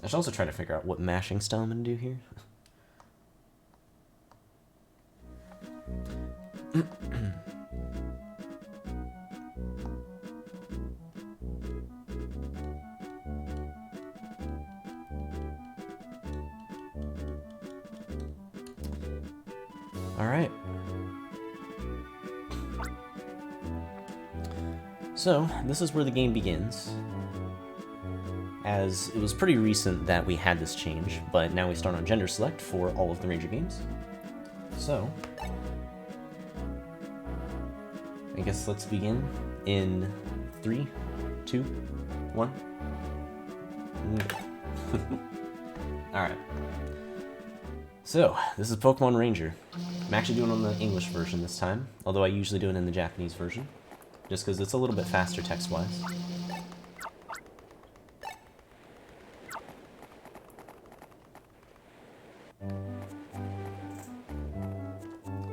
I should also try to figure out what mashing style I'm gonna do here. Alright. So, this is where the game begins. As it was pretty recent that we had this change, but now we start on gender select for all of the Ranger games. So, I guess let's begin in 3, 2, 1. Alright. So, this is Pokemon Ranger. I'm actually doing it on the English version this time, although I usually do it in the Japanese version, just because it's a little bit faster text-wise.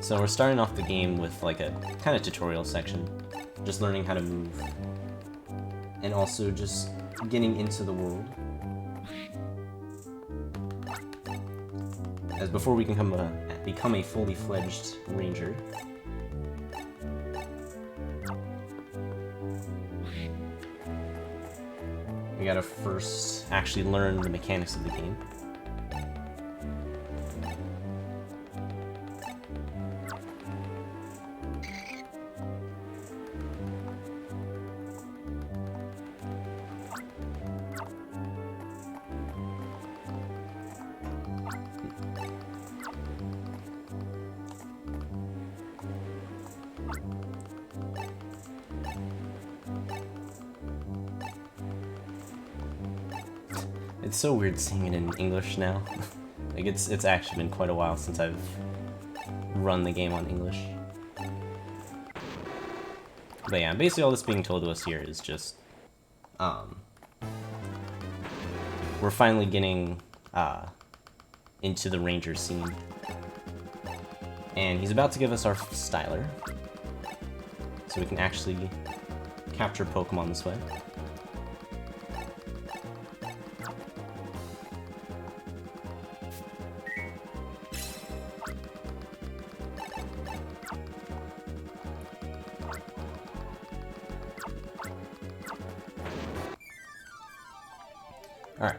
So we're starting off the game with like a kind of tutorial section, just learning how to move, and also just getting into the world. As before we can become a fully fledged ranger. We gotta first actually learn the mechanics of the game. It's so weird seeing it in English now. Like it's actually been quite a while since I've run the game on English. But yeah, basically all that's being told to us here is just we're finally getting into the ranger scene. And he's about to give us our styler, so we can actually capture Pokemon this way. Alright.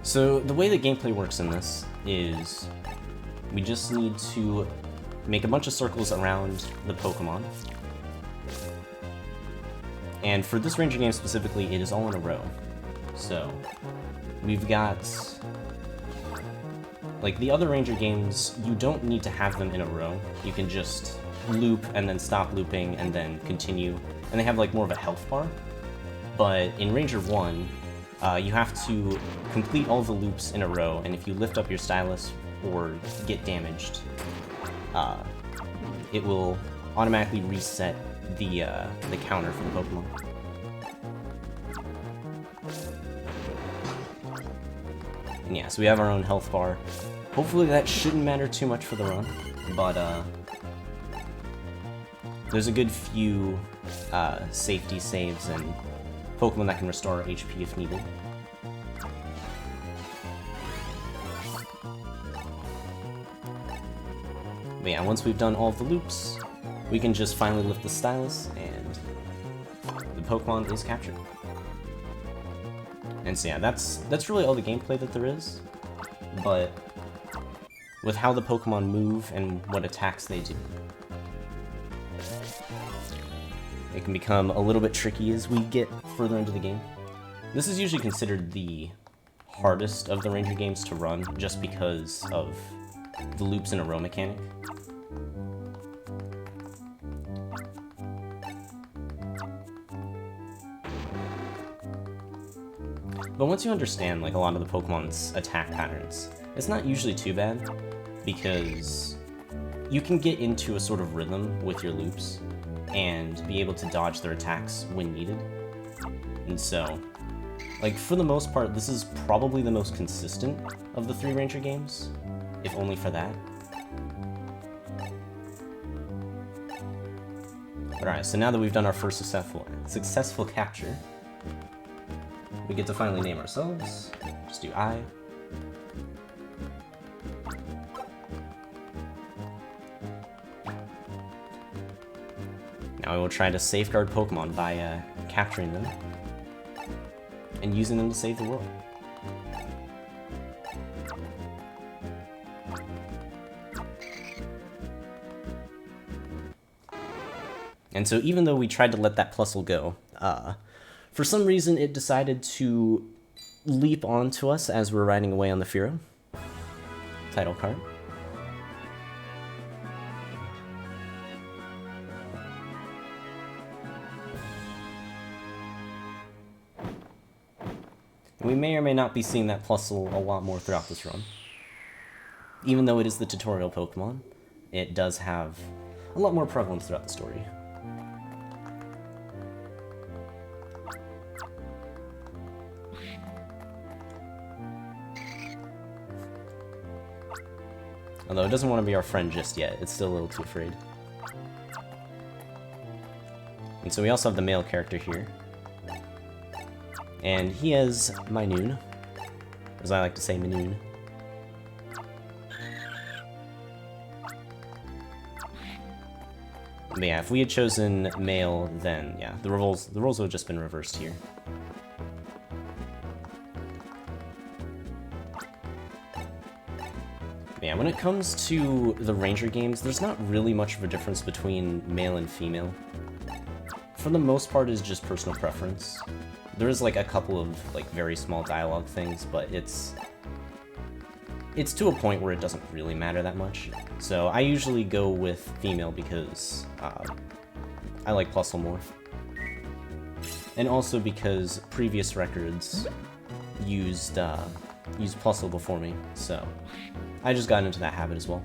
So the way the gameplay works in this is we just need to make a bunch of circles around the Pokemon. And for this Ranger game specifically, it is all in a row. So we've got, like the other Ranger games, you don't need to have them in a row. You can just loop and then stop looping and then continue. And they have like more of a health bar. But in Ranger 1, you have to complete all the loops in a row, and if you lift up your stylus or get damaged, it will automatically reset the counter for the Pokemon. And yeah, so we have our own health bar. Hopefully that shouldn't matter too much for the run, but there's a good few safety saves and Pokemon that can restore HP if needed. But yeah, once we've done all of the loops, we can just finally lift the stylus, and the Pokemon is captured. And so yeah, that's really all the gameplay that there is, but with how the Pokemon move and what attacks they do, it can become a little bit tricky as we get further into the game. This is usually considered the hardest of the Ranger games to run, just because of the loops in a row mechanic. But once you understand like a lot of the Pokemon's attack patterns, it's not usually too bad, because you can get into a sort of rhythm with your loops and be able to dodge their attacks when needed. And so, like, for the most part, this is probably the most consistent of the 3 Ranger games, if only for that. Alright, so now that we've done our first successful capture, we get to finally name ourselves. Just do I. Now I will try to safeguard Pokemon by capturing them and using them to save the world. And so even though we tried to let that Plusle go, for some reason it decided to leap onto us as we're riding away on the Firo. Title card. And we may or may not be seeing that Plusle a lot more throughout this run. Even though it is the tutorial Pokemon, it does have a lot more prevalence throughout the story. Although it doesn't want to be our friend just yet, it's still a little too afraid. And so we also have the male character here. And he has Minoon, as I like to say, Minoon. But yeah, if we had chosen male, then yeah, the roles would have just been reversed here. Yeah, when it comes to the Ranger games, there's not really much of a difference between male and female. For the most part, it's just personal preference. There is like a couple of like very small dialogue things, but it's to a point where it doesn't really matter that much. So I usually go with female because I like Plusle more. And also because previous records used Plusle before me, so I just got into that habit as well.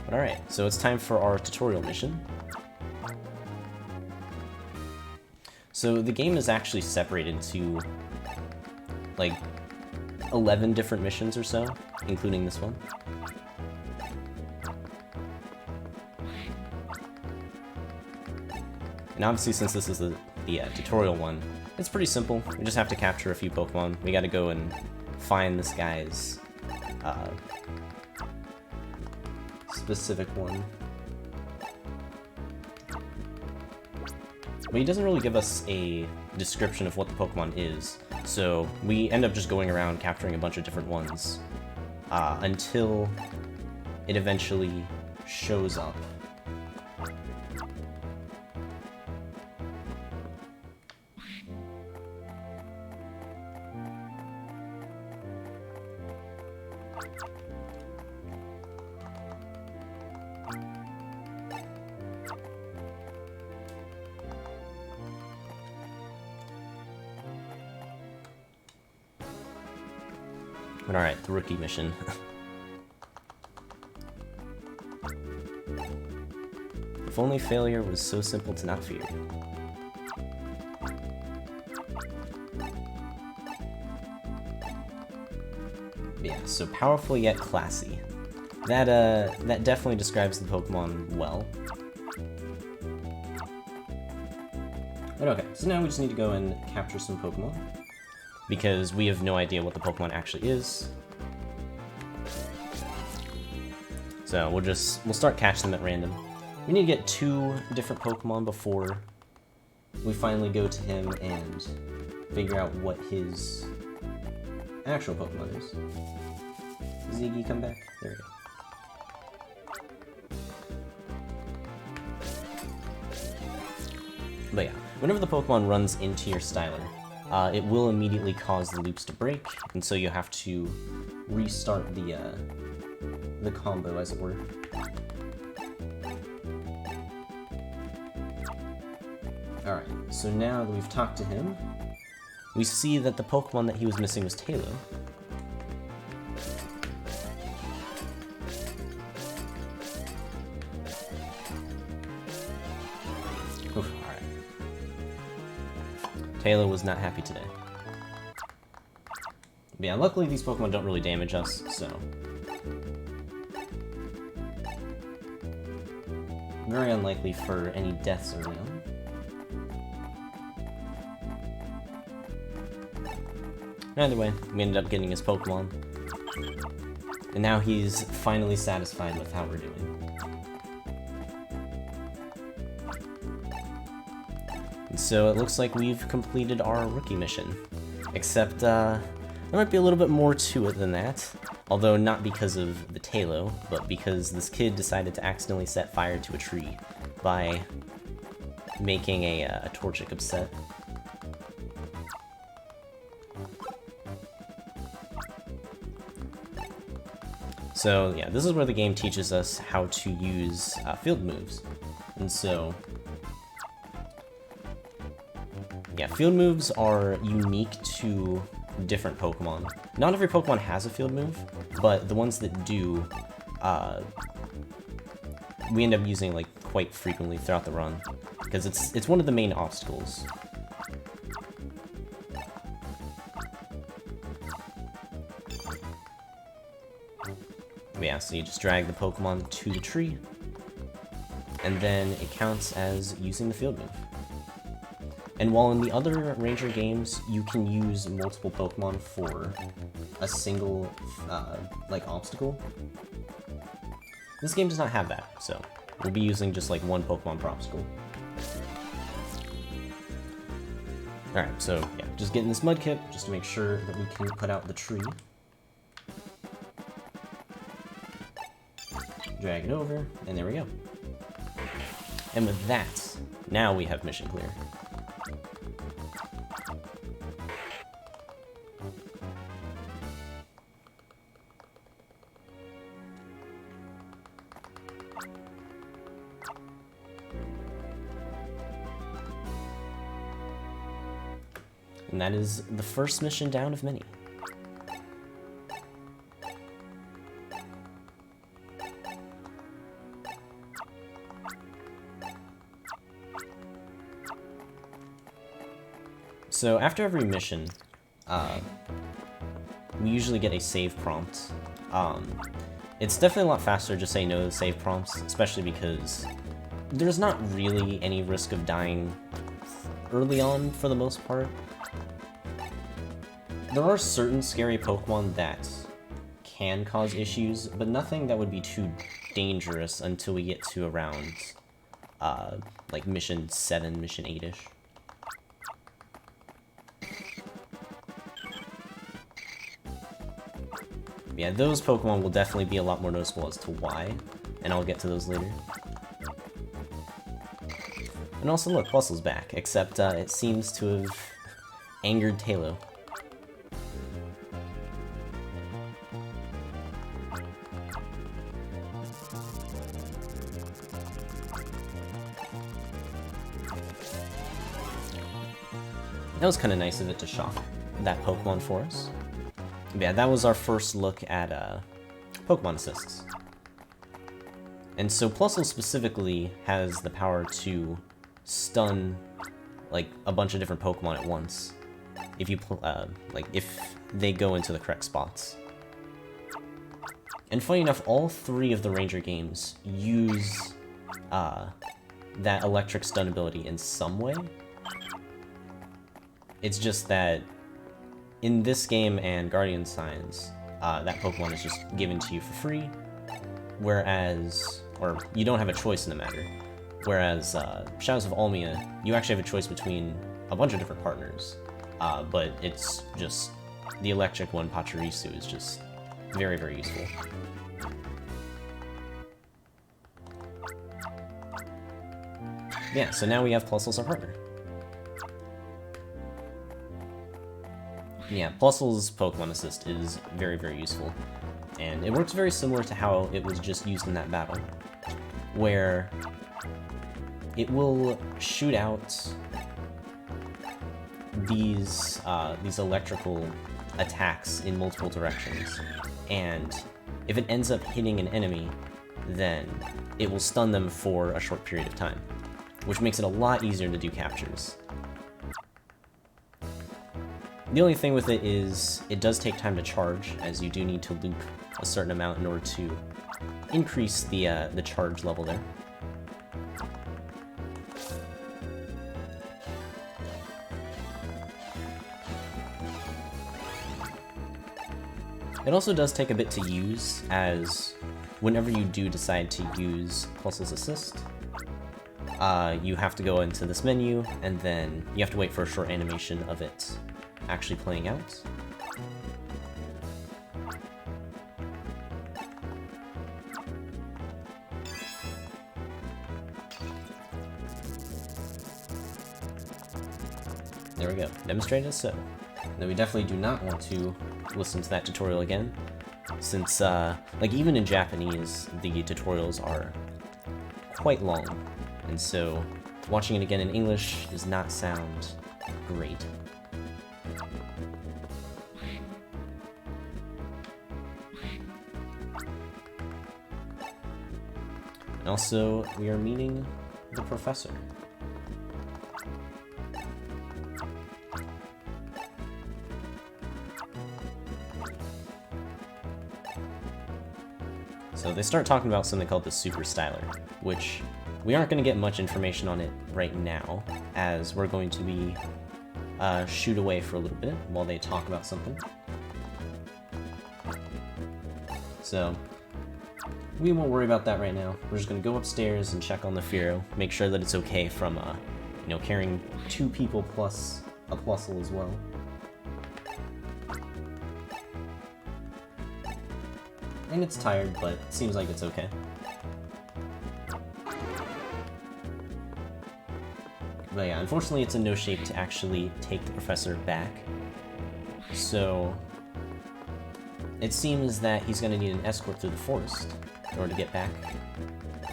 But alright, so it's time for our tutorial mission. So the game is actually separated into like 11 different missions or so, including this one. And obviously, since this is the tutorial one, it's pretty simple. We just have to capture a few Pokemon. We gotta go and find this guy's specific one. But he doesn't really give us a description of what the Pokemon is, so we end up just going around capturing a bunch of different ones until it eventually shows up. But alright, the rookie mission. If only failure was so simple to not fear. Yeah, so powerful yet classy. That definitely describes the Pokemon well. But okay, so now we just need to go and capture some Pokemon, because we have no idea what the Pokemon actually is. So we'll start catching them at random. We need to get 2 different Pokemon before we finally go to him and figure out what his actual Pokemon is. Ziggy, come back. There we go. But yeah, whenever the Pokemon runs into your Styler, it will immediately cause the loops to break, and so you have to restart the combo, as it were. Alright, so now that we've talked to him, we see that the Pokemon that he was missing was Tailo. Oof, alright. Tailo was not happy today. But yeah, luckily these Pokemon don't really damage us, so... very unlikely for any deaths early on. Either way, we ended up getting his Pokemon. And now he's finally satisfied with how we're doing. And so it looks like we've completed our rookie mission. Except, there might be a little bit more to it than that. Although not because of the Talo, but because this kid decided to accidentally set fire to a tree by making a Torchic upset. So yeah, this is where the game teaches us how to use field moves. And so, yeah, field moves are unique to different Pokemon. Not every Pokemon has a field move, but the ones that do, we end up using like quite frequently throughout the run, because it's one of the main obstacles. Yeah, so you just drag the Pokemon to the tree, and then it counts as using the field move. And while in the other Ranger games, you can use multiple Pokemon for a single, like, obstacle, this game does not have that, so we'll be using just, like, one Pokemon per obstacle. Alright, so, yeah, just getting this Mudkip, just to make sure that we can put out the tree. Drag it over, and there we go. And with that, now we have mission clear. And that is the first mission down of many. So after every mission, we usually get a save prompt. It's definitely a lot faster just saying no to save prompts, especially because there's not really any risk of dying early on for the most part. There are certain scary Pokemon that can cause issues, but nothing that would be too dangerous until we get to around, like mission 7, mission 8-ish. Yeah, those Pokemon will definitely be a lot more noticeable as to why, and I'll get to those later. And also look, Plusle's back, except it seems to have angered Talo. That was kind of nice of it to shock that Pokemon for us. Yeah, that was our first look at Pokemon assists. And so Plusle specifically has the power to stun like a bunch of different Pokemon at once if you like if they go into the correct spots. And funny enough, all 3 of the Ranger games use that electric stun ability in some way. It's just that in this game and Guardian Signs, that Pokemon is just given to you for free, whereas, or you don't have a choice in the matter. Whereas Shadows of Almia, you actually have a choice between a bunch of different partners, but it's just, the electric one, Pachirisu, is just very, very useful. Yeah, so now we have Plusle as our partner. Yeah, Plusle's Pokemon Assist is very, very useful, and it works very similar to how it was just used in that battle, where it will shoot out these electrical attacks in multiple directions, and if it ends up hitting an enemy, then it will stun them for a short period of time, which makes it a lot easier to do captures. The only thing with it is it does take time to charge, as you do need to loop a certain amount in order to increase the charge level there. It also does take a bit to use, as whenever you do decide to use Plusle's assist, you have to go into this menu, and then you have to wait for a short animation of it actually playing out. There we go, demonstrated as so. Now we definitely do not want to listen to that tutorial again, since, like, even in Japanese, the tutorials are quite long, and so watching it again in English does not sound great. And also, we are meeting the professor. So they start talking about something called the Super Styler, which we aren't going to get much information on it right now, as we're going to be shoot away for a little bit while they talk about something. So we won't worry about that right now. We're just going to go upstairs and check on the Firo, make sure that it's okay from, you know, carrying 2 people plus a Plusle as well. And it's tired, but it seems like it's okay. But yeah, unfortunately it's in no shape to actually take the professor back. So it seems that he's going to need an escort through the forest in order to get back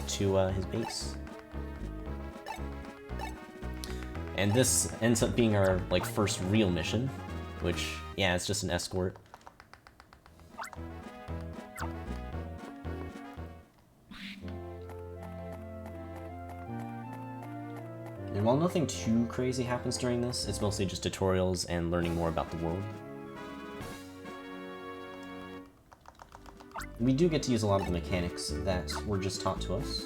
to his base. And this ends up being our, like, first real mission, which, yeah, it's just an escort. And while nothing too crazy happens during this, it's mostly just tutorials and learning more about the world. We do get to use a lot of the mechanics that were just taught to us.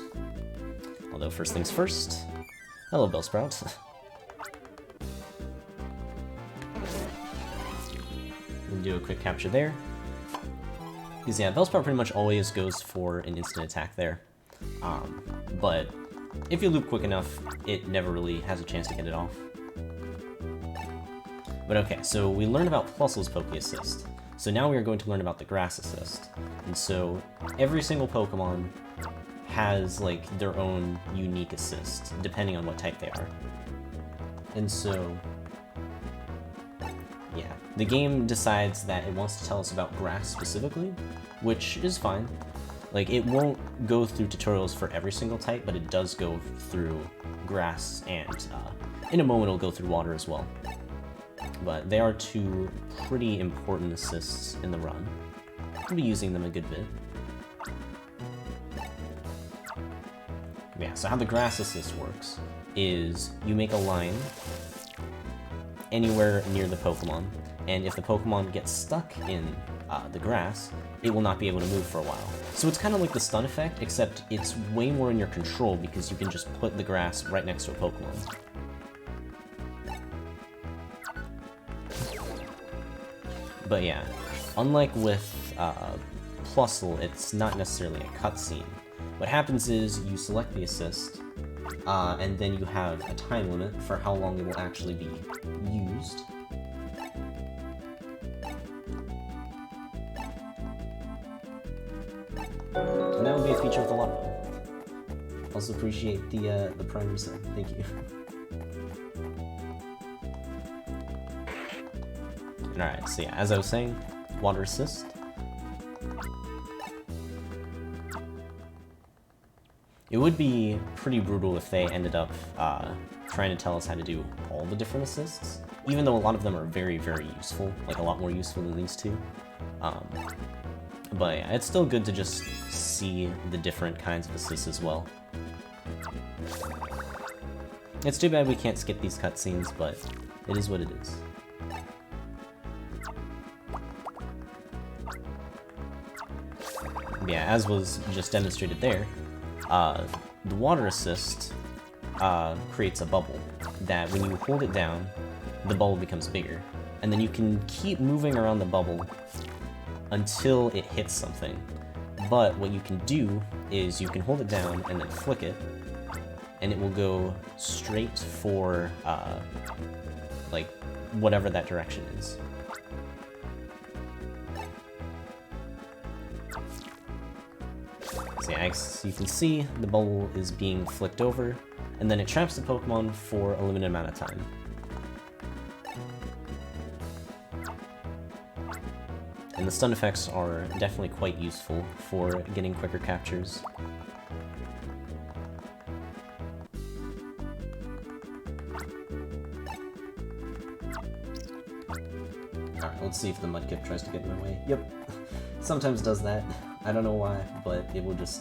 Although first things first, hello Bellsprout. We'll do a quick capture there. Because yeah, Bellsprout pretty much always goes for an instant attack there. But if you loop quick enough, it never really has a chance to get it off. But okay, so we learned about Plusle's Poke Assist. So now we are going to learn about the Grass Assist. And so every single Pokemon has, like, their own unique assist, depending on what type they are. And so, yeah, the game decides that it wants to tell us about grass specifically, which is fine. Like, it won't go through tutorials for every single type, but it does go through grass, and in a moment it'll go through water as well. But they are 2 pretty important assists in the run. I'll be using them a good bit. Yeah, so how the grass assist works is you make a line anywhere near the Pokemon, and if the Pokemon gets stuck in the grass, it will not be able to move for a while. So it's kind of like the stun effect, except it's way more in your control because you can just put the grass right next to a Pokemon. But yeah, unlike with Plusle, it's not necessarily a cutscene. What happens is you select the assist, and then you have a time limit for how long it will actually be used. And that would be a feature with a lot of them. Also appreciate the primer set. Thank you. Alright, so yeah, as I was saying, water assist. It would be pretty brutal if they ended up trying to tell us how to do all the different assists, even though a lot of them are very, very useful, like a lot more useful than these 2. But yeah, it's still good to just see the different kinds of assists as well. It's too bad we can't skip these cutscenes, but it is what it is. Yeah, as was just demonstrated there, the water assist creates a bubble that when you hold it down, the bubble becomes bigger. And then you can keep moving around the bubble until it hits something. But what you can do is you can hold it down and then flick it, and it will go straight for, like, whatever that direction is. So yeah, as you can see, the bubble is being flicked over, and then it traps the Pokemon for a limited amount of time. And the stun effects are definitely quite useful for getting quicker captures. Alright, let's see if the Mudkip tries to get in my way. Yep, sometimes does that. I don't know why, but it will just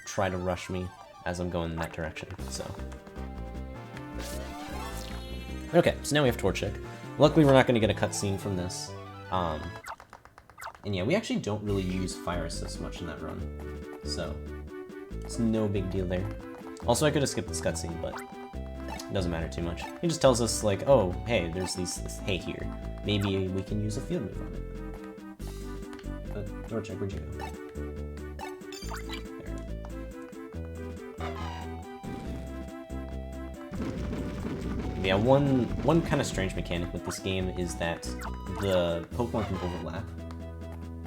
try to rush me as I'm going in that direction, so. Okay, so now we have Torchic. Luckily we're not going to get a cutscene from this. And yeah, we actually don't really use Fire Assist much in that run, so it's no big deal there. Also, I could have skipped this cutscene, but it doesn't matter too much. He just tells us, like, oh, hey, there's this hay here. Maybe we can use a field move on it. But, Torchic, where'd you go? There. Yeah, one kind of strange mechanic with this game is that the Pokemon can overlap,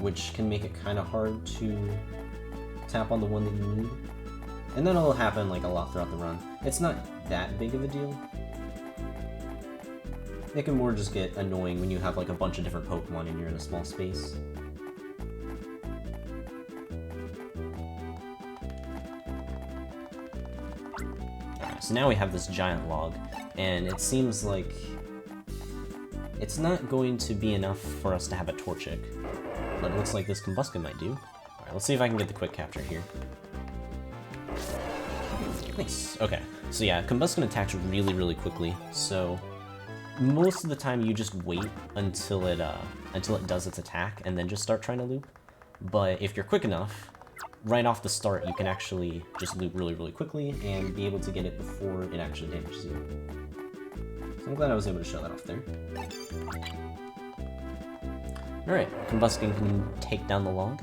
which can make it kind of hard to tap on the one that you need. And then it'll happen like a lot throughout the run. It's not that big of a deal. It can more just get annoying when you have like a bunch of different Pokemon and you're in a small space. Alright, so now we have this giant log, and it seems like it's not going to be enough for us to have a Torchic. But it looks like this Combusken might do. Alright, let's see if I can get the quick capture here. Nice. Okay. So yeah, Combusken attacks really, really quickly, so most of the time you just wait until it does its attack and then just start trying to loop. But if you're quick enough, right off the start you can actually just loop really, really quickly and be able to get it before it actually damages you. So I'm glad I was able to show that off there. Alright, Combusken can take down the log,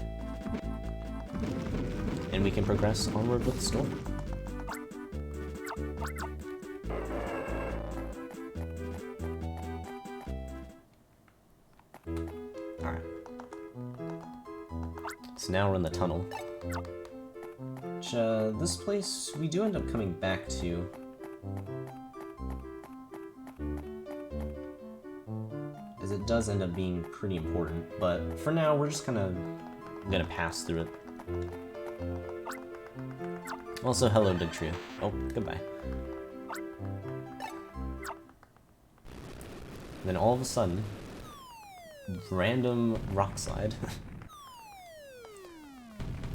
and we can progress onward with the story. Alright. So now we're in the tunnel. Which, this place we do end up coming back to. It does end up being pretty important, but for now we're just kind of gonna pass through it. Also, hello, Dugtrio. Oh, goodbye. Then all of a sudden, random rock slide.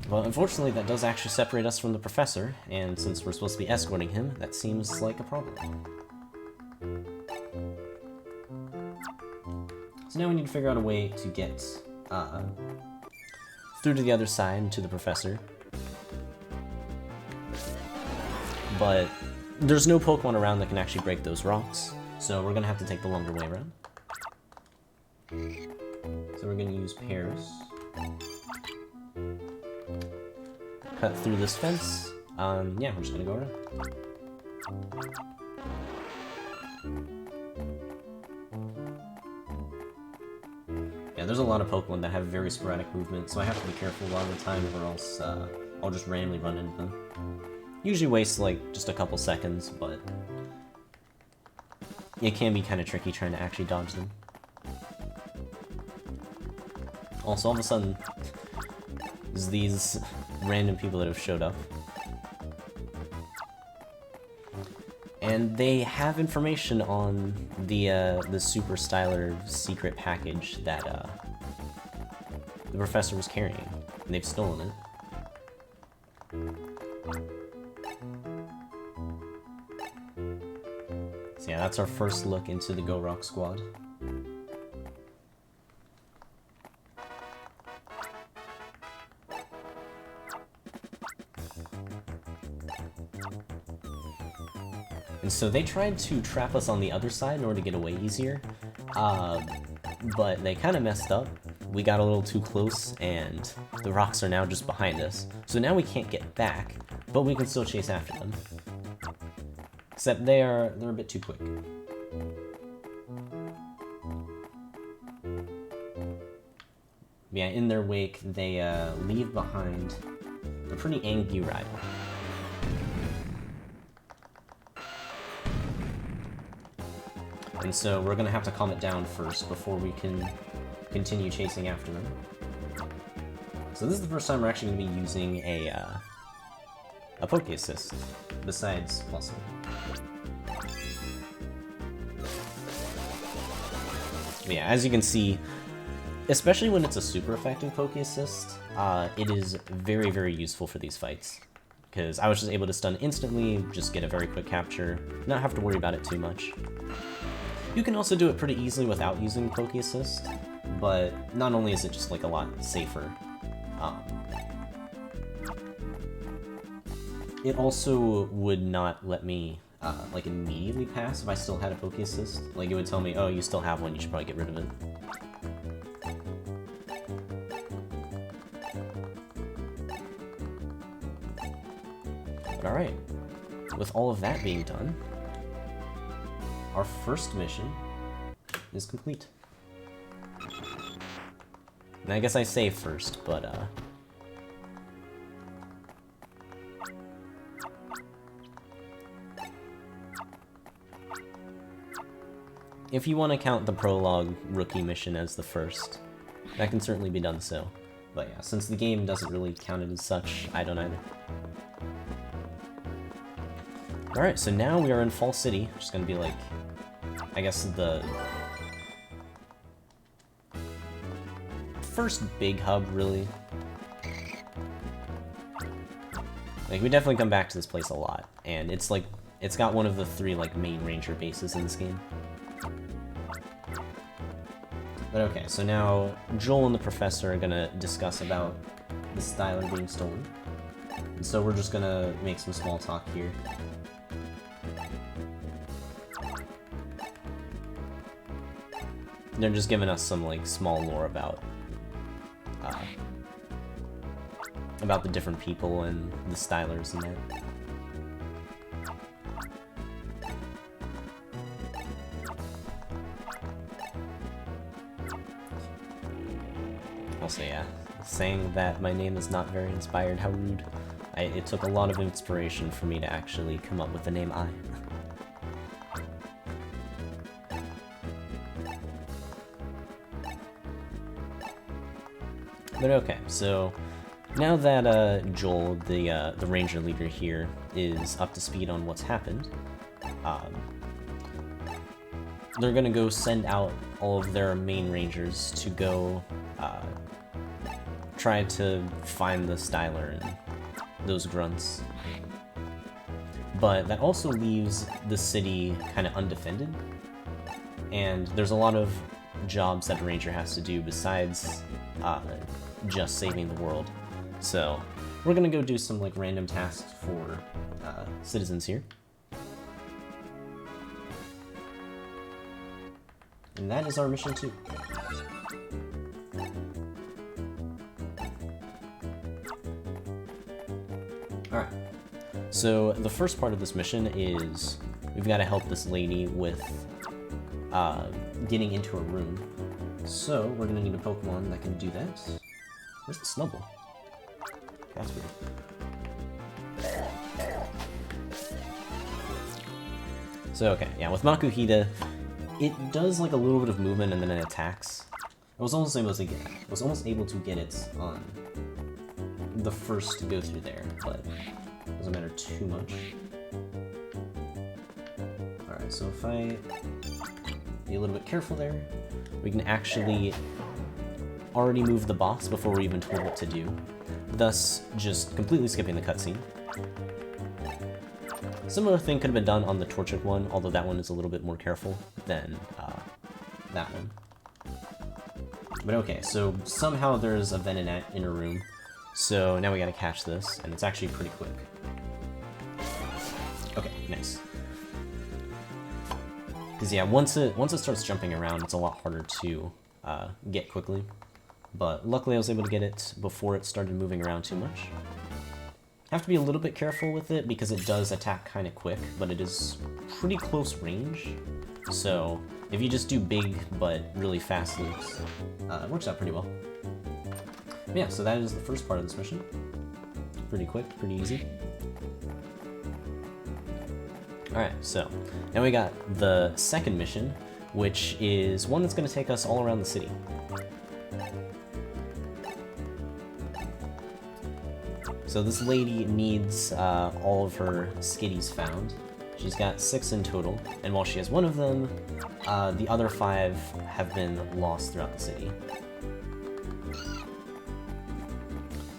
Well, unfortunately, that does actually separate us from the professor, and since we're supposed to be escorting him, that seems like a problem. So now we need to figure out a way to get through to the other side, to the professor. But there's no Pokemon around that can actually break those rocks, so we're gonna have to take the longer way around. So we're gonna use Paris. Cut through this fence. Yeah, we're just gonna go around. Yeah, there's a lot of Pokemon that have very sporadic movement, so I have to be careful a lot of the time, or else I'll just randomly run into them. Usually wastes like just a couple seconds, but it can be kind of tricky trying to actually dodge them. Also, all of a sudden, there's these random people that have showed up. And they have information on the Super Styler secret package that the professor was carrying, and they've stolen it. So yeah, that's our first look into the Go Rock squad. And so they tried to trap us on the other side in order to get away easier, but they kind of messed up we got a little too close, and the rocks are now just behind us. So now we can't get back, but we can still chase after them. Except they're a bit too quick. Yeah, in their wake, they leave behind a pretty angry rival. And so we're gonna have to calm it down first before we can continue chasing after them. So this is the first time we're actually gonna be using a Poke Assist, besides plusing. Yeah, as you can see, especially when it's a super effective Poke Assist, it is very, very useful for these fights. Because I was just able to stun instantly, just get a very quick capture, not have to worry about it too much. You can also do it pretty easily without using Poke Assist, but not only is it just like a lot safer, it also would not let me like immediately pass if I still had a Poke Assist. Like it would tell me, oh, you still have one, you should probably get rid of it. But alright, with all of that being done, our first mission is complete. And I guess I save first, but if you want to count the prologue rookie mission as the first, that can certainly be done so. But yeah, since the game doesn't really count it as such, I don't either. Alright, so now we are in Fall City, which is going to be like, I guess the first big hub, really. Like, we definitely come back to this place a lot, and it's like, it's got one of the 3 like main ranger bases in this game. But okay, so now Joel and the professor are gonna discuss about the Styler being stolen. And so we're just gonna make some small talk here. They're just giving us some like small lore about the different people and the Stylers and that. Also, yeah, saying that my name is not very inspired, how rude. It took a lot of inspiration for me to actually come up with the name I. But okay, so now that Joel, the ranger leader here, is up to speed on what's happened, they're gonna go send out all of their main rangers to go try to find the Styler and those grunts. But that also leaves the city kind of undefended, and there's a lot of jobs that a ranger has to do besides just saving the world. So we're gonna go do some like random tasks for citizens here. And that is our mission 2. Alright, so the first part of this mission is we've got to help this lady with getting into a room. So we're going to need a Pokemon that can do that. Where's the Snubble? That's weird. So okay, yeah, with Makuhita, it does like a little bit of movement and then it attacks. I was almost able to get it on the first go through there, but it doesn't matter too much. Alright, so if I be a little bit careful there, we can actually already move the boss before we're even told what to do, thus just completely skipping the cutscene. Similar thing could have been done on the Torchic one, although that one is a little bit more careful than that one. But okay, so somehow there's a Venonat in a room, so now we gotta catch this, and it's actually pretty quick. Okay, nice. Because yeah, once it starts jumping around, it's a lot harder to get quickly. but luckily I was able to get it before it started moving around too much. Have to be a little bit careful with it because it does attack kind of quick, but it is pretty close range. So if you just do big but really fast loops, it works out pretty well. But yeah, so that is the first part of this mission. Pretty quick, pretty easy. Alright, so now we got the second mission, which is one that's going to take us all around the city. So this lady needs all of her skitties found. She's got 6 in total, and while she has one of them, the other 5 have been lost throughout the city.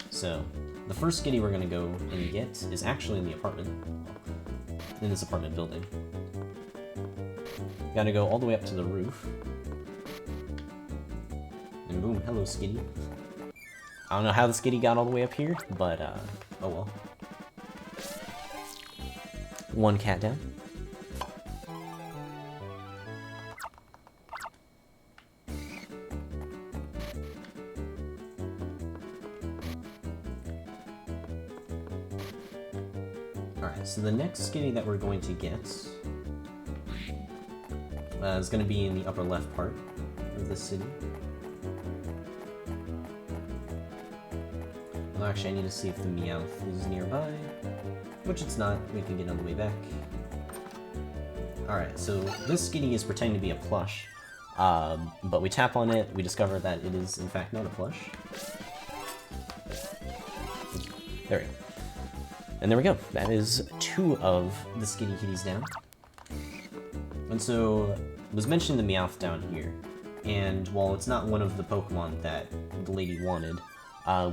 So the first skitty we're going to go and get is actually in the apartment. In this apartment building. Gotta go all the way up to the roof. And boom, hello skitty. I don't know how the skitty got all the way up here, but oh well. One cat down. Alright, so the next skitty that we're going to get is going to be in the upper left part of the city. Well, actually, I need to see if the Meowth is nearby, which it's not. We can get on the way back. Alright, so this skitty is pretending to be a plush, but we tap on it, we discover that it is in fact not a plush. There we go. And there we go. That is 2 of the skitty kitties down. And so, I was mentioning the Meowth down here, and while it's not one of the Pokemon that the lady wanted,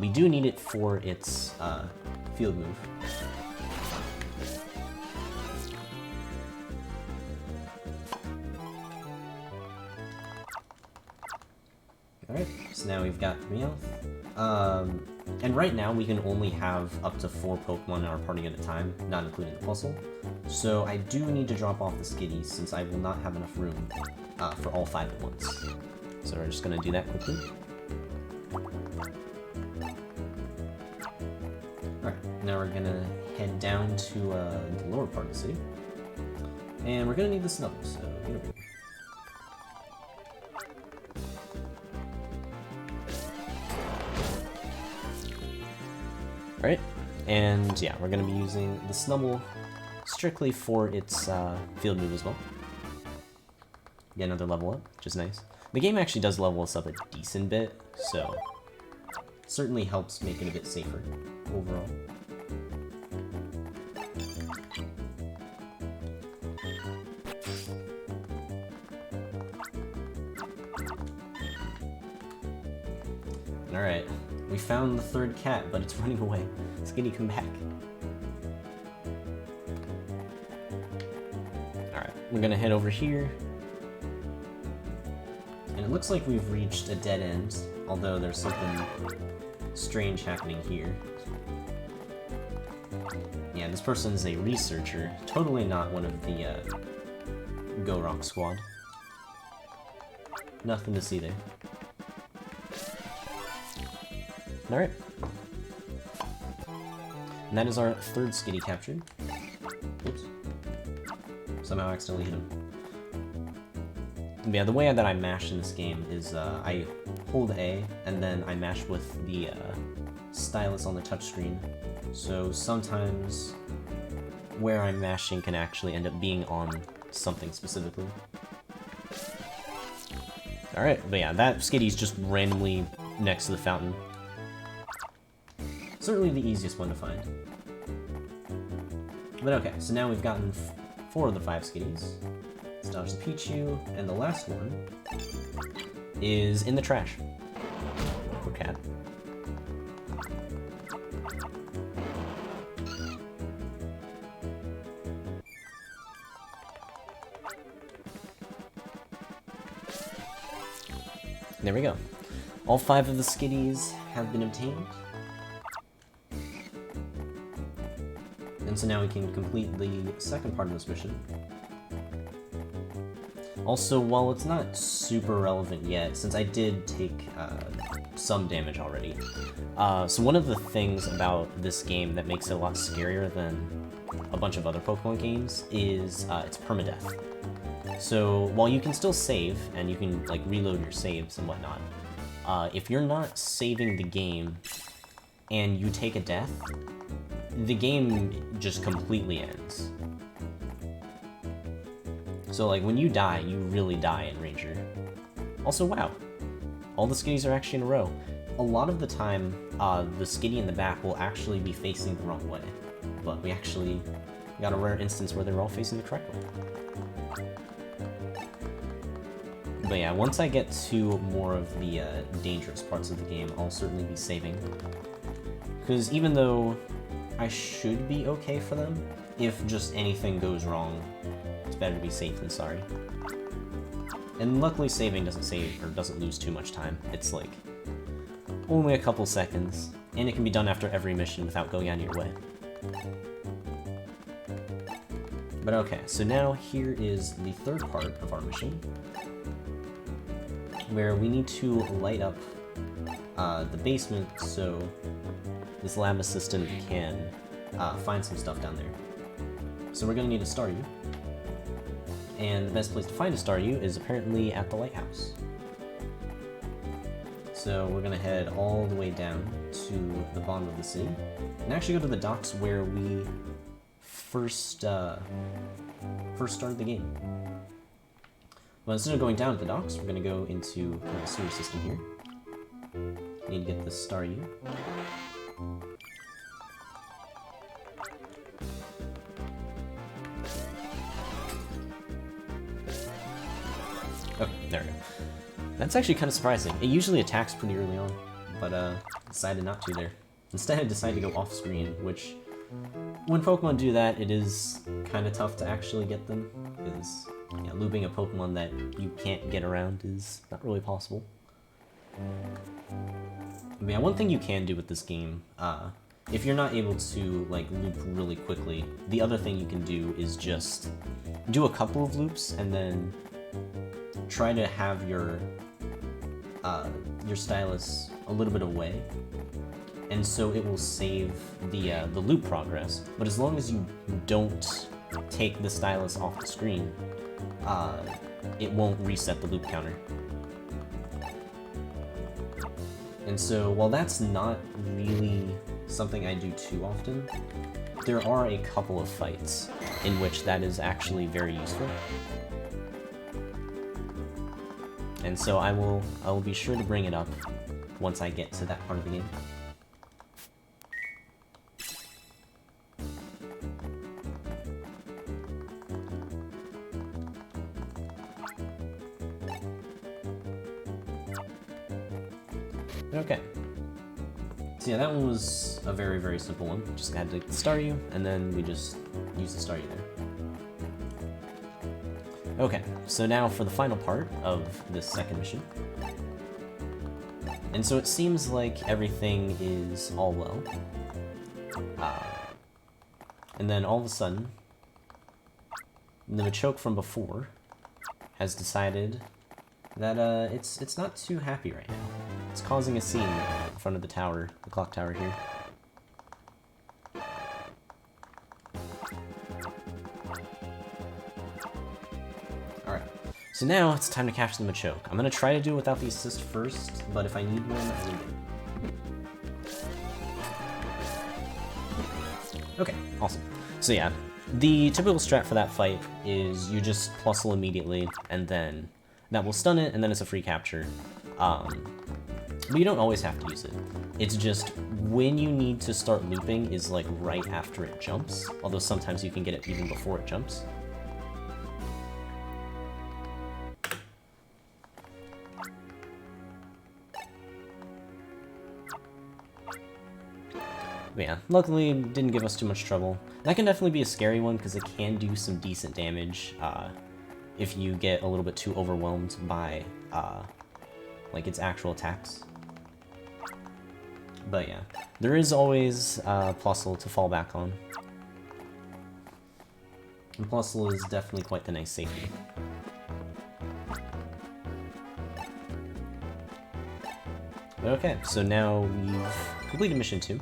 we do need it for its field move. Alright, so now we've got the Meowth. And right now we can only have up to 4 Pokemon in our party at a time, not including the puzzle. So I do need to drop off the skitties since I will not have enough room for all 5 at once. So we're just going to do that quickly. Alright, now we're going to head down to the lower part of the city. And we're going to need the Snubble, so get over here. Right, and yeah, we're going to be using the Snubble strictly for its field move as well. Get another level up, which is nice. The game actually does level us up a decent bit, so certainly helps make it a bit safer overall. Alright, we found the 3rd cat, but it's running away. Skitty, come back. Alright, we're gonna head over here. And it looks like we've reached a dead end, although there's something strange happening here. Yeah, this person is a researcher, totally not one of the Go Rock squad. Nothing to see there. Alright. And that is our 3rd skitty captured. Oops. Somehow accidentally hit him. But yeah, the way that I mash in this game is I hold A, and then I mash with the stylus on the touchscreen. So sometimes where I'm mashing can actually end up being on something specifically. Alright, but yeah, that skitty's just randomly next to the fountain. Certainly the easiest one to find. But okay, so now we've gotten 4 of the 5 skitties. Let's dodge the Pichu, and the last one is in the trash. Poor cat. There we go. All 5 of the skitties have been obtained. And so now we can complete the second part of this mission. Also, while it's not super relevant yet, since I did take some damage already. So one of the things about this game that makes it a lot scarier than a bunch of other Pokemon games is its permadeath. So while you can still save, and you can like reload your saves and whatnot, if you're not saving the game and you take a death, the game just completely ends. So like when you die, you really die in Ranger. Also, wow, all the skitties are actually in a row. A lot of the time, the skitty in the back will actually be facing the wrong way, but we actually got a rare instance where they were all facing the correct way. But yeah, once I get to more of the dangerous parts of the game, I'll certainly be saving. Because even though I should be okay for them, if just anything goes wrong, it's better to be safe than sorry. And luckily saving doesn't save, or doesn't lose too much time. It's like, only a couple seconds, and it can be done after every mission without going out of your way. But okay, so now here is the third part of our mission, where we need to light up the basement so this lab assistant can find some stuff down there. So we're going to need a Staryu, and the best place to find a Staryu is apparently at the lighthouse. So we're going to head all the way down to the bottom of the city, and actually go to the docks where we first started the game. Well, instead of going down to the docks, we're going to go into the sewer system here. Need to get the Staryu. Oh, there we go. That's actually kind of surprising. It usually attacks pretty early on, but decided not to there. Instead, I decided to go off screen, which, when Pokemon do that, it is kind of tough to actually get them, because yeah, looping a Pokemon that you can't get around is not really possible. But yeah, one thing you can do with this game, if you're not able to like loop really quickly, the other thing you can do is just do a couple of loops and then try to have your stylus a little bit away, and so it will save the loop progress. But as long as you don't take the stylus off the screen, it won't reset the loop counter. And so while that's not really something I do too often, there are a couple of fights in which that is actually very useful. And so I will be sure to bring it up once I get to that part of the game. Okay. So yeah, that one was a very, very simple one. Just had to get the Staryu, and then we just use the Staryu there. Okay, so now for the final part of this second mission. And so it seems like everything is all well. And then all of a sudden, the Machoke from before has decided that it's not too happy right now. It's causing a scene in front of the tower, the clock tower here. Alright, so now it's time to capture the Machoke. I'm gonna try to do it without the assist first, but if I need one, I need it. Okay, awesome. So yeah, the typical strat for that fight is you just plusle immediately, and then that will stun it, and then it's a free capture. But you don't always have to use it. It's just when you need to start looping is like right after it jumps, although sometimes you can get it even before it jumps. But yeah, luckily it didn't give us too much trouble. That can definitely be a scary one because it can do some decent damage if you get a little bit too overwhelmed by like its actual attacks. But yeah, there is always Plusle to fall back on. And Plusle is definitely quite the nice safety. But okay, so now we've completed mission 2.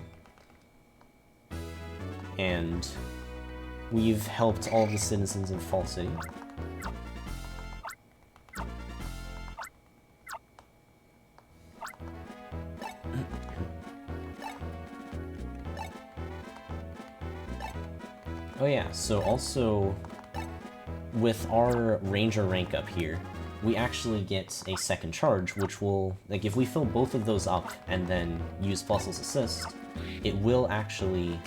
And we've helped all of the citizens of Fall City. Oh yeah, so also, with our Ranger rank up here, we actually get a second charge, which will, like, if we fill both of those up and then use Fossil's Assist, it will actually,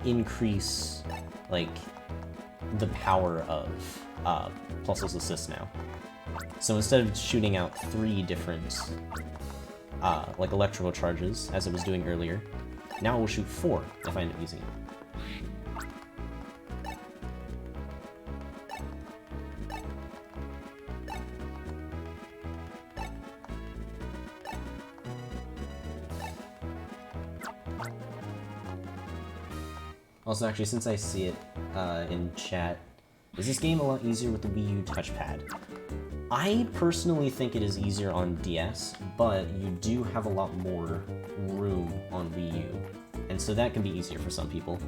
increase, like, the power of, Fossil's Assist now. So instead of shooting out 3 different, like, electrical charges, as it was doing earlier, now it will shoot 4 if I end up using it. Also, actually, since I see it in chat, is this game a lot easier with the Wii U touchpad? I personally think it is easier on DS, but you do have a lot more room on Wii U, and so that can be easier for some people.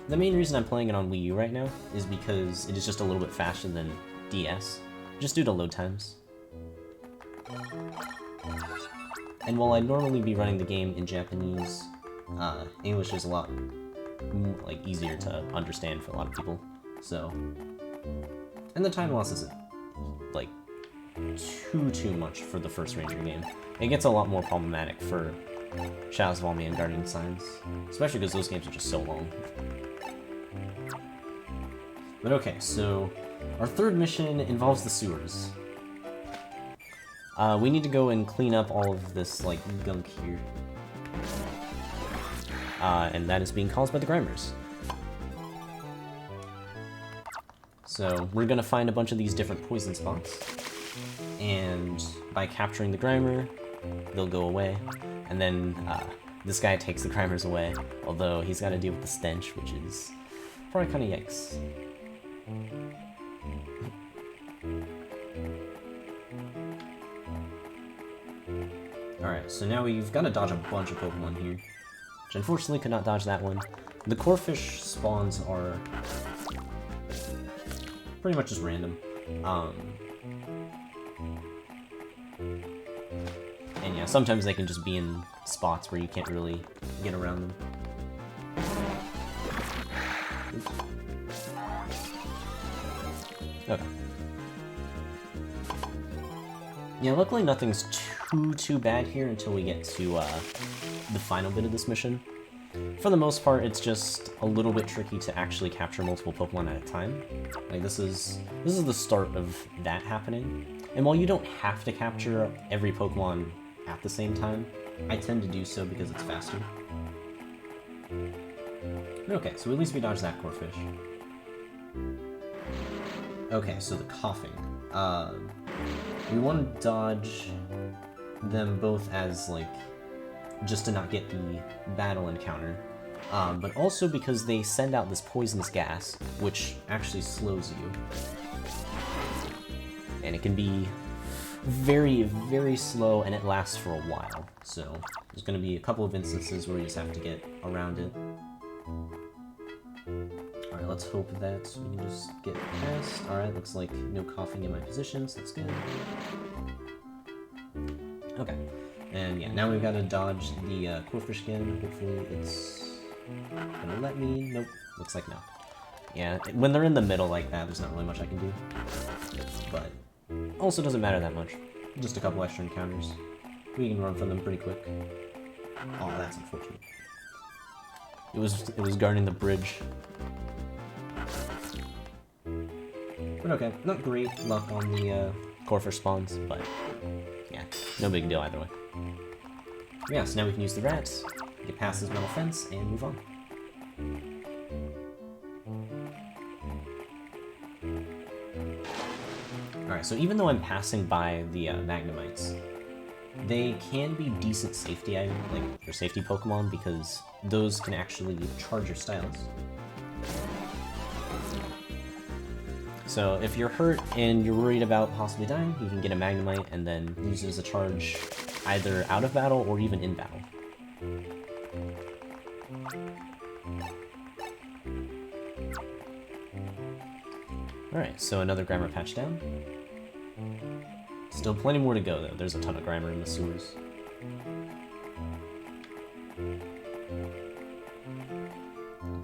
The main reason I'm playing it on Wii U right now is because it is just a little bit faster than DS, just due to load times. And while I'd normally be running the game in Japanese, English is a lot, like, easier to understand for a lot of people, so... And the time loss isn't, like, too much for the first Ranger game. It gets a lot more problematic for Shadows of Almi and Guardian Signs, especially because those games are just so long. But okay, so our third mission involves the sewers. We need to go and clean up all of this, like, gunk here. And that is being caused by the Grimers. So we're gonna find a bunch of these different poison spots, and by capturing the Grimer, they'll go away, and then this guy takes the Grimers away, although he's gotta deal with the stench, which is probably kinda yikes. Alright, so now we've gotta dodge a bunch of Pokemon here, which unfortunately could not dodge that one. The Corefish spawns are pretty much just random. And yeah, sometimes they can just be in spots where you can't really get around them. Okay. Yeah, luckily nothing's too bad here until we get to the final bit of this mission. For the most part, it's just a little bit tricky to actually capture multiple Pokemon at a time. Like, this is the start of that happening. And while you don't have to capture every Pokemon at the same time, I tend to do so because it's faster. Okay, so at least we dodged that Corefish. Okay, so the coughing. We want to dodge them both as, like, just to not get the battle encounter, but also because they send out this poisonous gas, which actually slows you. And it can be very, very slow, and it lasts for a while. So there's going to be a couple of instances where you just have to get around it. Alright, let's hope that we can just get past. Alright, looks like no coughing in my positions, that's good. Okay. And yeah, now we've got to dodge the Corefish again. Hopefully it's gonna let me. Nope, looks like no. Yeah, when they're in the middle like that, there's not really much I can do. But also doesn't matter that much. Just a couple extra encounters. We can run from them pretty quick. Oh, that's unfortunate. It was guarding the bridge. But okay, not great luck on the Corefish spawns, but yeah, no big deal either way. Yeah, so now we can use the rats, get past this metal fence, and move on. Alright, so even though I'm passing by the Magnemites, they can be decent safety items, like, or safety Pokemon, because those can actually charge your styles. So if you're hurt and you're worried about possibly dying, you can get a Magnemite and then use it as a charge either out of battle or even in battle. Alright, so another Grimer patch down. Still plenty more to go though, there's a ton of Grimer in the sewers.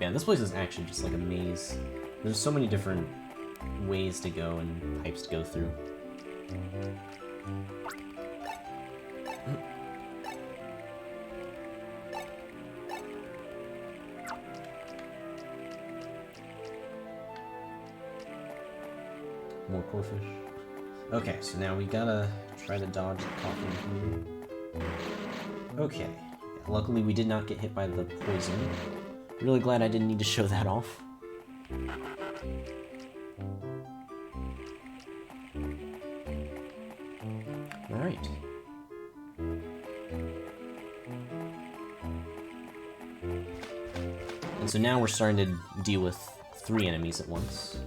Yeah, this place is actually just like a maze. There's so many different ways to go and pipes to go through. More Corfish. Okay, so now we gotta try to dodge the coffin here. Okay, luckily we did not get hit by the poison. Really glad I didn't need to show that off. Alright. And so now we're starting to deal with 3 enemies at once.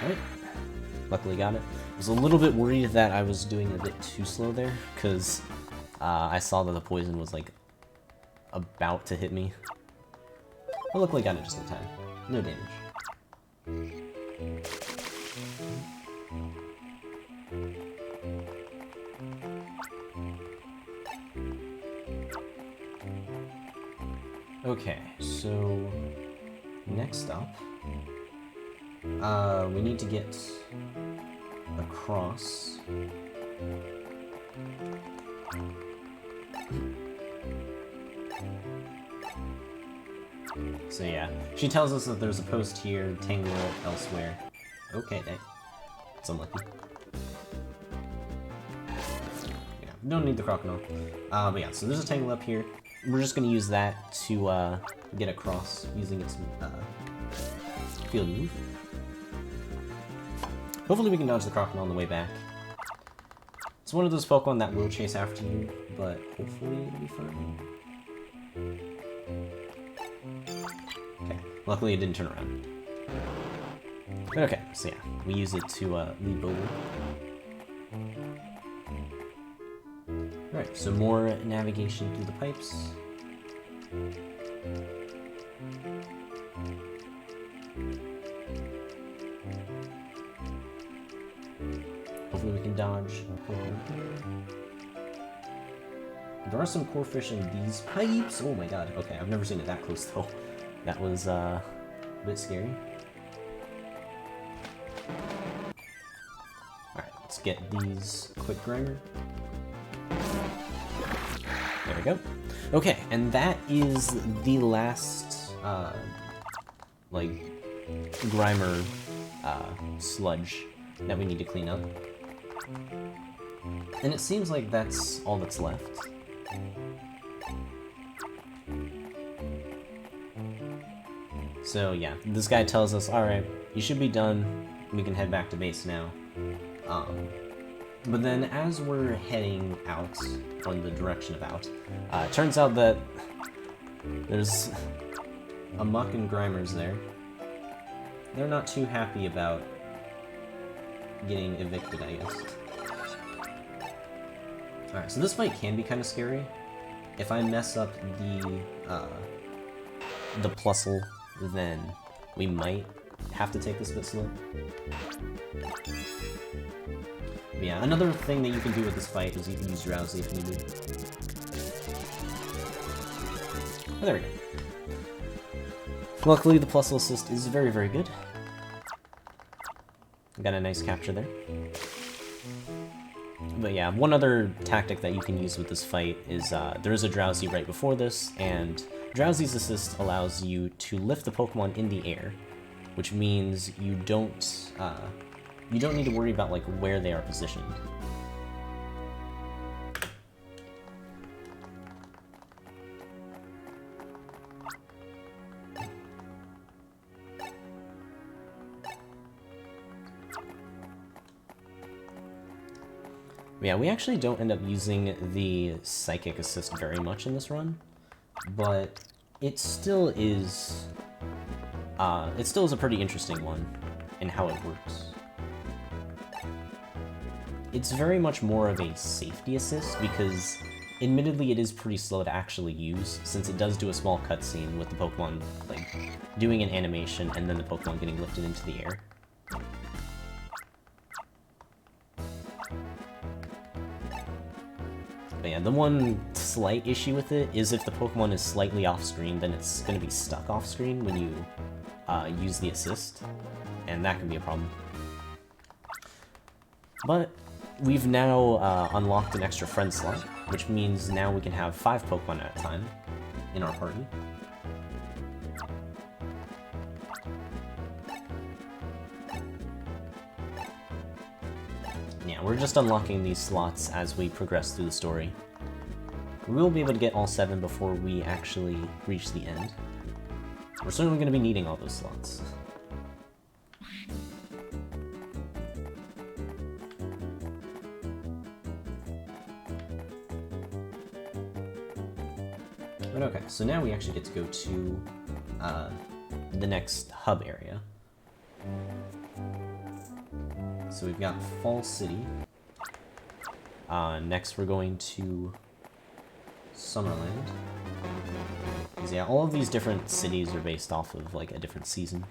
Alright. Luckily got it. I was a little bit worried that I was doing a bit too slow there, because I saw that the poison was like about to hit me. But luckily got it just in time. No damage. Okay, so next up, we need to get across. So yeah, she tells us that there's a post here, Tangle elsewhere. Okay, that's unlucky. Yeah, don't need the crocodile. But yeah, so there's a Tangle up here. We're just gonna use that to get across using its field move. Hopefully we can dodge the crocodile on the way back. It's one of those Pokemon that will chase after you, but hopefully it'll be fine. Okay, luckily it didn't turn around. But okay, so yeah, we use it to lead over. Alright, so more navigation through the pipes. Hopefully we can dodge. There are some Corfish in these pipes. Oh my god. Okay, I've never seen it that close though. That was a bit scary. Alright, let's get these quick Grimer. There we go. Okay, and that is the last like Grimer sludge that we need to clean up. And it seems like that's all that's left. So yeah, this guy tells us, alright, you should be done, we can head back to base now. But then as we're heading out, or in the direction of out, it turns out that there's a Muck and Grimers there. They're not too happy about getting evicted, I guess. Alright, so this fight can be kind of scary. If I mess up the Plusle, then we might have to take this a bit slow. But yeah, another thing that you can do with this fight is you can use Drowsy if needed. Oh, there we go. Luckily, the Plusle assist is very, very good. Got a nice capture there. But yeah, one other tactic that you can use with this fight is there is a Drowsy right before this, and Drowsy's assist allows you to lift the Pokemon in the air, which means you don't need to worry about like where they are positioned. Yeah, we actually don't end up using the Psychic Assist very much in this run, but it still is it still is a pretty interesting one in how it works. It's very much more of a safety assist because, admittedly, it is pretty slow to actually use, since it does do a small cutscene with the Pokemon, like, doing an animation and then the Pokemon getting lifted into the air. But yeah, the one slight issue with it is if the Pokemon is slightly off-screen, then it's going to be stuck off-screen when you use the assist, and that can be a problem. But we've now unlocked an extra friend slot, which means now we can have 5 Pokemon at a time in our party. Yeah, we're just unlocking these slots as we progress through the story. We will be able to get all 7 before we actually reach the end. We're certainly going to be needing all those slots. But okay, so now we actually get to go to the next hub area. So we've got Fall City. Next we're going to Summerland. Because yeah, all of these different cities are based off of like a different season.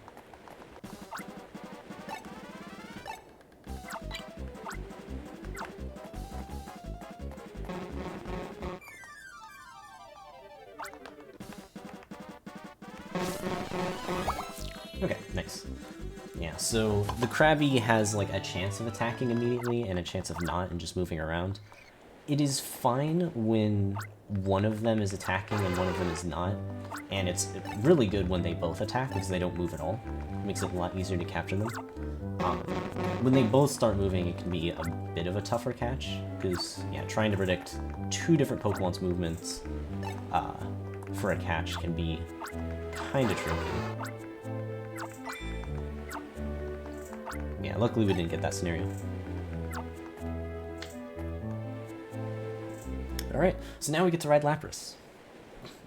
Okay, nice. Yeah, so the Krabby has like a chance of attacking immediately and a chance of not and just moving around. It is fine when one of them is attacking and one of them is not, and it's really good when they both attack because they don't move at all. It makes it a lot easier to capture them. When they both start moving, it can be a bit of a tougher catch, because yeah, trying to predict 2 different Pokemon's movements for a catch can be kind of tricky. Yeah, luckily we didn't get that scenario. Alright, so now we get to ride Lapras.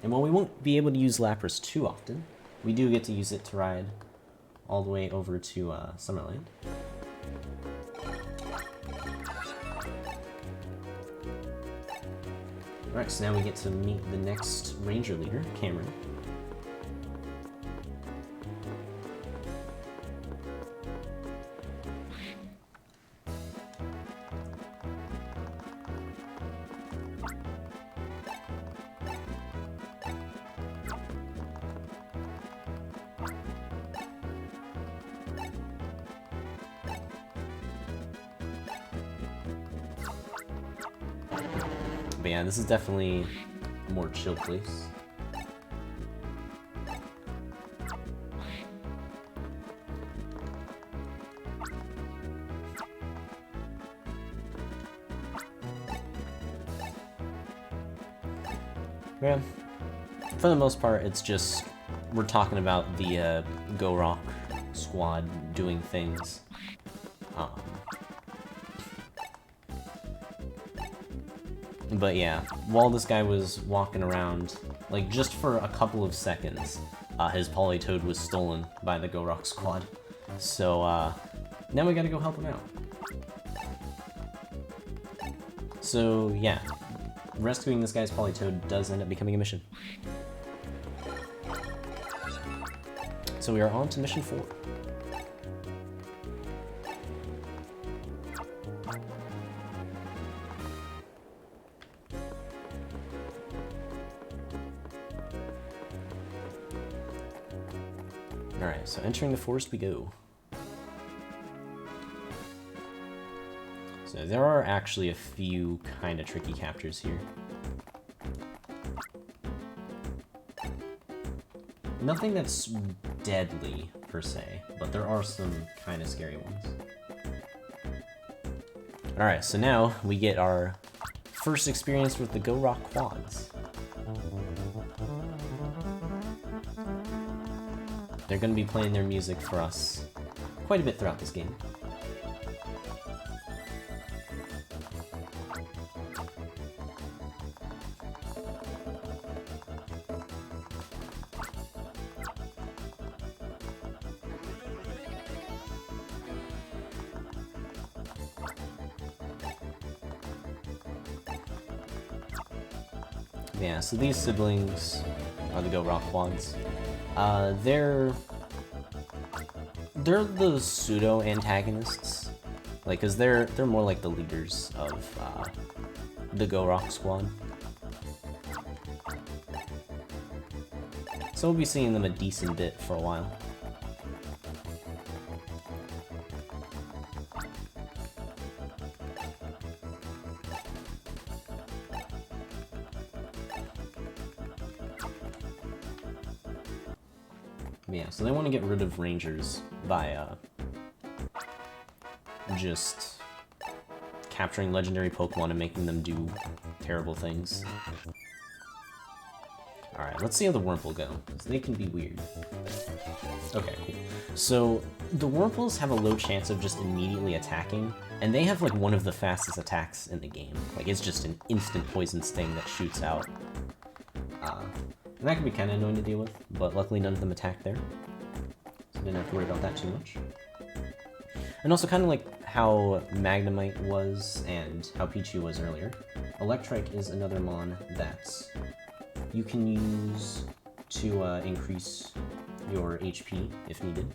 And while we won't be able to use Lapras too often, we do get to use it to ride all the way over to Summerland. Alright, so now we get to meet the next Ranger leader, Cameron. But yeah, this is definitely a more chill place. Yeah, for the most part, it's just we're talking about the Go Rock squad doing things. But yeah, while this guy was walking around, like just for a couple of seconds, his Politoed was stolen by the Go Rock squad. So now we gotta go help him out. So yeah, rescuing this guy's Politoed does end up becoming a mission. So we are on to mission 4. Alright, so entering the forest we go. So there are actually a few kind of tricky captures here. Nothing that's deadly, per se, but there are some kind of scary ones. Alright, so now we get our first experience with the Go Rock quads. They're going to be playing their music for us quite a bit throughout this game. Yeah, so these siblings are the Go Rock Quads. They're the pseudo antagonists, like, cause they're more like the leaders of the Go Rock Squad. So we'll be seeing them a decent bit for a while. Yeah, so they want to get rid of Rangers by just capturing legendary Pokemon and making them do terrible things. Alright, let's see how the Wurmple go, because they can be weird. Okay, cool. So, the Wurmples have a low chance of just immediately attacking, and they have like one of the fastest attacks in the game. Like, it's just an instant poison sting that shoots out. And that can be kind of annoying to deal with, but luckily none of them attacked there. So I didn't have to worry about that too much. And also kind of like how Magnemite was and how Pichu was earlier, Electrike is another mon that you can use to increase your HP if needed.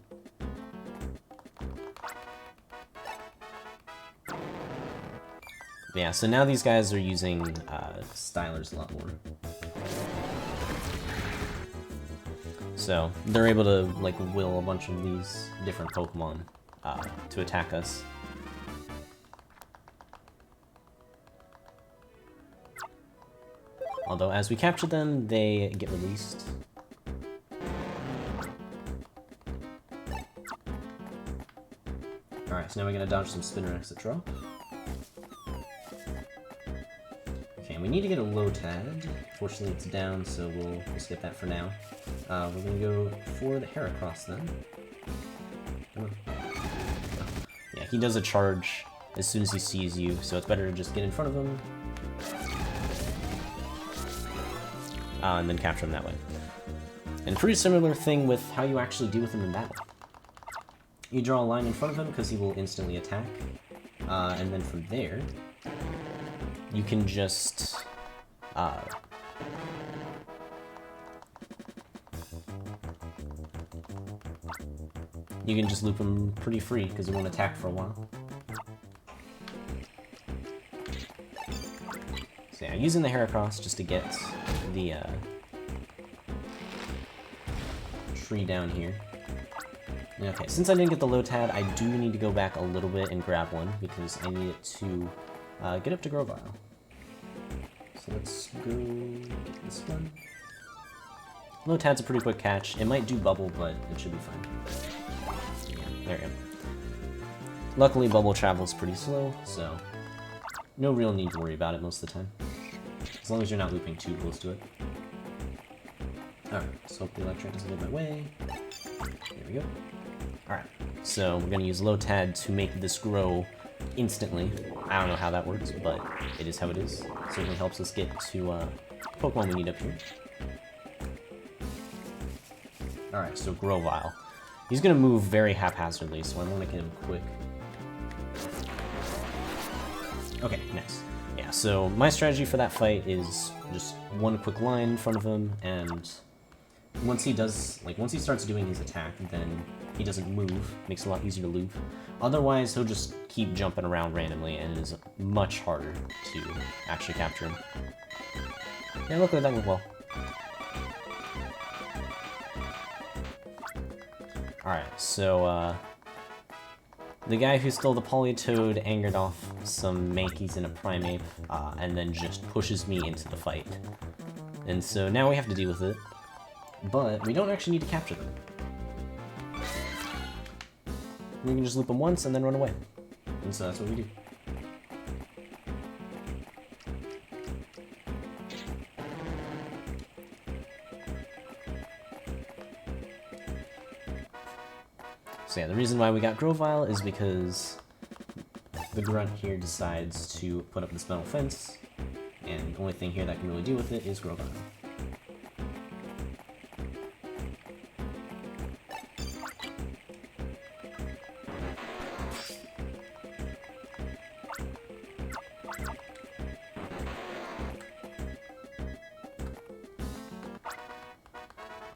Yeah, so now these guys are using Stylers a lot more. So they're able to like will a bunch of these different Pokemon to attack us. Although as we capture them, they get released. Alright, so now we're gonna dodge some Spinner Exit Draw. Okay, we need to get a Lotad. Fortunately it's down, so we'll skip that for now. We're gonna go for the Heracross then. Oh. Yeah, he does a charge as soon as he sees you, so it's better to just get in front of him. And then capture him that way. And pretty similar thing with how you actually deal with him in battle. You draw a line in front of him because he will instantly attack, and then from there, you can just loop him pretty free because he won't attack for a while. So yeah, using the Heracross just to get the tree down here. Okay, since I didn't get the Lotad, I do need to go back a little bit and grab one because I need it to get up to Grovyle. So let's go get this one. Lotad's a pretty quick catch. It might do Bubble, but it should be fine. Yeah, there we go. Luckily, Bubble travels pretty slow, so no real need to worry about it most of the time. As long as you're not looping too close to it. Alright, so hope the Electric doesn't get my way. There we go. Alright, so we're gonna use Lotad to make this grow instantly. I don't know how that works, but it is how it is. Certainly helps us get to Pokemon we need up here. Alright, so Grovyle. He's gonna move very haphazardly, so I want to get him quick. Okay, nice. Yeah, so my strategy for that fight is just one quick line in front of him, and once he starts doing his attack, then he doesn't move. Makes it a lot easier to loop. Otherwise, he'll just keep jumping around randomly, and it is much harder to actually capture him. Yeah, luckily that went well. Alright, so, the guy who stole the Politoed angered off some Mankeys and a Primeape, and then just pushes me into the fight. And so now we have to deal with it, but we don't actually need to capture them. We can just loop them once and then run away. And so that's what we do. So yeah, the reason why we got Grovyle is because the Grunt here decides to put up this metal fence, and the only thing here that can really deal with it is Grovyle.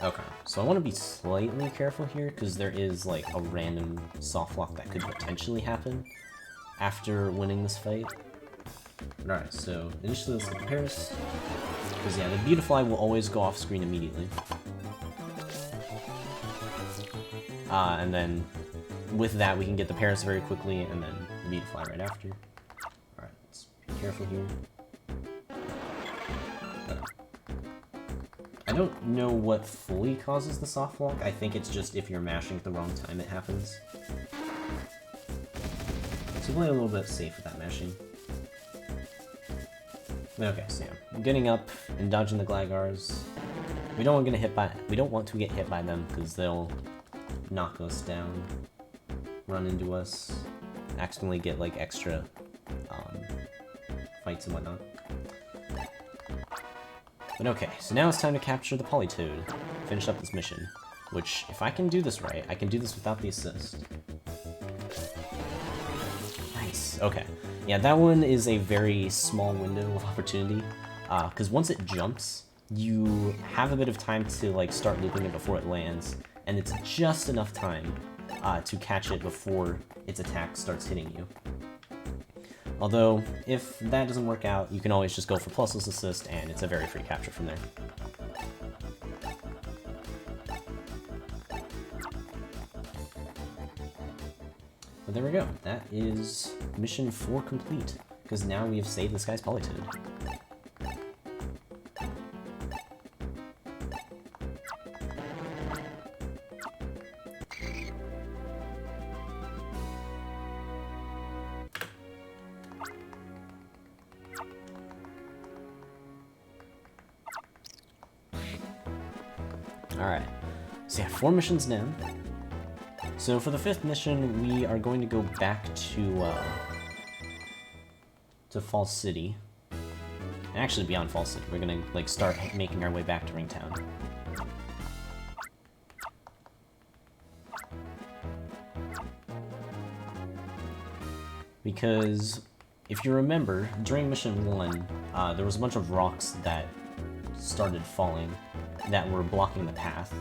Okay, so I want to be slightly careful here, because there is, like, a random soft lock that could potentially happen after winning this fight. Alright, so initially let's get the Paris, because yeah, the Beautifly will always go off screen immediately. And then with that we can get the Paris very quickly, and then the Beautifly right after. Alright, let's be careful here. I don't know what fully causes the soft lock. I think it's just if you're mashing at the wrong time it happens. So play a little bit safe with that mashing. Okay, so yeah, getting up and dodging the Glagars. We don't want to get hit by them because they'll knock us down, run into us, accidentally get like extra fights and whatnot. But okay, so now it's time to capture the Politoed, finish up this mission, which, if I can do this right, I can do this without the assist. Nice, okay. Yeah, that one is a very small window of opportunity, because once it jumps, you have a bit of time to like start looping it before it lands, and it's just enough time to catch it before its attack starts hitting you. Although, if that doesn't work out, you can always just go for plusless assist, and it's a very free capture from there. But there we go. That is mission 4 complete, because now we have saved this guy's Politoed. Alright, so yeah, 4 missions down. So for the 5th mission, we are going to go back to Falls City. And actually beyond Falls City, we're gonna like start making our way back to Ringtown. Because, if you remember, during mission 1, there was a bunch of rocks that started falling that were blocking the path.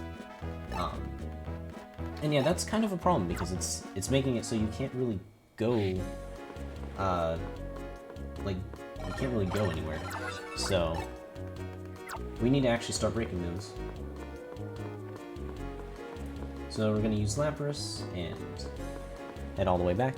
And yeah, that's kind of a problem because it's making it so you can't really go, like, you can't really go anywhere. So, we need to actually start breaking those. So we're gonna use Lapras and head all the way back.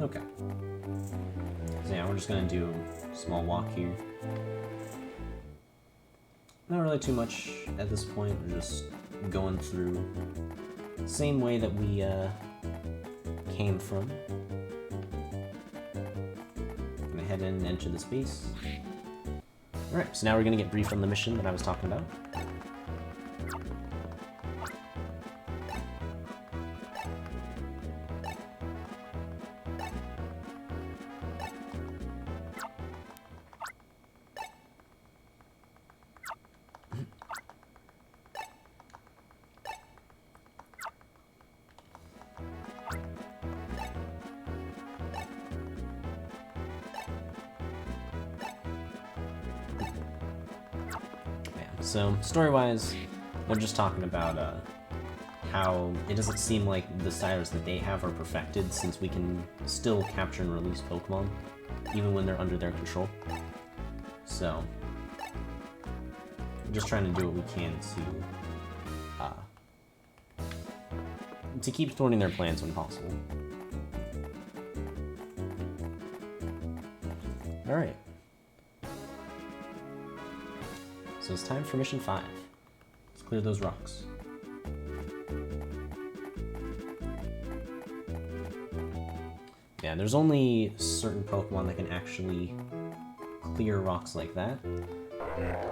Okay. So yeah, we're just gonna do a small walk here. Not really too much at this point, we're just going through the same way that we came from. Gonna head in and enter this base. Alright, so now we're gonna get briefed on the mission that I was talking about. So, story-wise, they're just talking about how it doesn't seem like the styles that they have are perfected, since we can still capture and release Pokemon, even when they're under their control. So, we're just trying to do what we can to keep thwarting their plans when possible. Alright. So it's time for mission 5. Let's clear those rocks. Yeah, there's only certain Pokemon that can actually clear rocks like that.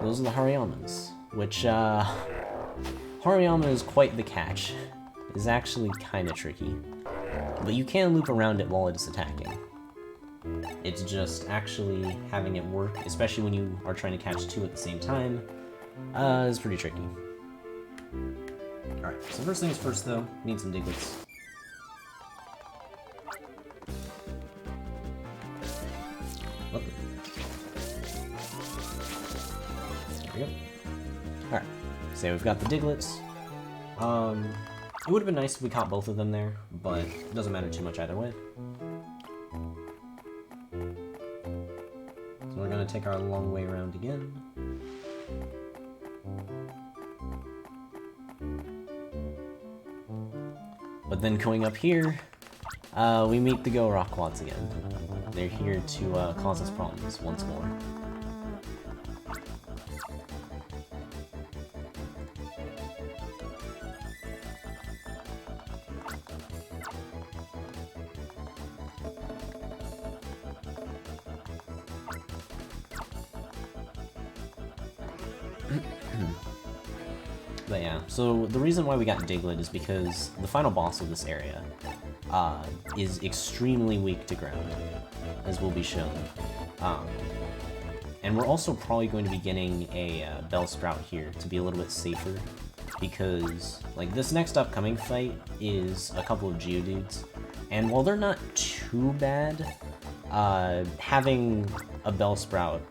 Those are the Harayamas, which, Hariyama is quite the catch. It's actually kinda tricky. But you can loop around it while it is attacking, It's just actually having it work, especially when you are trying to catch two at the same time, is pretty tricky. Alright, so first things first though, need some Diglets. Whoop. There we go. Alright, so we've got the Diglets. It would have been nice if we caught both of them there, but it doesn't matter too much either way. So we're gonna take our long way around again. But then going up here, we meet the Go Rockquads again. They're here to cause us problems once more. But yeah, so the reason why we got Diglett is because the final boss of this area is extremely weak to ground, as will be shown. And we're also probably going to be getting a Bellsprout here to be a little bit safer, because like this next upcoming fight is a couple of Geodudes, and while they're not too bad, having a Bellsprout,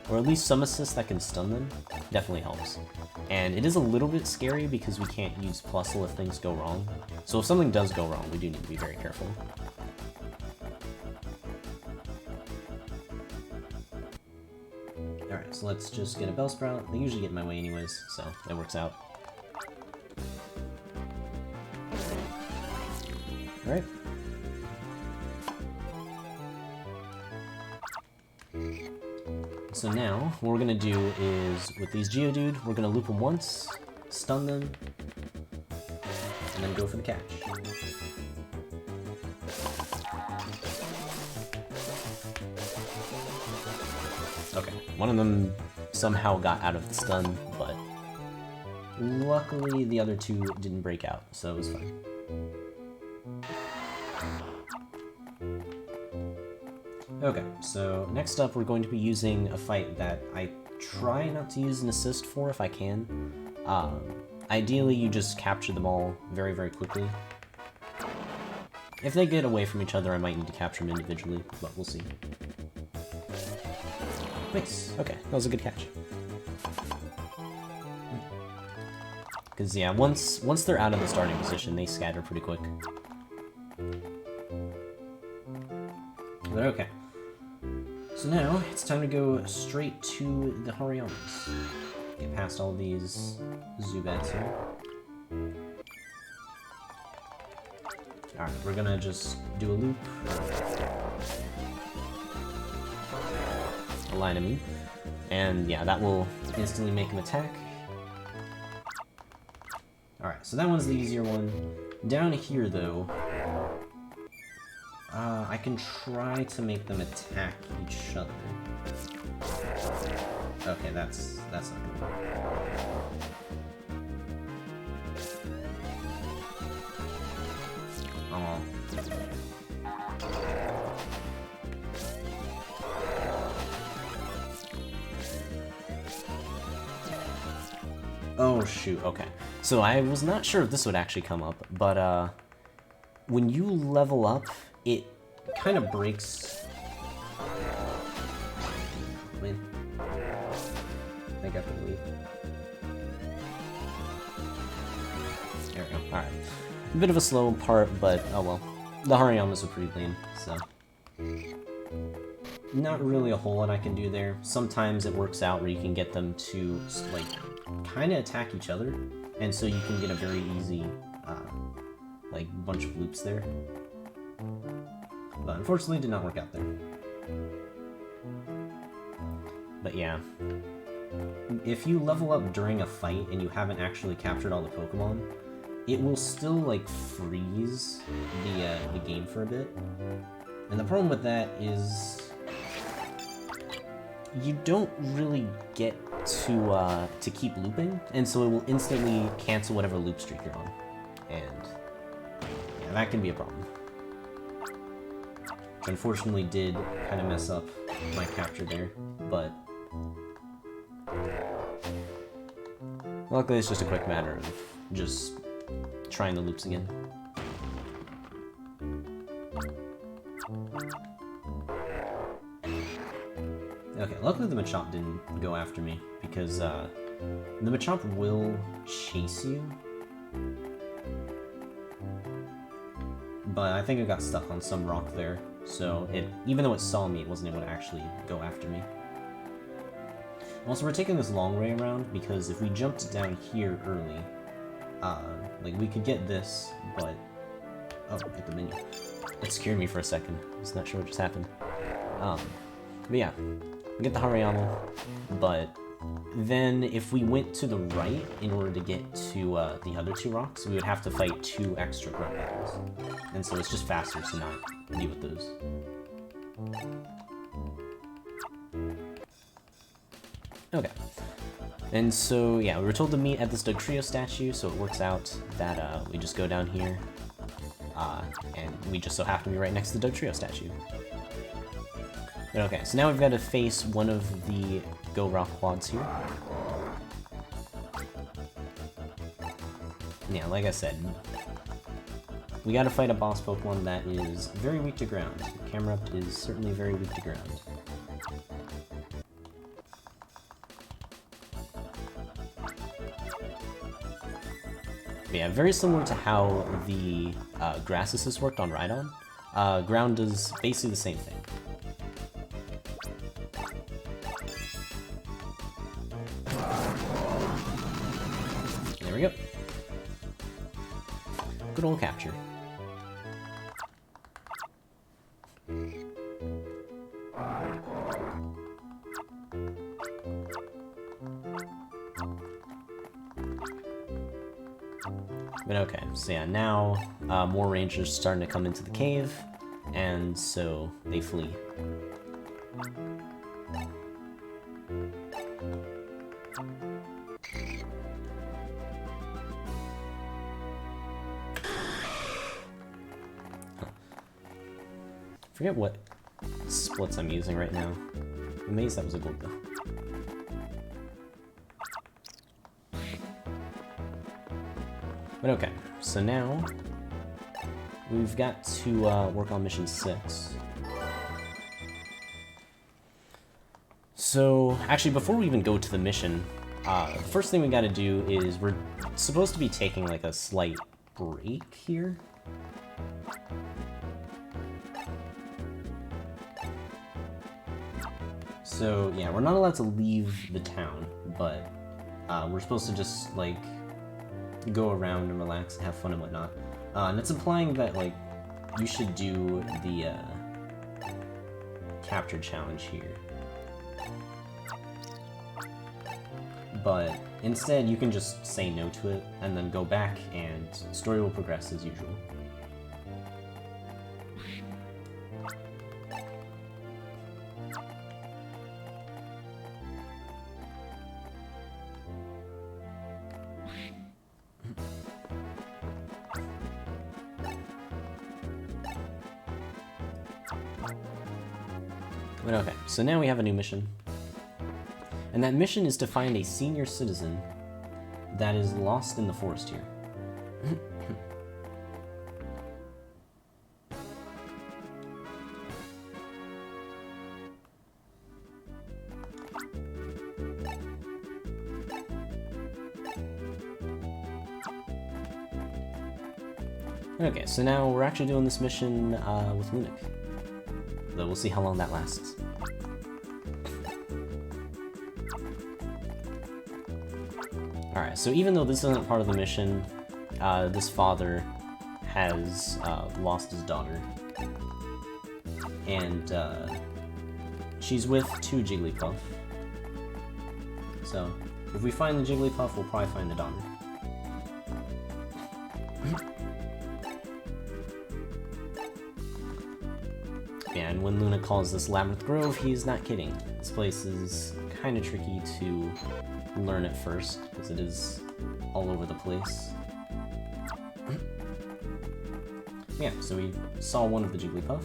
or at least some assist that can stun them, definitely helps. And it is a little bit scary because we can't use Plusle if things go wrong. So if something does go wrong, we do need to be very careful. Alright, so let's just get a Bellsprout. They usually get in my way anyways, so that works out. Alright. So now, what we're gonna do is, with these Geodude, we're gonna loop them once, stun them, and then go for the catch. Okay, one of them somehow got out of the stun, but luckily the other two didn't break out, so it was fine. Okay, so next up we're going to be using a fight that I try not to use an assist for if I can. Ideally you just capture them all very, very quickly. If they get away from each other I might need to capture them individually, but we'll see. Nice, okay, that was a good catch. Because yeah, once they're out of the starting position they scatter pretty quick. But okay. So now, it's time to go straight to the Hariyamas. Get past all these Zubats here. Alright, we're gonna just do a loop. Align him. And yeah, that will instantly make him attack. Alright, so that one's the easier one. Down here, though, I can try to make them attack each other. Okay, that's not gonna work. Oh. Oh shoot, okay. So I was not sure if this would actually come up, but when you level up, it kind of breaks. Win. I think I have to leave. There we go. Alright. A bit of a slow part, but oh well. The Hariyamas are pretty clean, so. Not really a whole lot I can do there. Sometimes it works out where you can get them to, like, kind of attack each other, and so you can get a very easy, like, bunch of loops there. But unfortunately, it did not work out there. But yeah. If you level up during a fight and you haven't actually captured all the Pokemon, it will still, like, freeze the game for a bit. And the problem with that is you don't really get to keep looping, and so it will instantly cancel whatever loop streak you're on. And yeah, that can be a problem. which unfortunately did kind of mess up my capture there, but luckily it's just a quick matter of just trying the loops again. Okay, luckily the Machop didn't go after me, because the Machop will chase you. But I think it got stuck on some rock there, so even though it saw me, it wasn't able to actually go after me. Also, we're taking this long way around, because if we jumped down here early, like, we could get this, but... Oh, hit the menu. That scared me for a second. I was not sure what just happened. But yeah, we get the Hariyama, but then if we went to the right in order to get to the other two rocks, we would have to fight 2 extra grunt battles. And so it's just faster to not deal with those. Okay. And so, yeah, we were told to meet at this Dugtrio statue, so it works out that we just go down here, and we just so happen to be right next to the Dugtrio statue. But okay, so now we've got to face one of the Go Rock quads here. Yeah, like I said, we gotta fight a boss Pokemon that is very weak to ground. Camerupt is certainly very weak to ground. But yeah, very similar to how the Grass Assist worked on Rhydon, ground does basically the same thing. There we go. Good old capture. But okay, so yeah, now more rangers starting to come into the cave, and so they flee. Forget what splits I'm using right now. I'm amazed that was a gold though. But okay, so now we've got to work on mission 6. So actually, before we even go to the mission, the first thing we got to do is we're supposed to be taking like a slight break here. So yeah, we're not allowed to leave the town, but we're supposed to just like go around and relax and have fun and whatnot. And it's implying that like you should do the capture challenge here. But instead you can just say no to it and then go back and story will progress as usual. But okay, so now we have a new mission. And that mission is to find a senior citizen that is lost in the forest here. Okay, so now we're actually doing this mission with Lunac. Though we'll see how long that lasts. Alright, so even though this isn't part of the mission, this father has lost his daughter. And she's with 2 Jigglypuff. So, if we find the Jigglypuff, we'll probably find the daughter. Yeah, and when Luna calls this Labyrinth Grove, he's not kidding. This place is kind of tricky to learn at first, because it is all over the place. Yeah, so we saw one of the Jigglypuff.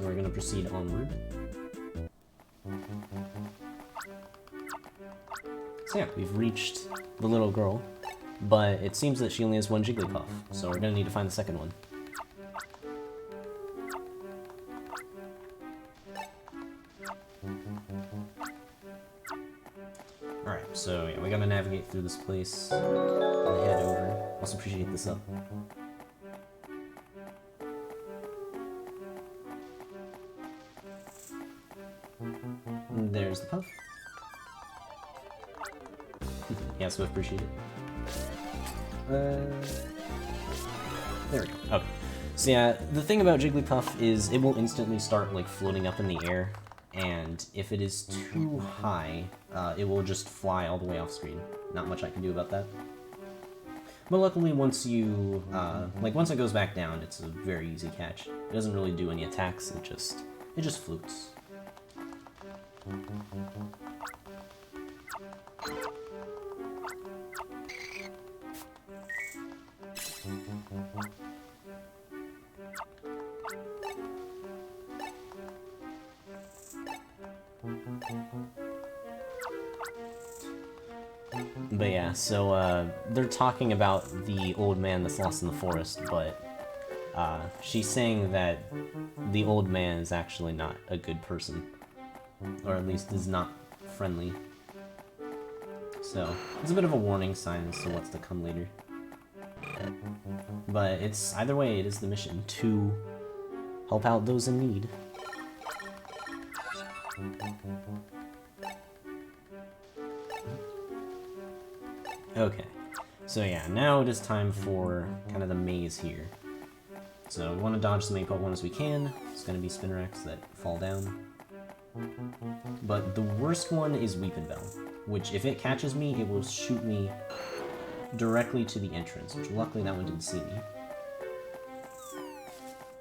So we're gonna proceed onward. So yeah, we've reached the little girl, but it seems that she only has one Jigglypuff, so we're gonna need to find the second one. Alright, so yeah, we gotta navigate through this place and head over. Also appreciate this up. And there's the puff. Yeah, so appreciate it. There we go. Okay. So yeah, the thing about Jigglypuff is it will instantly start like floating up in the air, and if it is too high, it will just fly all the way off screen. Not much I can do about that. But luckily, once you once it goes back down, it's a very easy catch. It doesn't really do any attacks. It just floats. But yeah, so they're talking about the old man that's lost in the forest, but she's saying that the old man is actually not a good person, or at least is not friendly. So it's a bit of a warning sign as to what's to come later. But it's either way, it is the mission to help out those in need. Okay, so yeah, now it is time for kind of the maze here. So we want to dodge as many Pokemon as we can. It's going to be Spinarak's that fall down. But the worst one is Weepinbell, which if it catches me, it will shoot me directly to the entrance, which luckily that one didn't see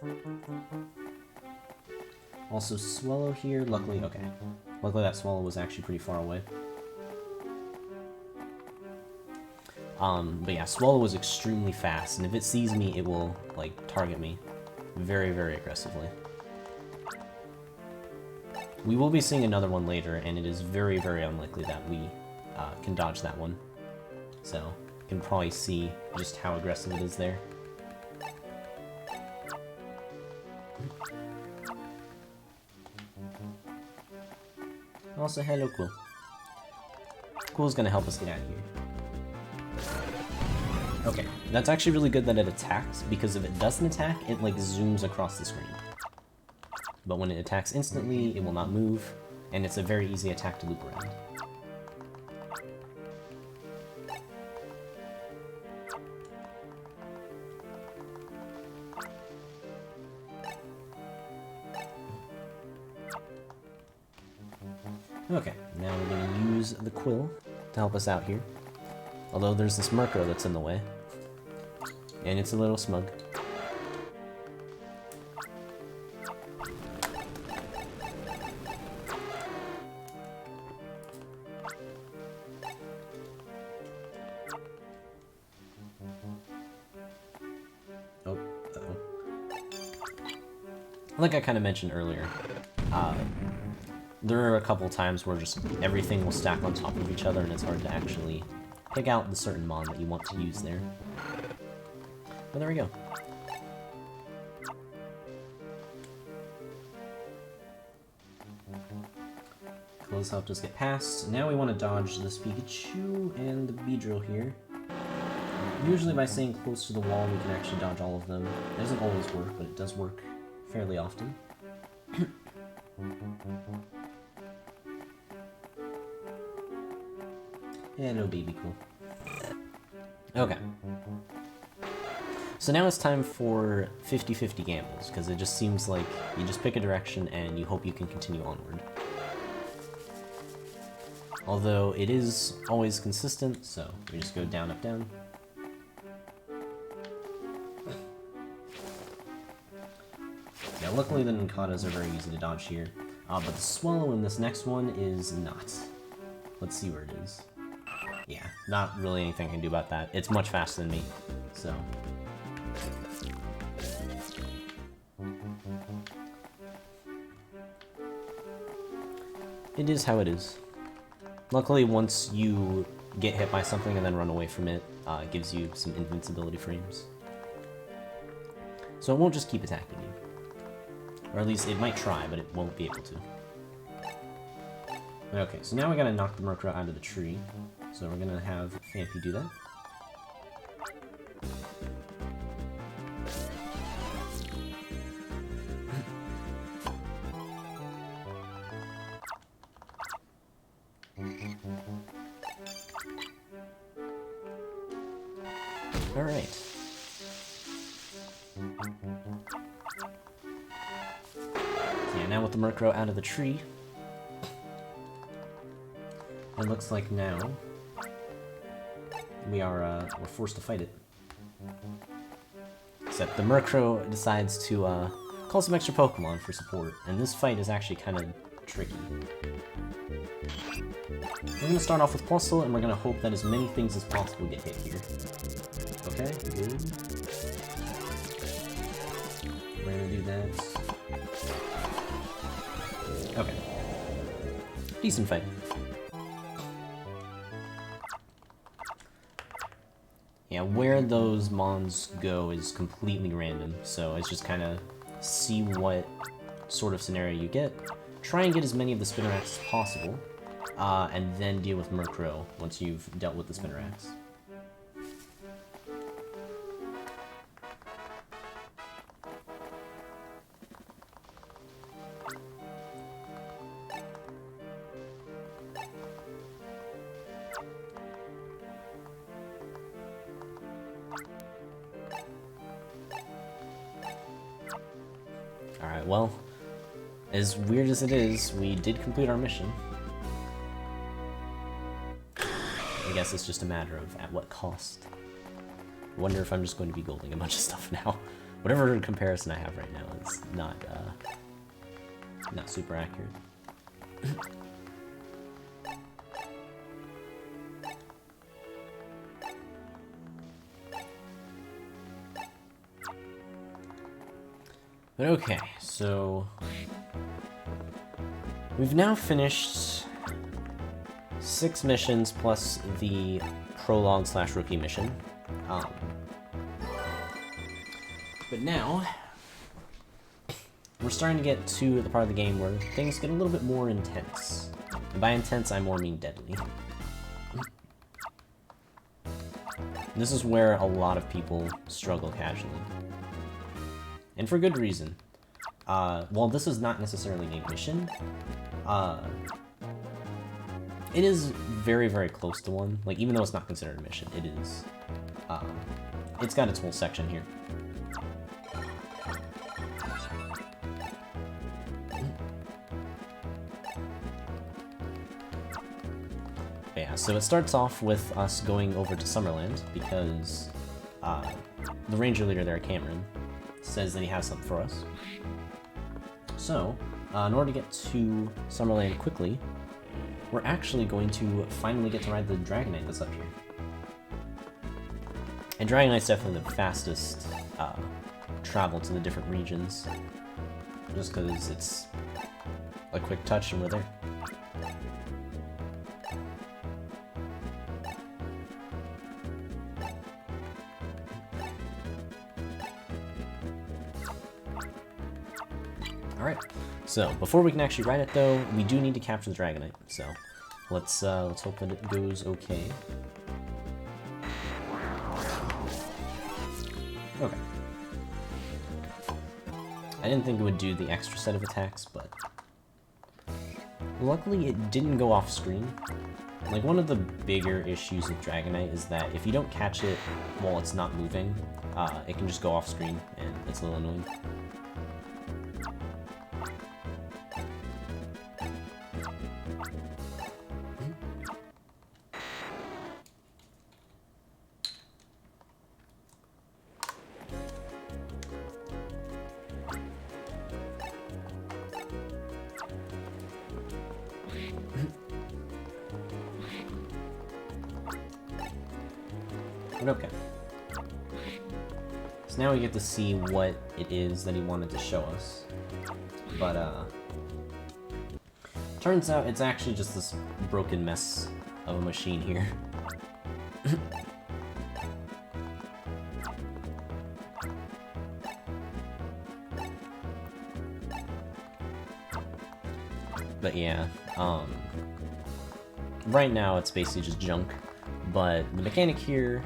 me. Also Swallow here, luckily, okay. Luckily that Swallow was actually pretty far away. But yeah, Swallow was extremely fast, and if it sees me, it will, like, target me very, very aggressively. We will be seeing another one later, and it is very, very unlikely that we can dodge that one. So, you can probably see just how aggressive it is there. Also, hello, Cool. Cool's gonna help us get out of here. Okay, that's actually really good that it attacks, because if it doesn't attack, it like zooms across the screen. But when it attacks instantly, it will not move, and it's a very easy attack to loop around. Okay, now we're going to use the Quill to help us out here. Although there's this Murkrow that's in the way. And it's a little smug. Oh, uh-oh. Like I kind of mentioned earlier, there are a couple times where just everything will stack on top of each other and it's hard to actually pick out the certain mon that you want to use there. But there we go. Close helped us get past. Now we want to dodge this Pikachu and the Beedrill here. Usually by staying close to the wall we can actually dodge all of them. It doesn't always work, but it does work fairly often. Hello, baby cool. Okay. So now it's time for 50-50 gambles, because it just seems like you just pick a direction and you hope you can continue onward. Although it is always consistent, so we just go down, up, down. Yeah, luckily the Ninkatas are very easy to dodge here, but the Swallow in this next one is not. Let's see where it is. Yeah, not really anything I can do about that. It's much faster than me, so. it is how it is. Luckily, once you get hit by something and then run away from it, it gives you some invincibility frames. So it won't just keep attacking you. Or at least it might try, but it won't be able to. Okay, so now we gotta knock the Murkrow out of the tree. So we're gonna have Phanpy do that. Alright. Yeah, now with the Murkrow out of the tree, it looks like now we're forced to fight it. Except the Murkrow decides to call some extra Pokemon for support, and this fight is actually kind of tricky. We're gonna start off with Plusle, and we're gonna hope that as many things as possible get hit here. Okay, good. We're gonna do that. Okay. Decent fight. Yeah, where those Mons go is completely random, so it's just kind of see what sort of scenario you get, try and get as many of the Spinnerax as possible, and then deal with Murkrow once you've dealt with the Spinnerax. Alright, well, as weird as it is, we did complete our mission. I guess it's just a matter of at what cost. I wonder if I'm just going to be golding a bunch of stuff now. Whatever comparison I have right now is not super accurate. But okay, so we've now finished 6 missions plus the prologue/rookie mission. But now we're starting to get to the part of the game where things get a little bit more intense. And by intense, I more mean deadly. This is where a lot of people struggle casually. And for good reason. While this is not necessarily a mission, it is very, very close to one. Like, even though it's not considered a mission, it is. It's got its whole section here. Yeah, so it starts off with us going over to Summerland, because the ranger leader there, Cameron, says that he has something for us. So, in order to get to Summerland quickly, we're actually going to finally get to ride the Dragonite that's up here. And Dragonite's definitely the fastest travel to the different regions, just because it's a quick touch and we're there. Alright, so before we can actually ride it though, we do need to capture the Dragonite, so let's hope that it goes okay. Okay. I didn't think it would do the extra set of attacks, but luckily it didn't go off screen. Like, one of the bigger issues with Dragonite is that if you don't catch it while it's not moving, it can just go off screen, and it's a little annoying. Okay. So now we get to see what it is that he wanted to show us. But, Turns out it's actually just this broken mess of a machine here. But yeah, right now it's basically just junk, but the mechanic here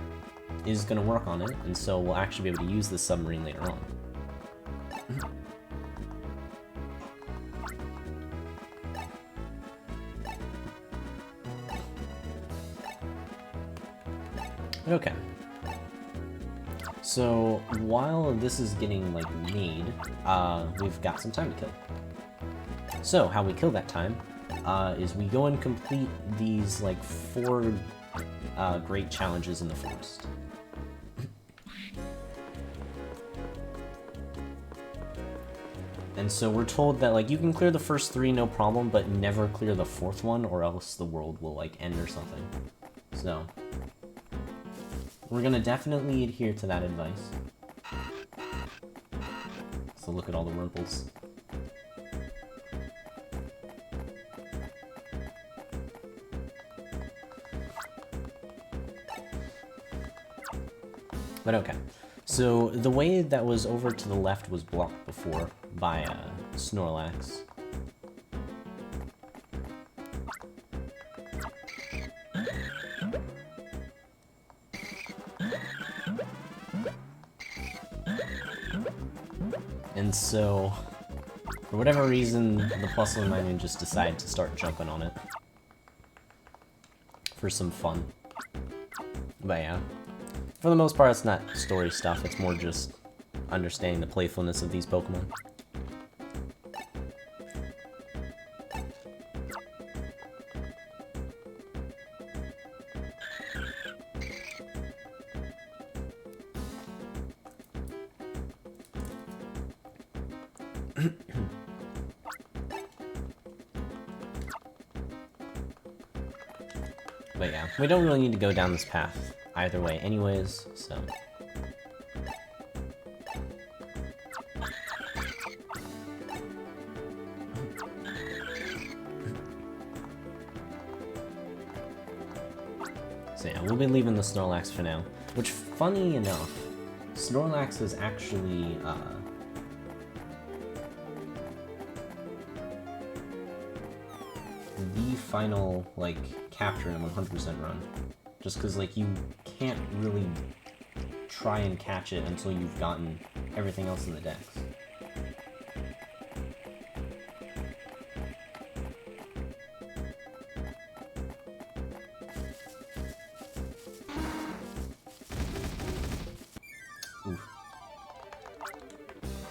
is going to work on it, and so we'll actually be able to use this submarine later on. Okay. So, while this is getting, like, made, we've got some time to kill. So, how we kill that time, is we go and complete these, like, 4 great challenges in the forest. And so we're told that, like, you can clear the first 3 no problem, but never clear the 4th one, or else the world will, like, end or something. So, we're gonna definitely adhere to that advice. So look at all the ripples. But okay, so the way that was over to the left was blocked before by Snorlax. And so, for whatever reason, the Plus One Minion just decided to start jumping on it. For some fun. But yeah. For the most part, it's not story stuff, it's more just understanding the playfulness of these Pokemon. But yeah, we don't really need to go down this path either way anyways, so... So yeah, we'll be leaving the Snorlax for now. Which, funny enough, Snorlax is actually, the final, like, capture in a 100% run. Just because, like, you can't really try and catch it until you've gotten everything else in the dex. Oof.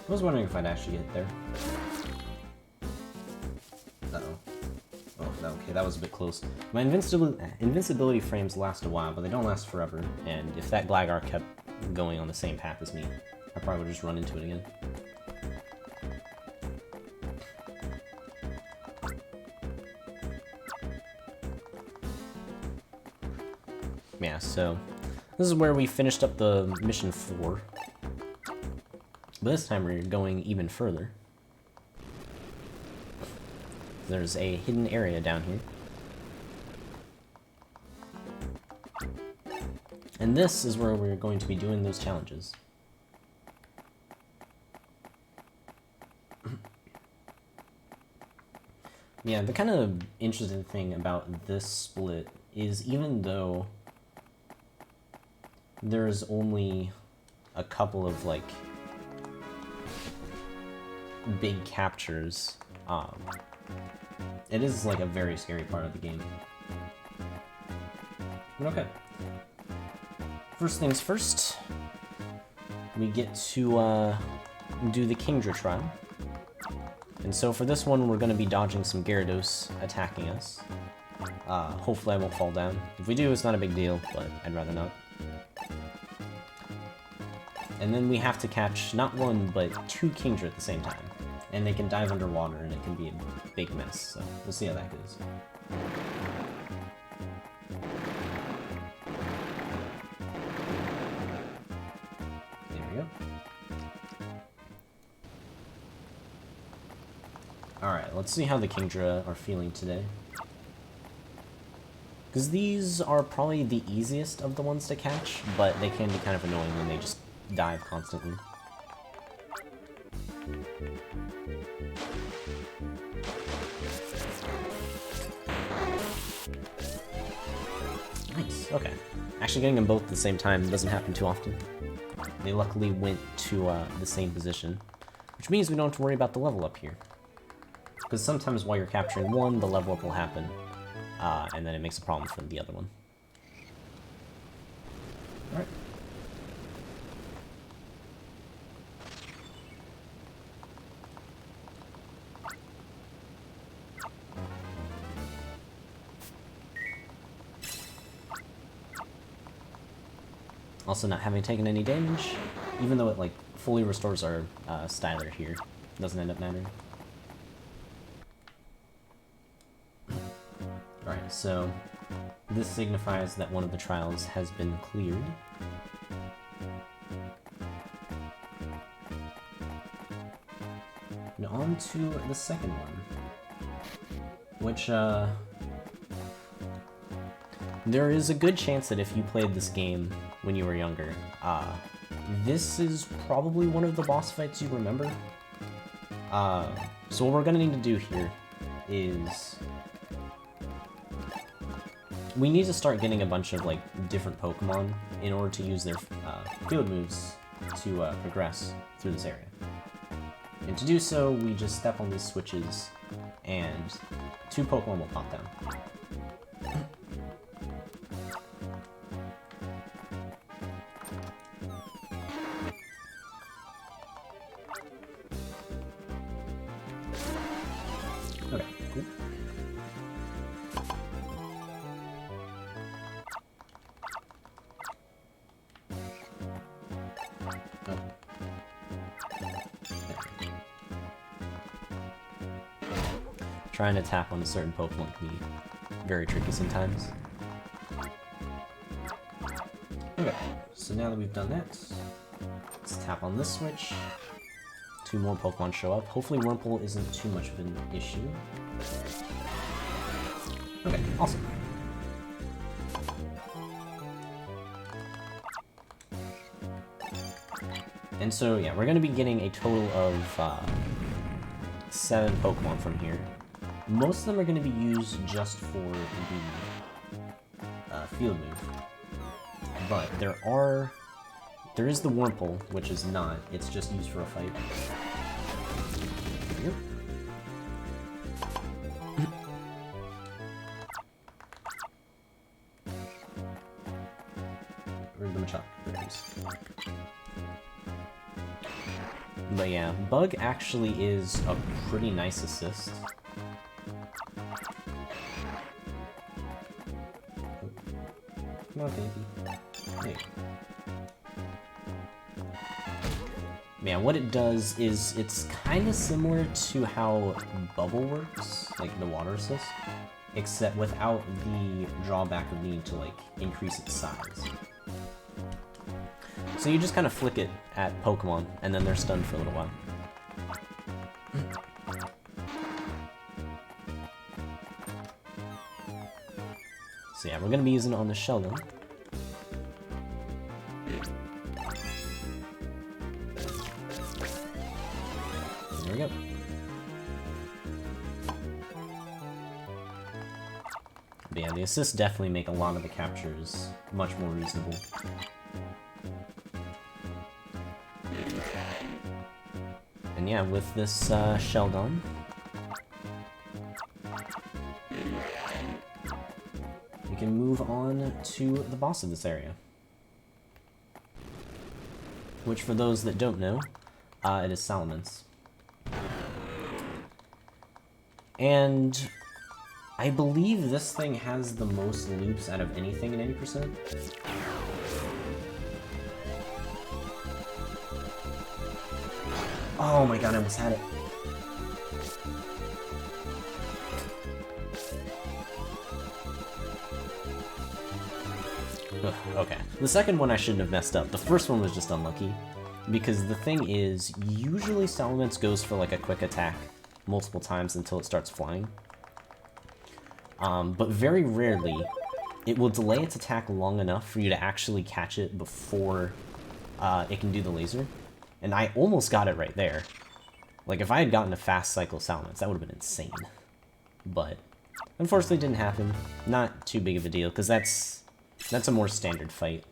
I was wondering if I'd actually get there. Uh-oh. Okay, that was a bit close. My invincibility frames last a while, but they don't last forever, and if that Gligar kept going on the same path as me, I probably would just run into it again. Yeah, so this is where we finished up the mission 4. But this time we're going even further. There's a hidden area down here. And this is where we're going to be doing those challenges. Yeah, the kind of interesting thing about this split is even though there's only a couple of, like, big captures, it is, like, a very scary part of the game. But okay. First things first, we get to, do the Kingdra trial. And so for this one, we're going to be dodging some Gyarados attacking us. Hopefully I won't fall down. If we do, it's not a big deal, but I'd rather not. And then we have to catch not 1, but 2 Kingdra at the same time. And they can dive underwater, and it can be a big mess, so we'll see how that goes. There we go. Alright, let's see how the Kingdra are feeling today. Because these are probably the easiest of the ones to catch, but they can be kind of annoying when they just dive constantly. Nice, okay. Actually getting them both at the same time doesn't happen too often. They luckily went to the same position, which means we don't have to worry about the level up here. Because sometimes while you're capturing one, the level up will happen, and then it makes a problem for the other one. Alright. Also not having taken any damage, even though it like fully restores our styler here, doesn't end up mattering. Alright, so this signifies that one of the trials has been cleared. And on to the second one, which there is a good chance that if you played this game when you were younger, this is probably one of the boss fights you remember. So what we're gonna need to do here is we need to start getting a bunch of like different Pokemon in order to use their field moves to progress through this area. And to do so, we just step on these switches and 2 Pokemon will pop down. Okay, cool. Oh. Trying to tap on a certain Pokemon can be very tricky sometimes. Okay, so now that we've done that, let's tap on this switch. 2 more Pokemon show up. Hopefully Wurmple isn't too much of an issue. Okay, awesome. And so, yeah, we're going to be getting a total of 7 Pokemon from here. Most of them are going to be used just for the field move. But there is the Wurmple, which is not. It's just used for a fight. Yep. Where's the Machop? There it is. But yeah, Bug actually is a pretty nice assist. Come on, baby. There you go. Man, what it does is it's kind of similar to how Bubble works, like the water assist, except without the drawback of needing to like increase its size. So you just kind of flick it at Pokemon, and then they're stunned for a little while. So yeah, we're gonna be using it on the Sheldon. There we go. But yeah, the assists definitely make a lot of the captures much more reasonable. And yeah, with this Sheldon, we can move on to the boss of this area. Which, for those that don't know, it is Salamence. And I believe this thing has the most loops out of anything in 80%. Oh my god, I almost had it. Ugh, okay. The second one I shouldn't have messed up. The first one was just unlucky. Because the thing is, usually Salamence goes for like a quick attack multiple times until it starts flying. But very rarely, it will delay its attack long enough for you to actually catch it before it can do the laser. And I almost got it right there. Like, if I had gotten a fast cycle Salamence, that would have been insane. But, unfortunately, it didn't happen. Not too big of a deal, because that's a more standard fight.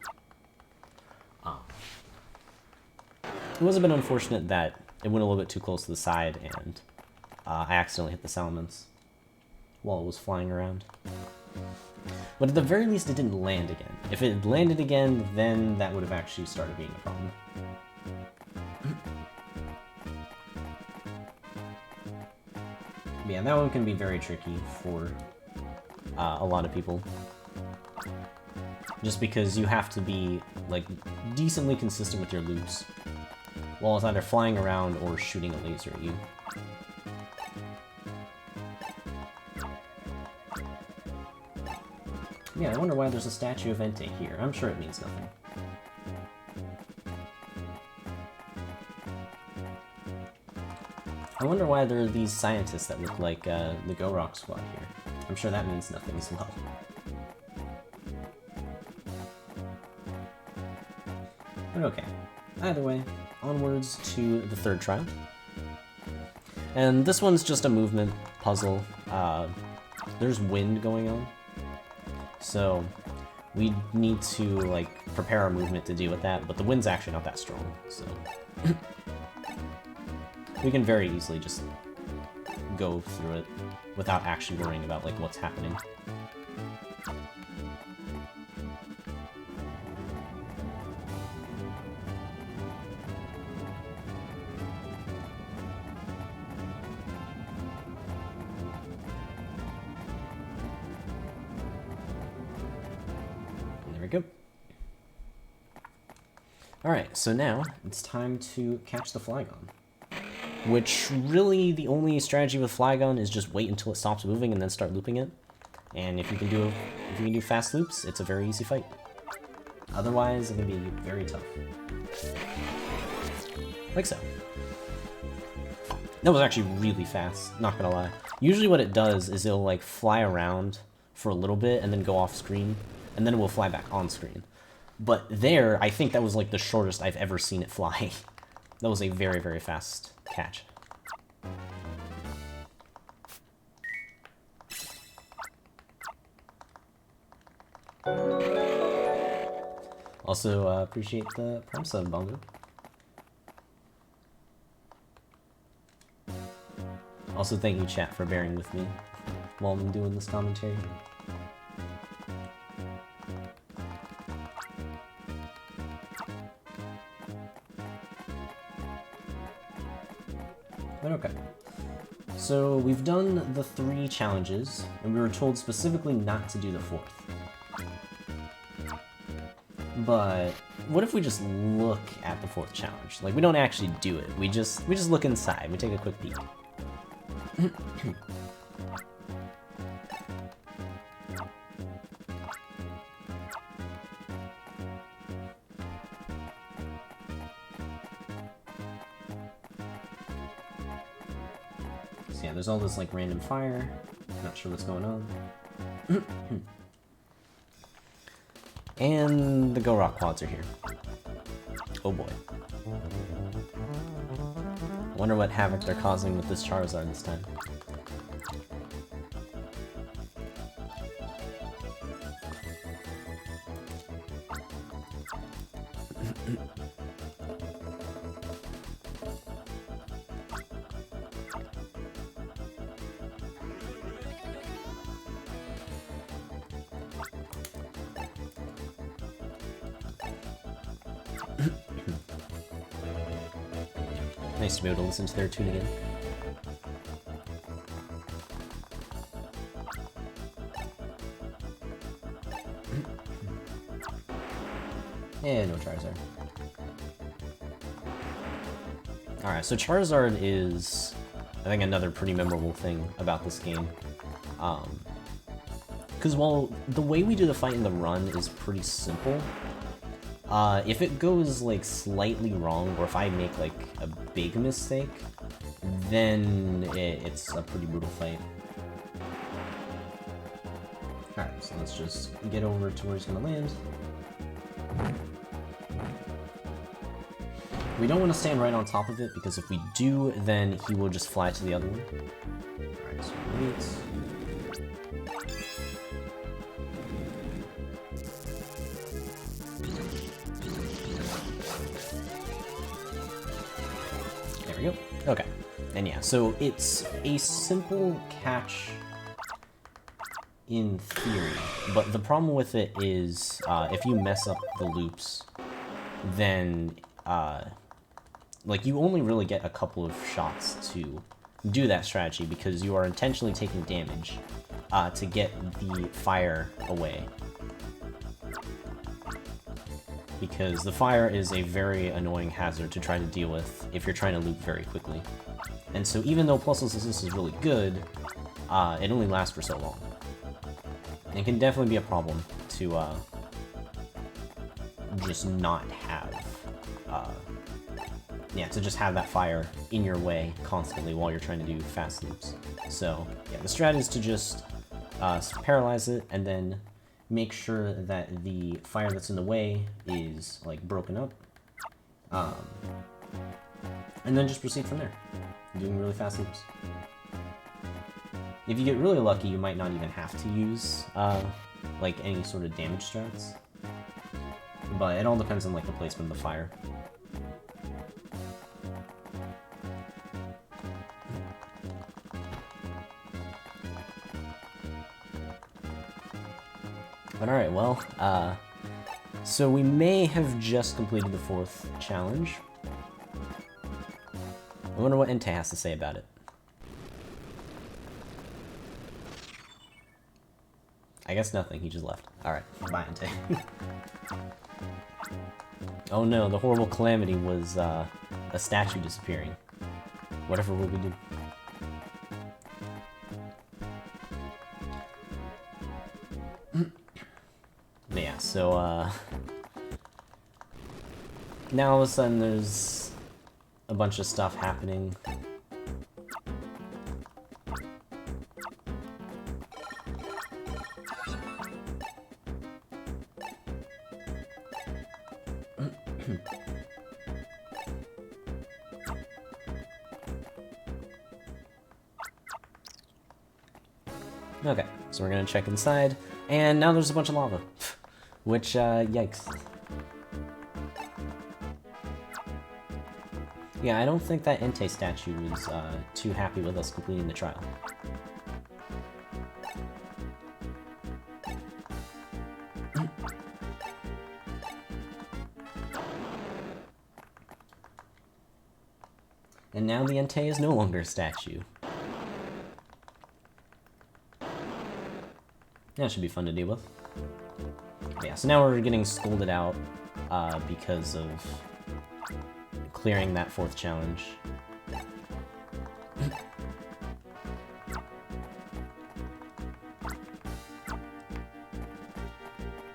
It was a bit unfortunate that it went a little bit too close to the side, and I accidentally hit the Salamence while it was flying around. But at the very least, it didn't land again. If it had landed again, then that would have actually started being a problem. Yeah, that one can be very tricky for a lot of people. Just because you have to be, like, decently consistent with your loops, while it's either flying around or shooting a laser at you. Yeah, I wonder why there's a statue of Entei here. I'm sure it means nothing. I wonder why there are these scientists that look like the Go Rock Squad here. I'm sure that means nothing as well. But okay. Either way, onwards to the third trial. And this one's just a movement puzzle. There's wind going on. So we need to, like, prepare our movement to deal with that, but the wind's actually not that strong, so... we can very easily just go through it without actually worrying about, like, what's happening. There we go. Alright, so now it's time to catch the Flygon. Which, really, the only strategy with Flygon is just wait until it stops moving and then start looping it. And if you can do fast loops, it's a very easy fight. Otherwise, it can be very tough. Like so. That was actually really fast, not gonna lie. Usually what it does is it'll, like, fly around for a little bit and then go off screen, and then it will fly back on screen. But there, I think that was, like, the shortest I've ever seen it fly. That was a very, very fast catch. Also, appreciate the Prime sub, Bongo. Also, thank you, chat, for bearing with me while I'm doing this commentary. But okay. So we've done the 3 challenges, and we were told specifically not to do the 4th. But what if we just look at the 4th challenge? Like, we don't actually do it. We just look inside. We take a quick peek. So yeah, there's all this, like, random fire. Not sure what's going on. And the Go Rock quads are here. Oh boy. I wonder what havoc they're causing with this Charizard this time. Nice to be able to listen to their tune again. And no Charizard. Alright, so Charizard is, I think, another pretty memorable thing about this game. Because while the way we do the fight in the run is pretty simple, If it goes, like, slightly wrong, or if I make, like, a big mistake, then it's a pretty brutal fight. Alright, so let's just get over to where he's gonna land. We don't want to stand right on top of it, because if we do, then he will just fly to the other one. Alright, so wait. There we go. Okay. And yeah, so it's a simple catch in theory, but the problem with it is if you mess up the loops, then like you only really get a couple of shots to do that strategy because you are intentionally taking damage to get the fire away. Because the fire is a very annoying hazard to try to deal with if you're trying to loop very quickly. And so even though pulseless assist is really good, it only lasts for so long. And it can definitely be a problem to just not have, to just have that fire in your way constantly while you're trying to do fast loops. So yeah, the strat is to just paralyze it and then make sure that the fire that's in the way is like broken up, and then just proceed from there, doing really fast loops. If you get really lucky, you might not even have to use like any sort of damage strats, but it all depends on like the placement of the fire. But alright, well, so we may have just completed the 4th challenge. I wonder what Entei has to say about it. I guess nothing, he just left. Alright, bye Entei. Oh no, the horrible calamity was a statue disappearing. Whatever will we do? Yeah, so, now all of a sudden there's a bunch of stuff happening. Okay, so we're gonna check inside, and now there's a bunch of lava. Which, yikes. Yeah, I don't think that Entei statue was too happy with us completing the trial. And now the Entei is no longer a statue. That should be fun to deal with. Yeah, so now we're getting scolded out because of clearing that 4th challenge.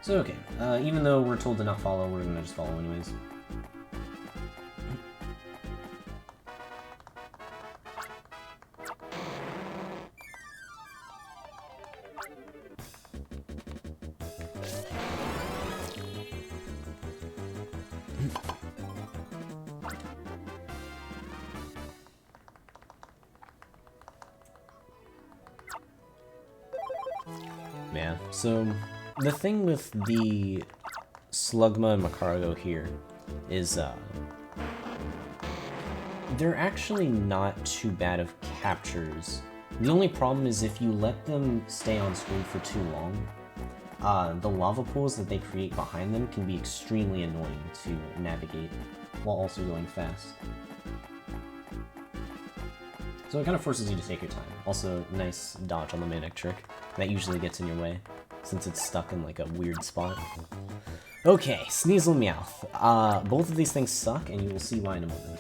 So okay, even though we're told to not follow, we're gonna just follow anyways. Yeah, so the thing with the Slugma and Makarago here is they're actually not too bad of captures. The only problem is if you let them stay on screen for too long, the lava pools that they create behind them can be extremely annoying to navigate while also going fast. So it kind of forces you to take your time. Also, nice dodge on the Manic trick. That usually gets in your way, since it's stuck in like a weird spot. Okay, Sneasel Meowth. Both of these things suck, and you will see why in a moment.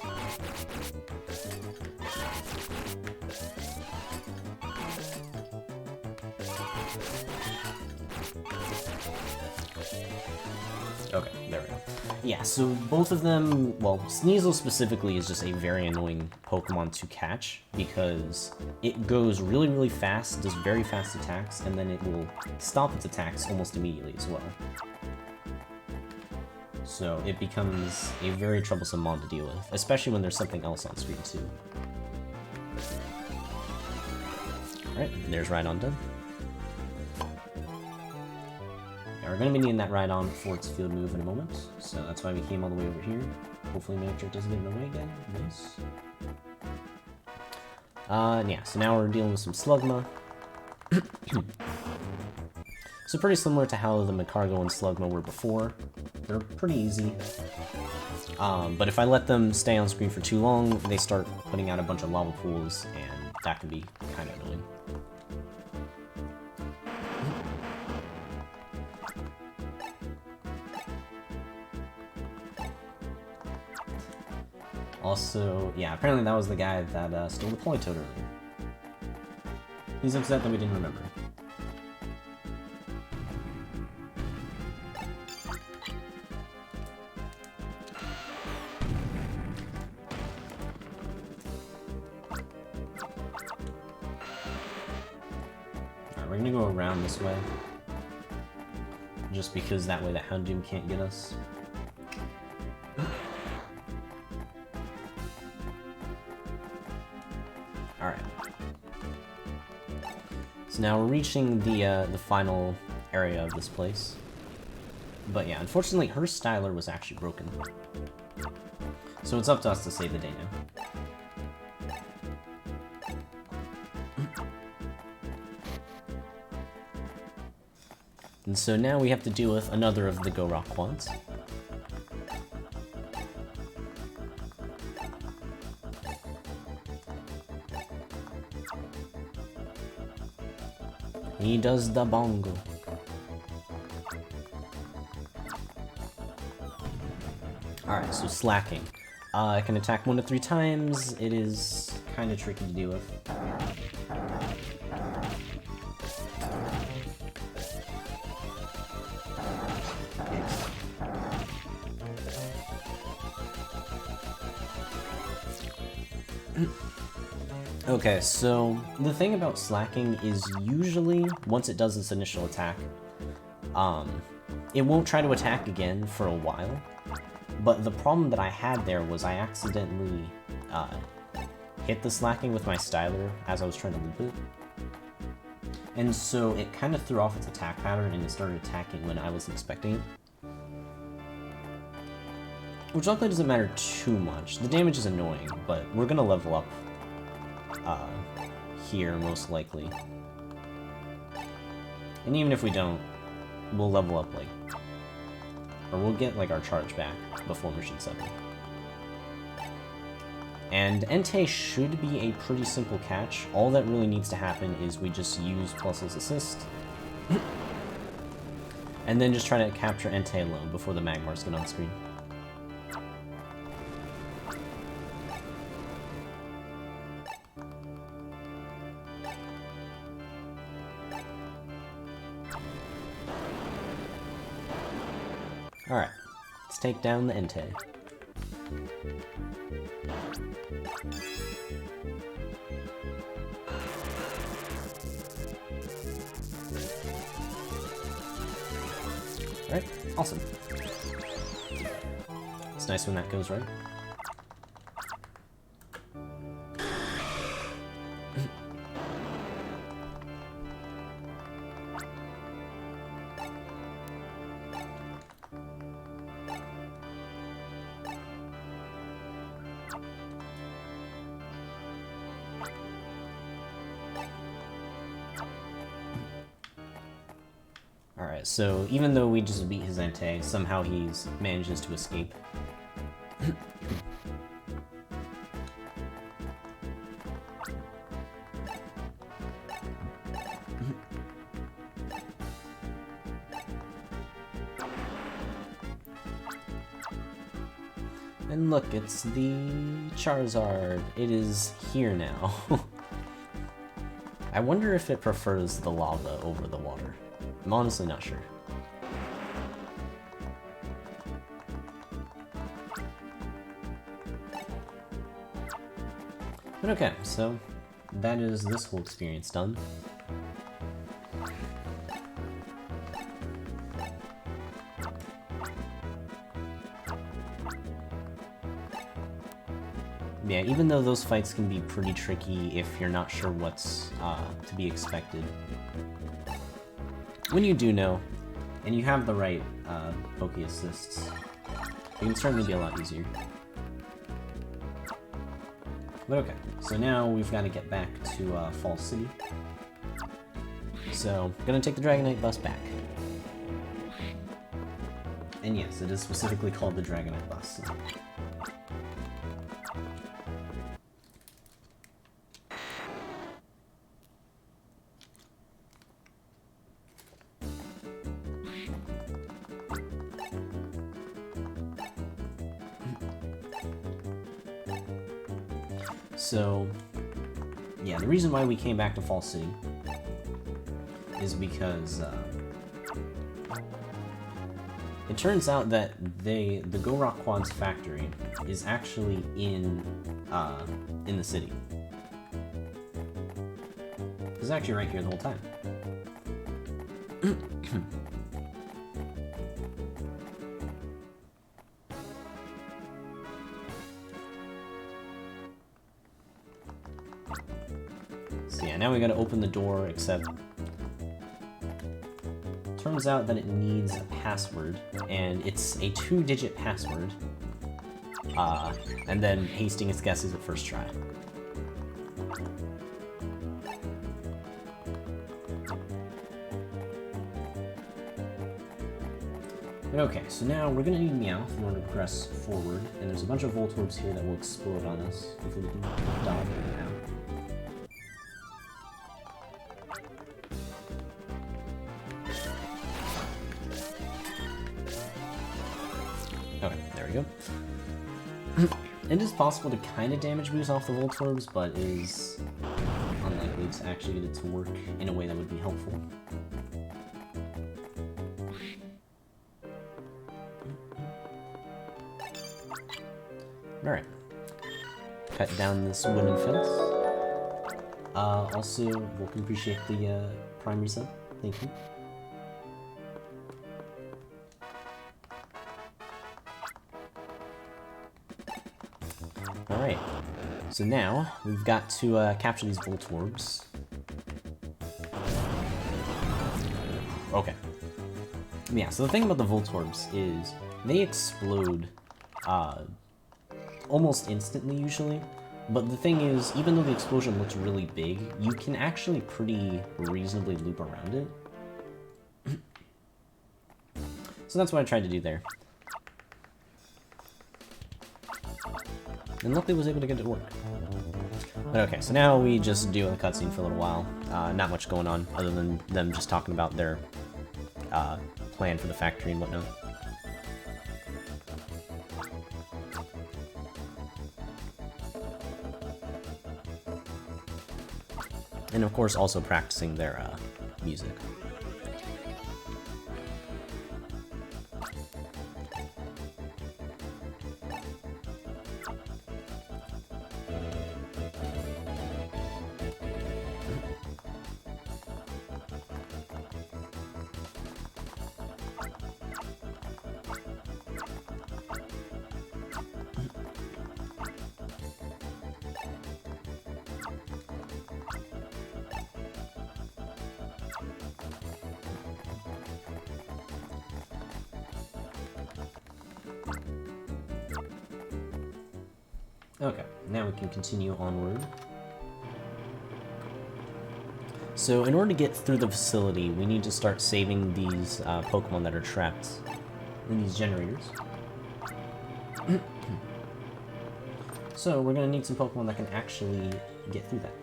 Okay, there we go. Yeah, so both of them, well, Sneasel specifically is just a very annoying Pokemon to catch because it goes really, really fast, does very fast attacks, and then it will stop its attacks almost immediately as well. So it becomes a very troublesome mon to deal with, especially when there's something else on screen too. Alright, there's Rhydon done. Yeah, we're going to be needing that Rhydon for its field move in a moment, so that's why we came all the way over here. Hopefully Manectric doesn't get in the way again. Nice. Yeah, so now we're dealing with some Slugma. So pretty similar to how the Magcargo and Slugma were before. They're pretty easy. But if I let them stay on screen for too long, they start putting out a bunch of lava pools, and that can be kind of annoying. Also, yeah, apparently that was the guy that stole the Politoed earlier. He's upset that we didn't remember. Alright, we're gonna go around this way. Just because that way the Houndoom can't get us. Alright. So now we're reaching the final area of this place. But yeah, unfortunately her styler was actually broken. So it's up to us to save the day now. And so now we have to deal with another of the Go Rock quads. He does the bongo. Alright, so slacking. I can attack 1 to 3 times. It is kind of tricky to deal with. Okay, so the thing about slacking is usually, once it does its initial attack, it won't try to attack again for a while. But the problem that I had there was I accidentally hit the slacking with my styler as I was trying to loop it. And so it kind of threw off its attack pattern and it started attacking when I wasn't expecting it. Which luckily doesn't matter too much. The damage is annoying, but we're gonna level up here, most likely. And even if we don't, we'll level up, like, or we'll get, like, our charge back before Mission 7. And Entei should be a pretty simple catch. All that really needs to happen is we just use Plus's assist. And then just try to capture Entei alone before the Magmars get on screen. Alright, let's take down the Entei. Alright, awesome. It's nice when that goes right. Alright, so even though we just beat his Entei, somehow he manages to escape. And look, it's the Charizard. It is here now. I wonder if it prefers the lava over the water. I'm honestly not sure. But okay, so that is this whole experience done. Yeah, even though those fights can be pretty tricky if you're not sure what's to be expected, when you do know, and you have the right Poke Assists, it can certainly be a lot easier. But okay, so now we've got to get back to Fall City. So, gonna take the Dragonite bus back. And yes, it is specifically called the Dragonite bus. So, yeah, the reason why we came back to Fall City is because it turns out that the Go Rock Quad's factory is actually in the city. It's actually right here the whole time. So yeah, now we gotta open the door, except turns out that it needs a password, and it's a 2-digit password, and then Hastings guesses at first try. Okay, so now we're gonna need Meowth in order to progress forward, and there's a bunch of Voltorbs here that will explode on us. Hopefully we can dodge them now. Okay, there we go. It is possible to kind of damage boost off the Voltorbs, but it is unlikely to actually get it to work in a way that would be helpful. Alright. Cut down this wooden fence. Also, Vulcan appreciate the prime reset. Thank you. Alright. So now, we've got to capture these Voltorbs. Okay. Yeah, so the thing about the Voltorbs is they explode almost instantly usually, but the thing is, even though the explosion looks really big, you can actually pretty reasonably loop around it. So that's what I tried to do there. And luckily was able to get it to work. But okay, so now we just deal with the cutscene for a little while. Not much going on, other than them just talking about their plan for the factory and whatnot. And of course also practicing their music. Okay, now we can continue onward. So in order to get through the facility, we need to start saving these Pokemon that are trapped in these generators. So we're going to need some Pokemon that can actually get through that.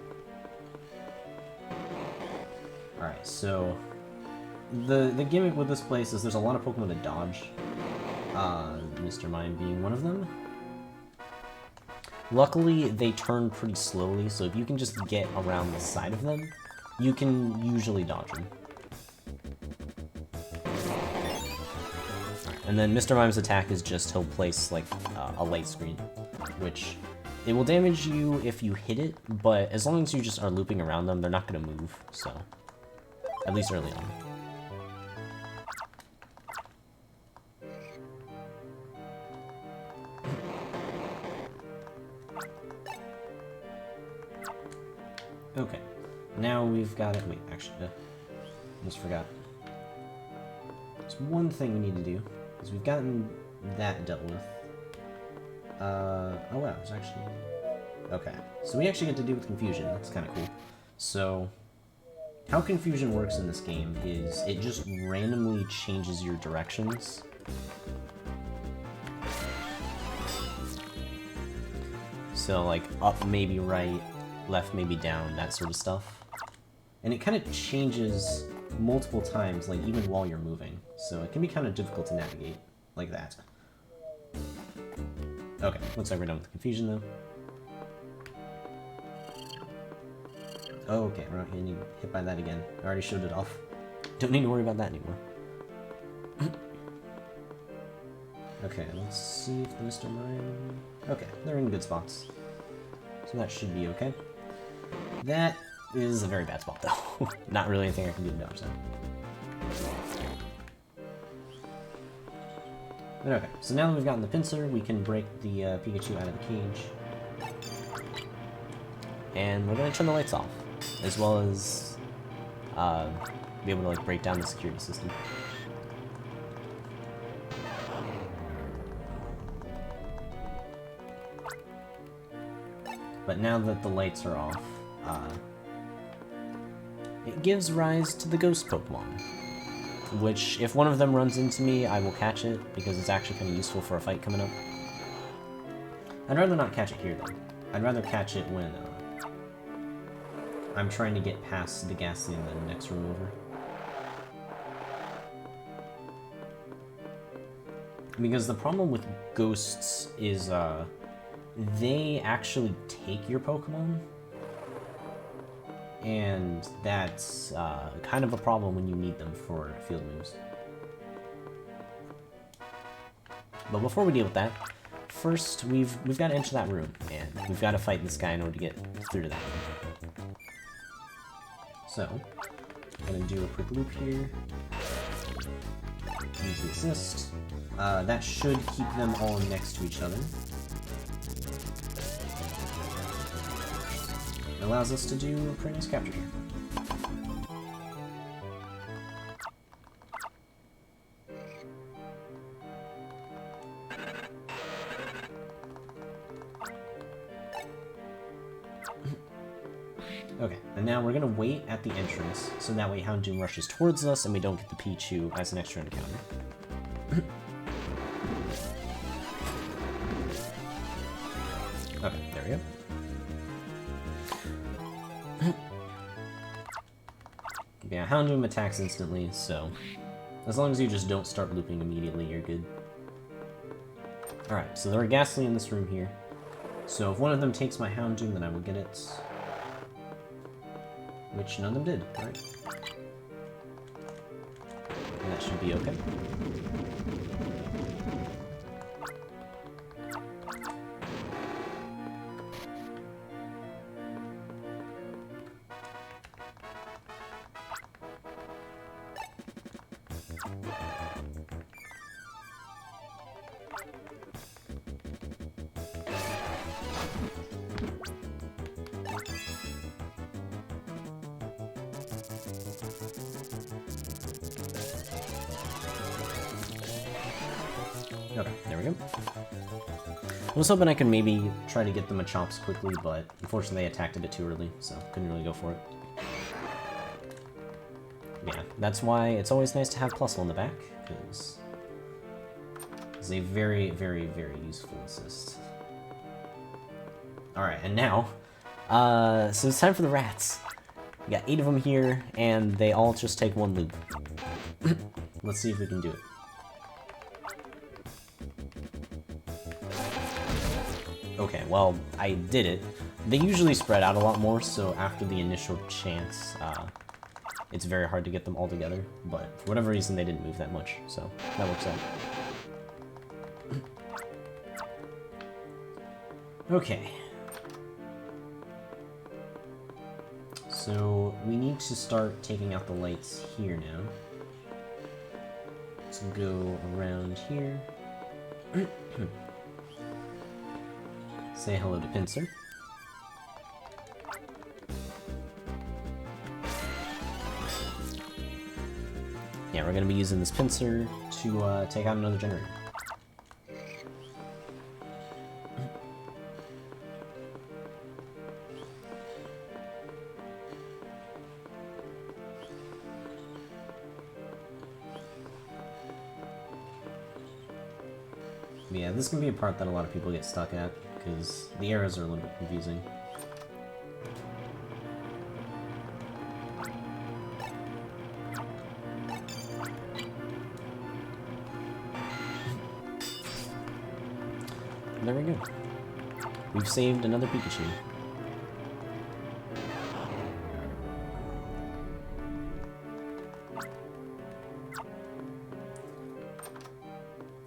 Alright, so the gimmick with this place is there's a lot of Pokemon to dodge, Mr. Mime being one of them. Luckily, they turn pretty slowly, so if you can just get around the side of them, you can usually dodge them. And then Mr. Mime's attack is just he'll place, like, a light screen, which It will damage you if you hit it, but as long as you just are looping around them, they're not going to move, so... At least early on. Okay. Now we've got it... Wait, actually, almost forgot. There's one thing we need to do, is we've gotten that dealt with. Oh wow, there's actually... Okay, so we actually get to deal with confusion. That's kind of cool. So, how confusion works in this game is it just randomly changes your directions. So, like, up maybe right, left maybe down, that sort of stuff. And it kind of changes multiple times, like, even while you're moving. So it can be kind of difficult to navigate, like that. Okay, looks like we're done with the confusion, though. Oh, okay, we're not getting hit by that again. I already showed it off. Don't need to worry about that anymore. Okay, let's see if the Mr. Mime... Okay, they're in good spots. So that should be okay. That is a very bad spot, though. Not really anything I can do to dodge that. But okay, so now that we've gotten the pincer, we can break the Pikachu out of the cage. And we're gonna turn the lights off, as well as be able to like break down the security system. But now that the lights are off, it gives rise to the ghost Pokemon. Which, if one of them runs into me, I will catch it, because it's actually kind of useful for a fight coming up. I'd rather not catch it here, though. I'd rather catch it when I'm trying to get past the Ghastly in the next room over. Because the problem with ghosts is, they actually take your Pokemon. And that's kind of a problem when you need them for field moves. But before we deal with that, first we've got to enter that room, and we've got to fight this guy in order to get through to that room. So, I'm going to do a quick loop here. Use the assist. That should keep them all next to each other. It allows us to do pretty nice capture here. Okay, and now we're gonna wait at the entrance, so that way Houndoom rushes towards us and we don't get the Pichu as an extra encounter. Okay, there we go. Yeah, Houndoom attacks instantly, so as long as you just don't start looping immediately, you're good. Alright, so there are Ghastly in this room here. So if one of them takes my Houndoom, then I will get it. Which none of them did, right? And that should be okay. Okay, there we go. I was hoping I could maybe try to get the Machops quickly, but unfortunately they attacked a bit too early, so couldn't really go for it. Yeah, that's why it's always nice to have Plusle in the back, because it's a very, very, very useful assist. Alright, and now, so it's time for the rats. We got 8 of them here, and they all just take one loop. Let's see if we can do it. Okay, well, I did it. They usually spread out a lot more, so after the initial chance, it's very hard to get them all together, but for whatever reason they didn't move that much, so that works out. Okay, so we need to start taking out the lights here now. Let's go around here. Say hello to Pincer. Yeah, we're gonna be using this pincer to take out another generator. Yeah, this can be a part that a lot of people get stuck at, because the arrows are a little bit confusing. There we go. We've saved another Pikachu.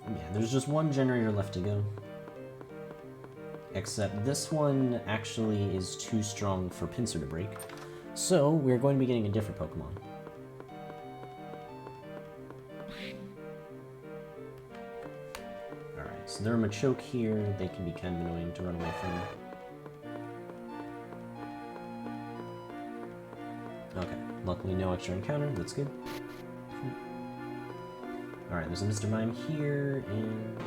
Yeah, there's just one generator left to go. Except this one actually is too strong for Pincer to break. So we're going to be getting a different Pokemon. Alright, so they're a Machoke here. They can be kind of annoying to run away from. Okay, luckily no extra encounter. That's good. Alright, there's a Mr. Mime here, and...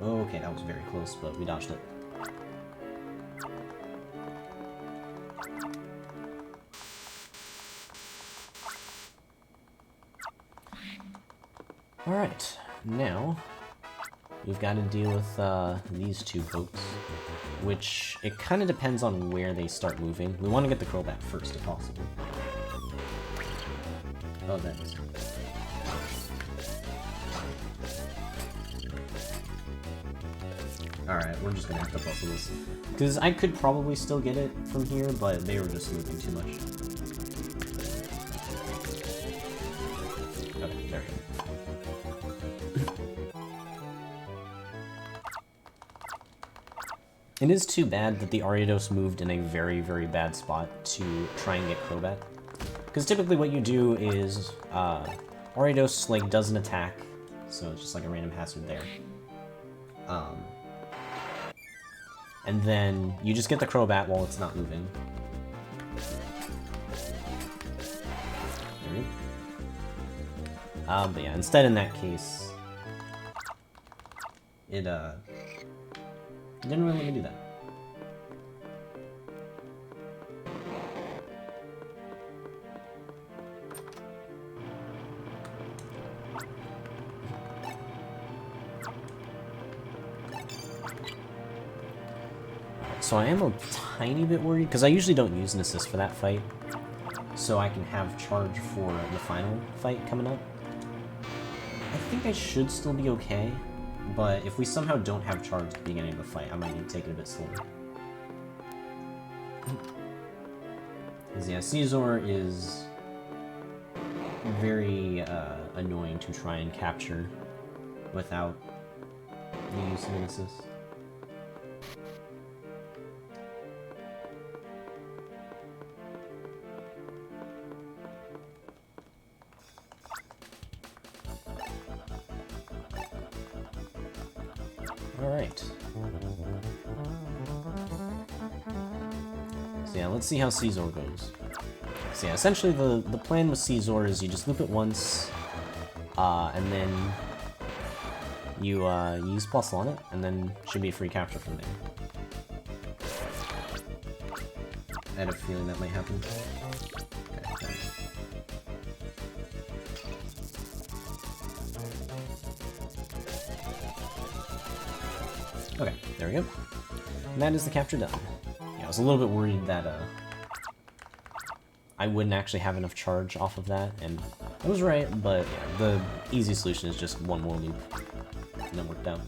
Okay, that was very close, but we dodged it. Alright, now we've got to deal with these two folks, which it kind of depends on where they start moving. We want to get the Crobat first, if possible. Oh, that's... Alright, we're just gonna have to puzzle this. Because I could probably still get it from here, but they were just moving too much. Okay, there we go. It is too bad that the Ariados moved in a very, very bad spot to try and get Crobat. Because typically what you do is, Ariados, like, doesn't attack, so it's just like a random hazard there. And then you just get the Crobat while it's not moving. There we go. But yeah, instead in that case, it didn't really let me do that. So I am a tiny bit worried, because I usually don't use an assist for that fight, so I can have charge for the final fight coming up. I think I should still be okay, but if we somehow don't have charge at the beginning of the fight, I might need to take it a bit slower. Because yeah, Caesar is very annoying to try and capture without the use of an assist. Alright. So yeah, let's see how Caesar goes. So yeah, essentially the plan with Caesar is you just loop it once, and then you use plus on it, and then should be a free capture from there. I had a feeling that might happen. Okay, okay, there we go. And that is the capture done. Yeah, I was a little bit worried that I wouldn't actually have enough charge off of that, and I was right, but yeah, the easy solution is just one more loop, and that worked out.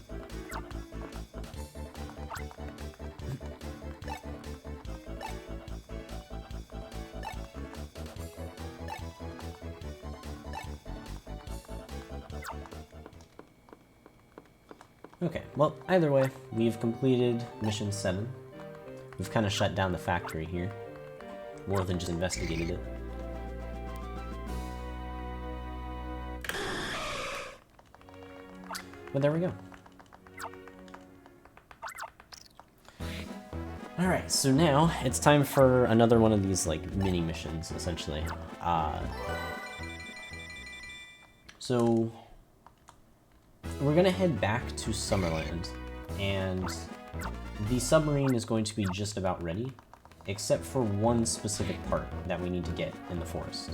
Okay, well, either way, we've completed Mission 7. We've kind of shut down the factory here. more than just investigated it. But there we go. Alright, so now it's time for another one of these, like, mini missions, essentially. So we're gonna head back to Summerland, and the submarine is going to be just about ready, except for one specific part that we need to get in the forest.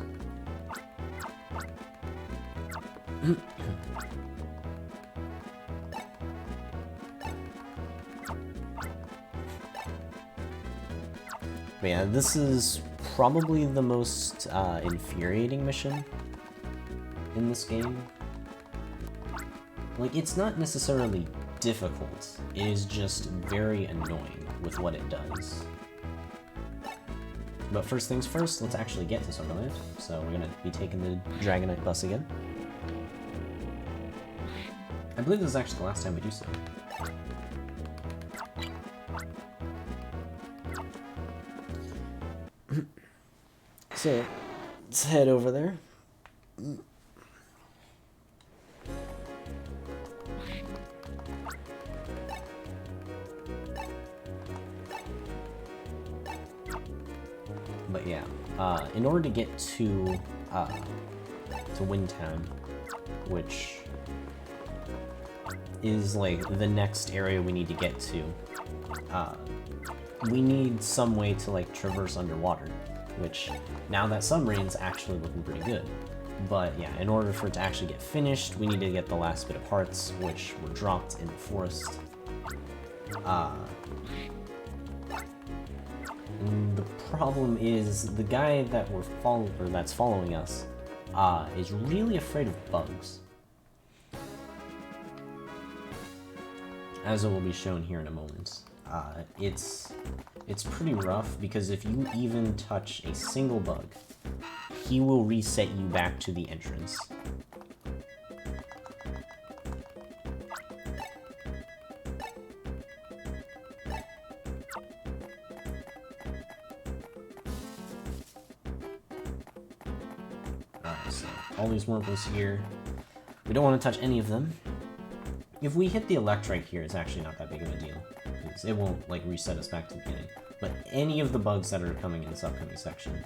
But yeah, this is probably the most infuriating mission in this game. Like, it's not necessarily difficult, it is just very annoying with what it does. But first things first, let's actually get to Summerland. So we're gonna be taking the Dragonite bus again. I believe this is actually the last time we do so. So, let's head over there. But yeah, in order to get to Windtown, which is like the next area we need to get to, we need some way to like traverse underwater, which now that submarine's actually looking pretty good. But yeah, in order for it to actually get finished, we need to get the last bit of parts, which were dropped in the forest. And the problem is the guy that that's following us is really afraid of bugs, as it will be shown here in a moment. It's pretty rough because if you even touch a single bug, he will reset you back to the entrance. Alright, so all these wurmples here, we don't want to touch any of them. If we hit the Electrike here, it's actually not that big of a deal, because it won't like reset us back to the beginning. But any of the bugs that are coming in this upcoming section,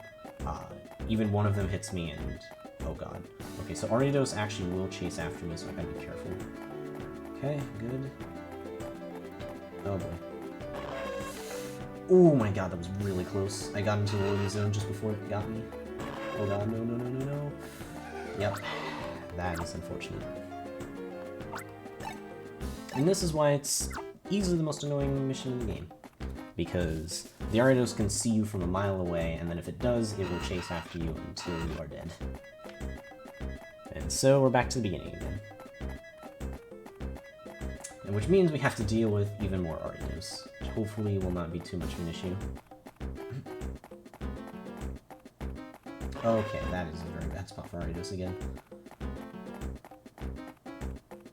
even one of them hits me and... oh god. Okay, so Ariados actually will chase after me, so I gotta be careful. Okay, good. Oh boy. Oh my god, that was really close. I got into the loading zone just before it got me. Oh god, no, no, no, no, no. Yep. That is unfortunate. And this is why it's easily the most annoying mission in the game. Because the Ariados can see you from a mile away, and then if it does, it will chase after you until you are dead. And so we're back to the beginning again. And which means we have to deal with even more Ariados, which hopefully will not be too much of an issue. Okay, that is a very bad spot for Ariados again.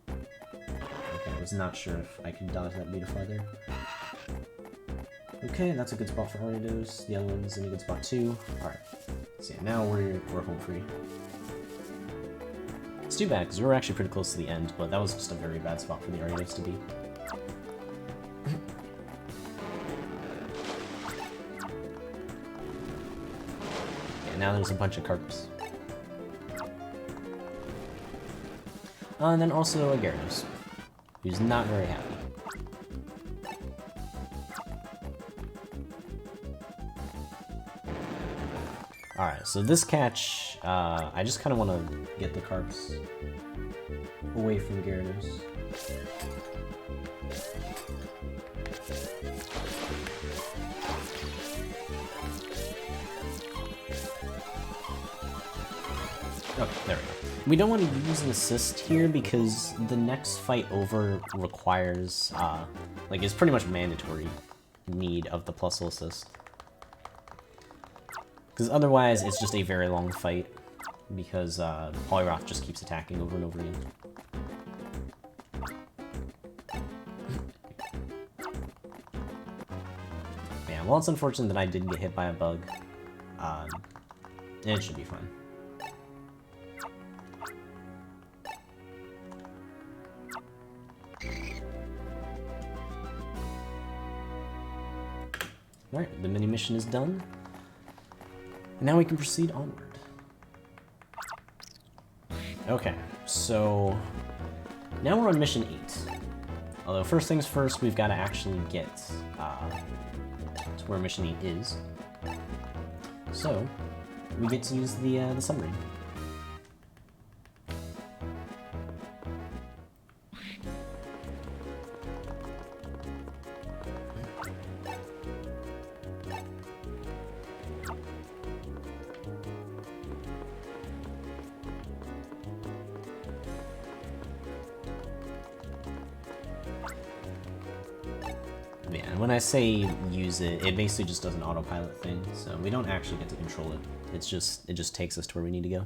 Okay, I was not sure if I could dodge that Beautifly there. Okay, that's a good spot for Ariados. The other one's in a good spot too. Alright, so yeah, now we're home free. It's too bad, because we were actually pretty close to the end, but that was just a very bad spot for the Ariados to be. Yeah, now there's a bunch of carps. And then also a Gyarados, who's not very happy. Alright, so this catch, I just kind of want to get the carps away from Gyarados. Okay, there we go. We don't want to use an assist here because the next fight over requires, like, it's pretty much mandatory need of the Plusle assist. Because otherwise, it's just a very long fight, because Poliwrath just keeps attacking over and over again. Yeah, well, it's unfortunate that I did get hit by a bug, it should be fine. Alright, the mini mission is done. And now we can proceed onward. Okay, so now we're on mission 8. Although first things first, we've got to actually get to where mission 8 is. So we get to use the submarine. Yeah, and when I say use it, it basically just does an autopilot thing, so we don't actually get to control it. It just takes us to where we need to go.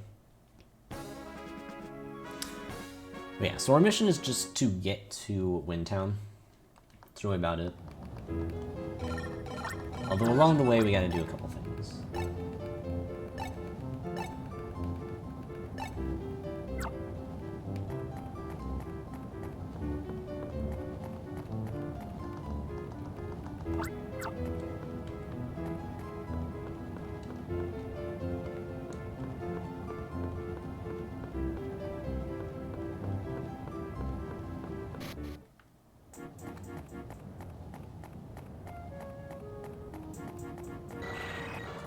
But yeah, so our mission is just to get to Windtown. That's really about it. Although along the way we gotta do a couple things.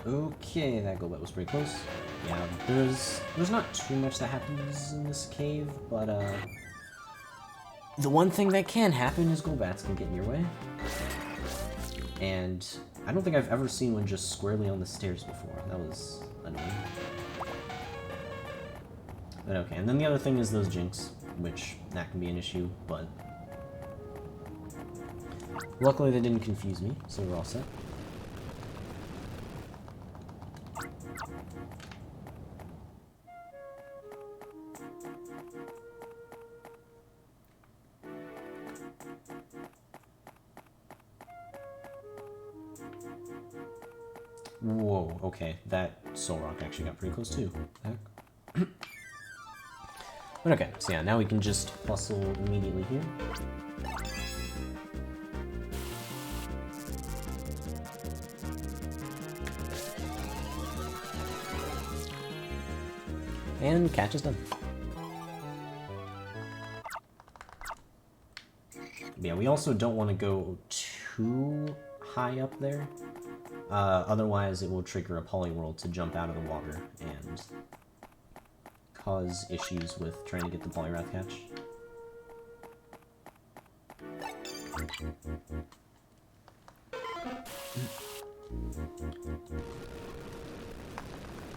Okay, that go-bet was pretty close. Yeah, there's not too much that happens in this cave, but the one thing that can happen is go-bats can get in your way. And I don't think I've ever seen one just squarely on the stairs before. That was annoying. But okay, and then the other thing is those jinx, which that can be an issue, but luckily they didn't confuse me, so we're all set. Whoa, okay, that soul rock actually got pretty close too. Heck. But okay, so yeah, now we can just hustle immediately here. And catch is done. Yeah, we also don't want to go too high up there. Otherwise, it will trigger a polyworld to jump out of the water and cause issues with trying to get the Polyrath catch.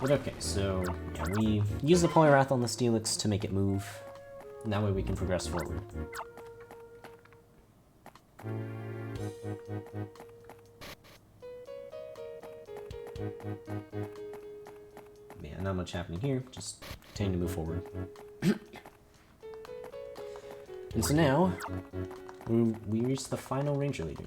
But okay, so yeah, we use the Polyrath on the Steelix to make it move, and that way we can progress forward. Yeah, not much happening here, just continue to move forward. And so now, we reach the final Ranger Leader.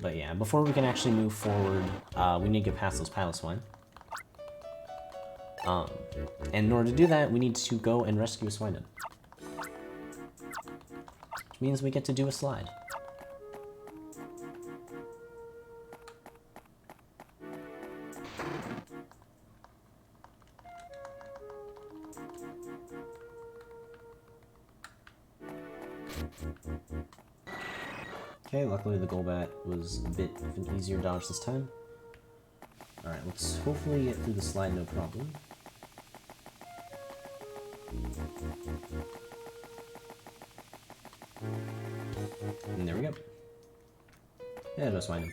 But yeah, before we can actually move forward, we need to get past those pilot swine. And in order to do that, we need to go and rescue a swine. Which means we get to do a slide. Okay, luckily the Golbat was a bit of an easier dodge this time. Alright, let's hopefully get through the slide no problem. And there we go. Yeah, just find him.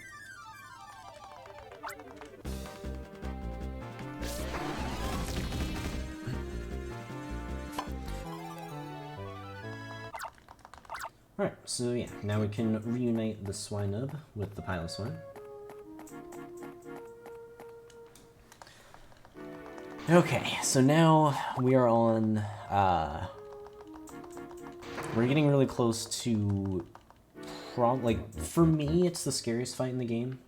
Alright, so yeah, now we can reunite the Swinub with the Pilot Swine. Okay, so now we are on, we're getting really close to like, for me, it's the scariest fight in the game.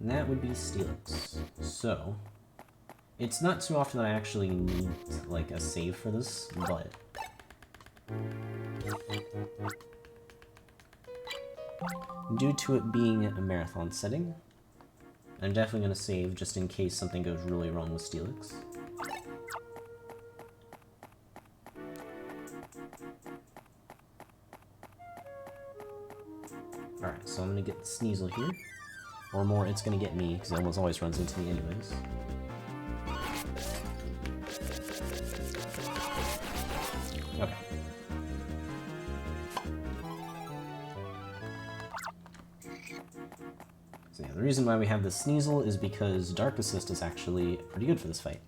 And that would be Steelix. So, it's not too often that I actually need, like, a save for this, but... due to it being a marathon setting, I'm definitely going to save just in case something goes really wrong with Steelix. Alright, so I'm going to get the Sneasel here. Or more, it's going to get me, because it almost always runs into me anyways. Okay. So yeah, the reason why we have the Sneasel is because Dark Assist is actually pretty good for this fight.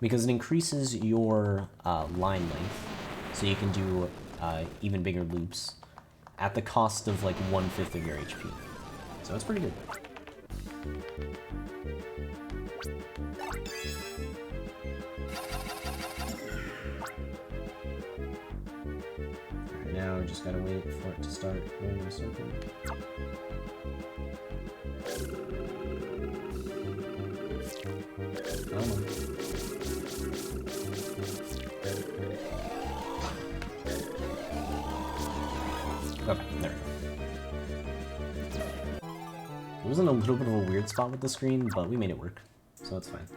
Because it increases your line length, so you can do even bigger loops at the cost of like 1/5 of your HP. So it's pretty good. Alright, now we just gotta wait for it to start going in a circle. Okay, there we go. It was in a little bit of a weird spot with the screen, but we made it work, so it's fine.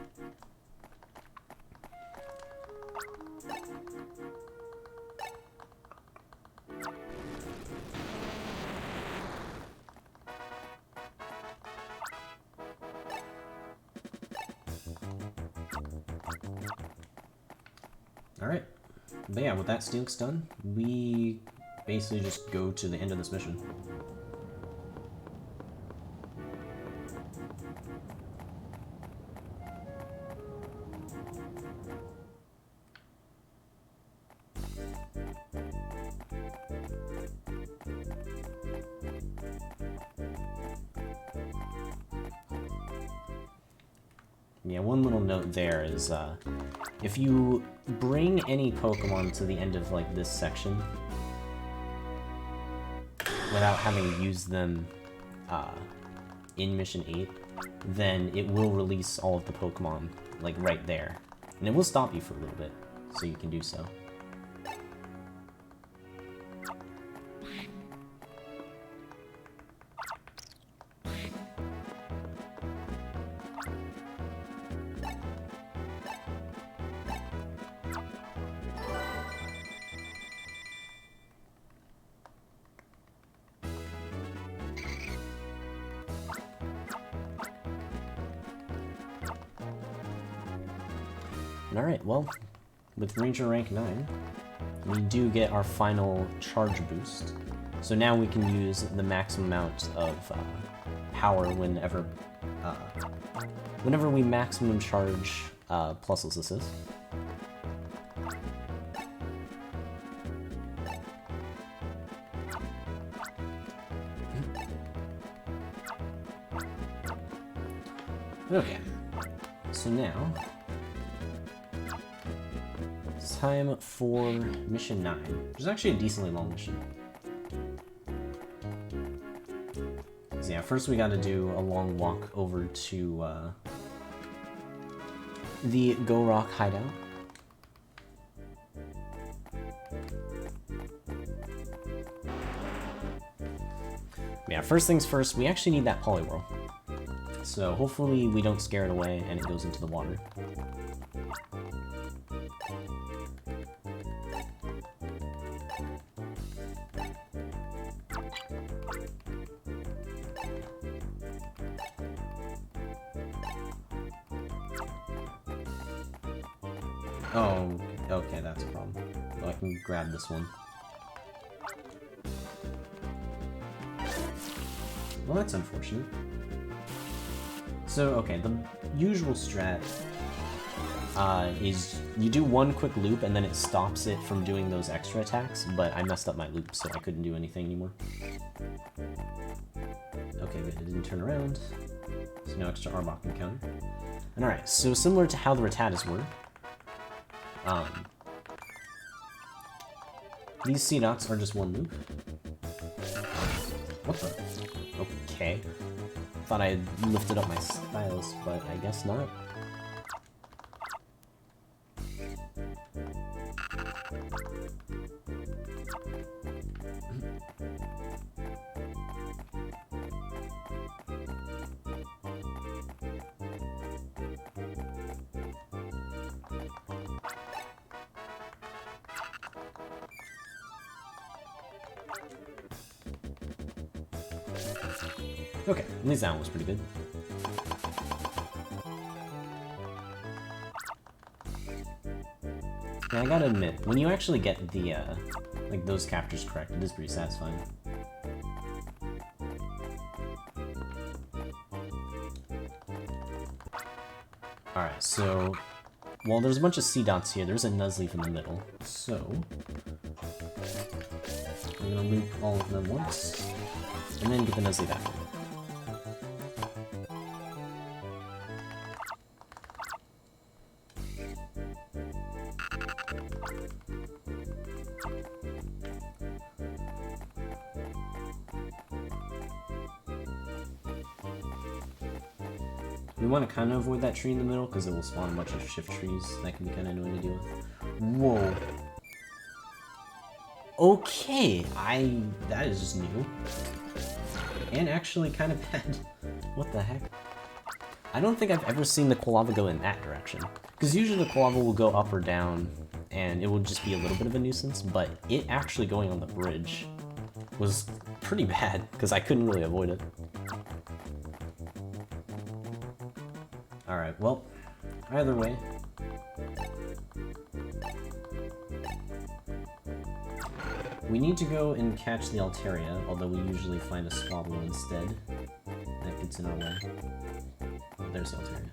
Alright, but yeah, with that Steelix done, we basically just go to the end of this mission. Yeah, one little note there is, if you bring any Pokemon to the end of, like, this section, without having used them, in Mission 8, then it will release all of the Pokemon, like, right there. And it will stop you for a little bit, so you can do so. Alright, well, with Ranger rank 9, we do get our final charge boost. So now we can use the maximum amount of power whenever we maximum charge plusless assist. Okay, so now it's time for Mission 9, which is actually a decently long mission. So yeah, first we gotta do a long walk over to the Go Rock hideout. Yeah, first things first, we actually need that Poliwhirl. So hopefully we don't scare it away and it goes into the water. Oh, okay, that's a problem. Oh, I can grab this one. Well, that's unfortunate. So, okay, the usual strat is you do one quick loop and then it stops it from doing those extra attacks, but I messed up my loop, so I couldn't do anything anymore. Okay, good, it didn't turn around. So no extra Arbok encounter. And alright, so similar to how the Rattatas were, These sea dots are just one loop. What the? Okay. Thought I had lifted up my stylus, but I guess not. Okay, at least that one was pretty good. Yeah, I gotta admit, when you actually get the, like, those captures correct, it is pretty satisfying. Alright, so... well, there's a bunch of sea dots here. There's a Nuzleaf in the middle, so... I'm gonna loop all of them once, and then get the Nuzleaf after. We want to kind of avoid that tree in the middle because it will spawn a bunch of shift trees that can be kind of annoying to deal with. Whoa. Okay, that is just new. And actually kind of bad. What the heck? I don't think I've ever seen the Quilava go in that direction. Because usually the Quilava will go up or down, and it will just be a little bit of a nuisance, but it actually going on the bridge was pretty bad, because I couldn't really avoid it. Alright, well, either way. We need to go and catch the Altaria, although we usually find a Swablu instead. That gets in our way. Oh, there's the Altaria.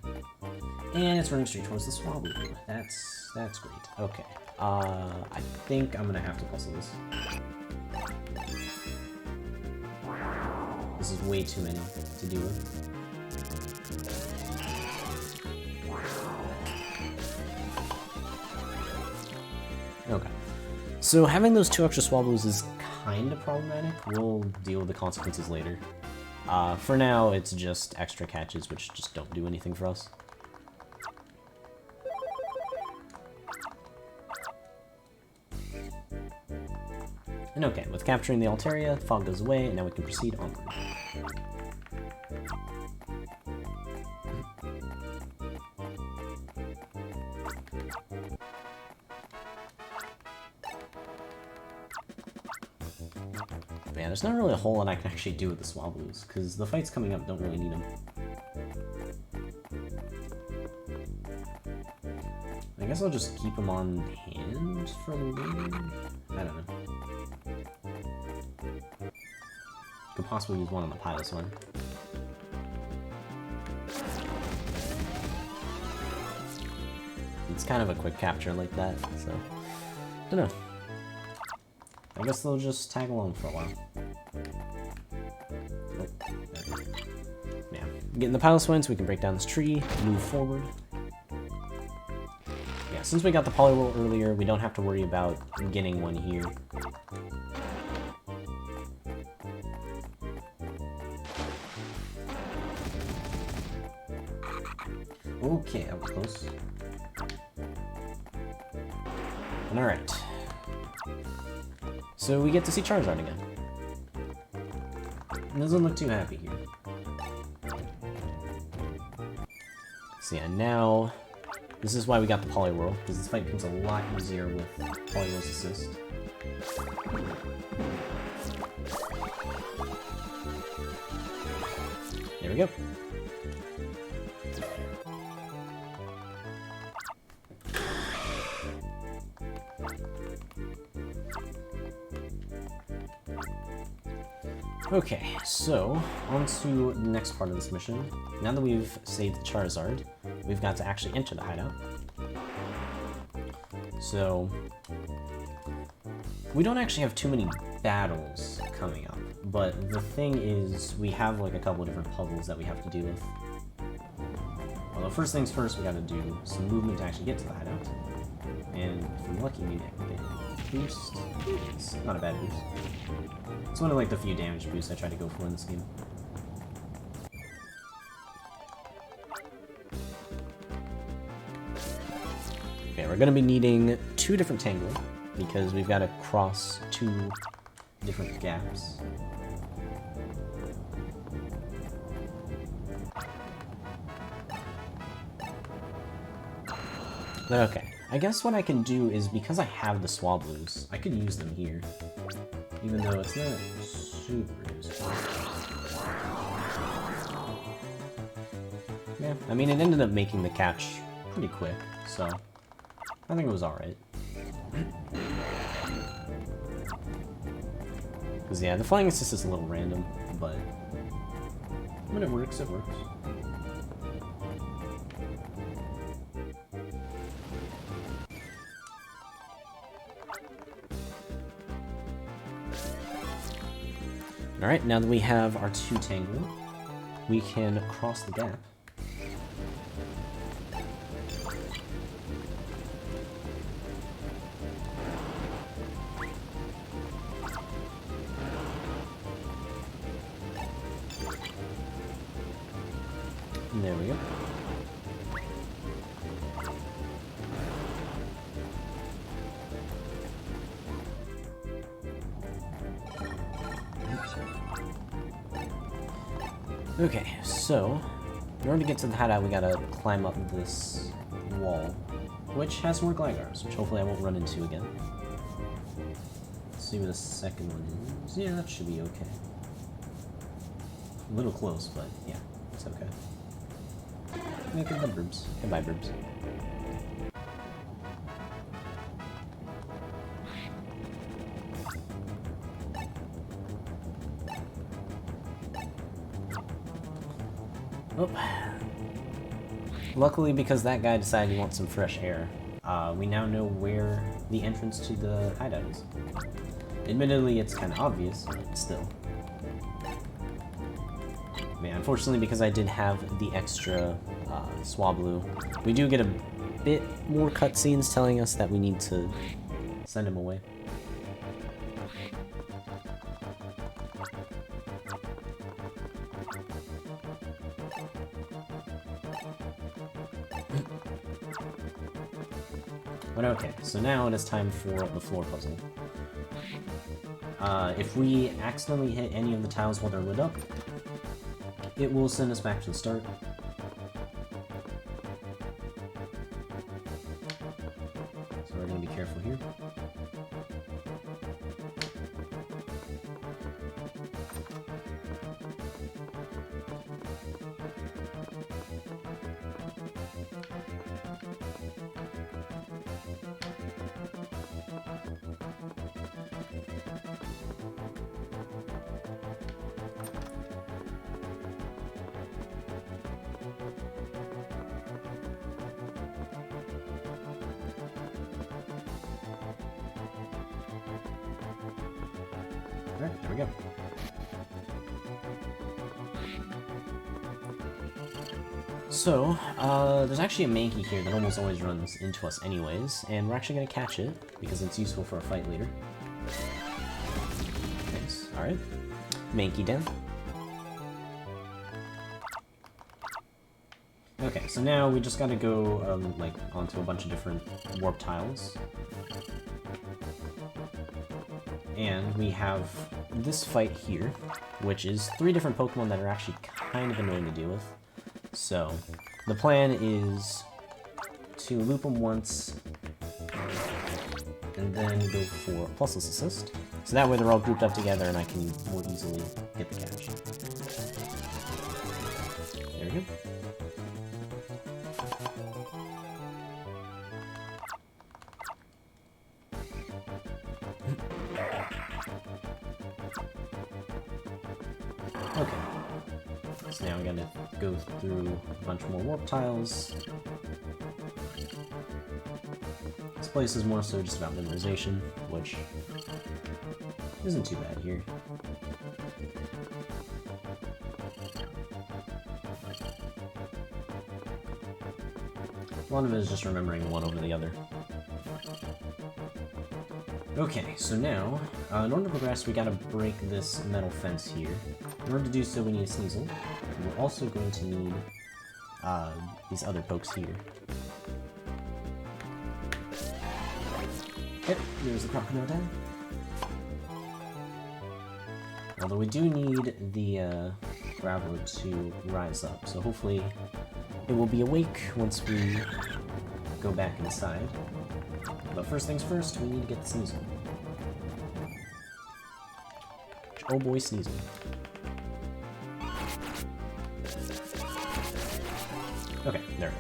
And it's running straight towards the Swablu. That's great. Okay. I think I'm gonna have to puzzle this. This is way too many to deal with. Okay. So having those 2 extra Swablu's is kind of problematic. We'll deal with the consequences later. For now, it's just extra catches, which just don't do anything for us. And okay, with capturing the Altaria, the fog goes away, and now we can proceed onward. Man, there's not really a whole lot I can actually do with the Swablus, because the fights coming up don't really need them. I guess I'll just keep them on hand for later? I don't know. Could possibly use one on the Pilot's one. It's kind of a quick capture like that, so... don't know. I guess they'll just tag along for a while. Oh, yeah. Getting the Pilot's one so we can break down this tree, move forward. Yeah, since we got the Poliwhirl earlier, we don't have to worry about getting one here. Okay, that was close. Alright. So we get to see Charizard again. It doesn't look too happy here. So yeah, now... this is why we got the Poliwhirl, because this fight becomes a lot easier with Poliwhirl's assist. There we go. Okay, so on to the next part of this mission. Now that we've saved the Charizard, we've got to actually enter the hideout. So, we don't actually have too many battles coming up, but the thing is, we have like a couple of different puzzles that we have to deal with. Although first things first, we gotta do some movement to actually get to the hideout. And if I'm lucky, maybe I can get a boost. It's not a bad boost. It's one of like the few damage boosts I try to go for in this game. Okay, we're gonna be needing 2 different Tango, because we've got to cross 2 different gaps. Okay, I guess what I can do is, because I have the Swablues, I could use them here. Even though it's not super useful. Yeah, I mean, it ended up making the catch pretty quick, so I think it was alright. Because, yeah, the flying assist is a little random, but when it works, it works. Alright, now that we have our 2 Tango, we can cross the gap. And there we go. Okay, so in order to get to the hideout, we gotta climb up this wall, which has more Glygars, which hopefully I won't run into again. Let's see where the second one is. Yeah, that should be okay. A little close, but yeah, it's okay. Yeah, goodbye, Burbs. Goodbye, Burbs. Oh. Luckily, because that guy decided he wants some fresh air, we now know where the entrance to the hideout is. Admittedly, it's kind of obvious, but still. Man, unfortunately, because I did have the extra Swablu, we do get a bit more cutscenes telling us that we need to send him away. But okay, so now it is time for the floor puzzle. If we accidentally hit any of the tiles while they're lit up, it will send us back to the start. So we're going to be careful here. Alright, there we go. So, there's actually a Mankey here that almost always runs into us anyways, and we're actually going to catch it, because it's useful for a fight later. Nice, alright. Mankey down. Okay, so now we just gotta go, like, onto a bunch of different warp tiles. And we have this fight here, which is 3 different Pokemon that are actually kind of annoying to deal with. So, the plan is to loop them once, and then go for plusless assist. So that way they're all grouped up together and I can more easily get the catch. There we go. Okay, so now we gotta go through a bunch more warp tiles. This place is more so just about memorization, which isn't too bad here. A lot of it is just remembering one over the other. Okay, so now, in order to progress, we gotta break this metal fence here. In order to do so, we need a Sneasel. We're also going to need these other pokes here. Yep, there's the crocodile down. Although we do need the Graveler to rise up, so hopefully it will be awake once we go back inside. But first things first, we need to get the Sneasel. Oh boy, Sneasel. Okay, there we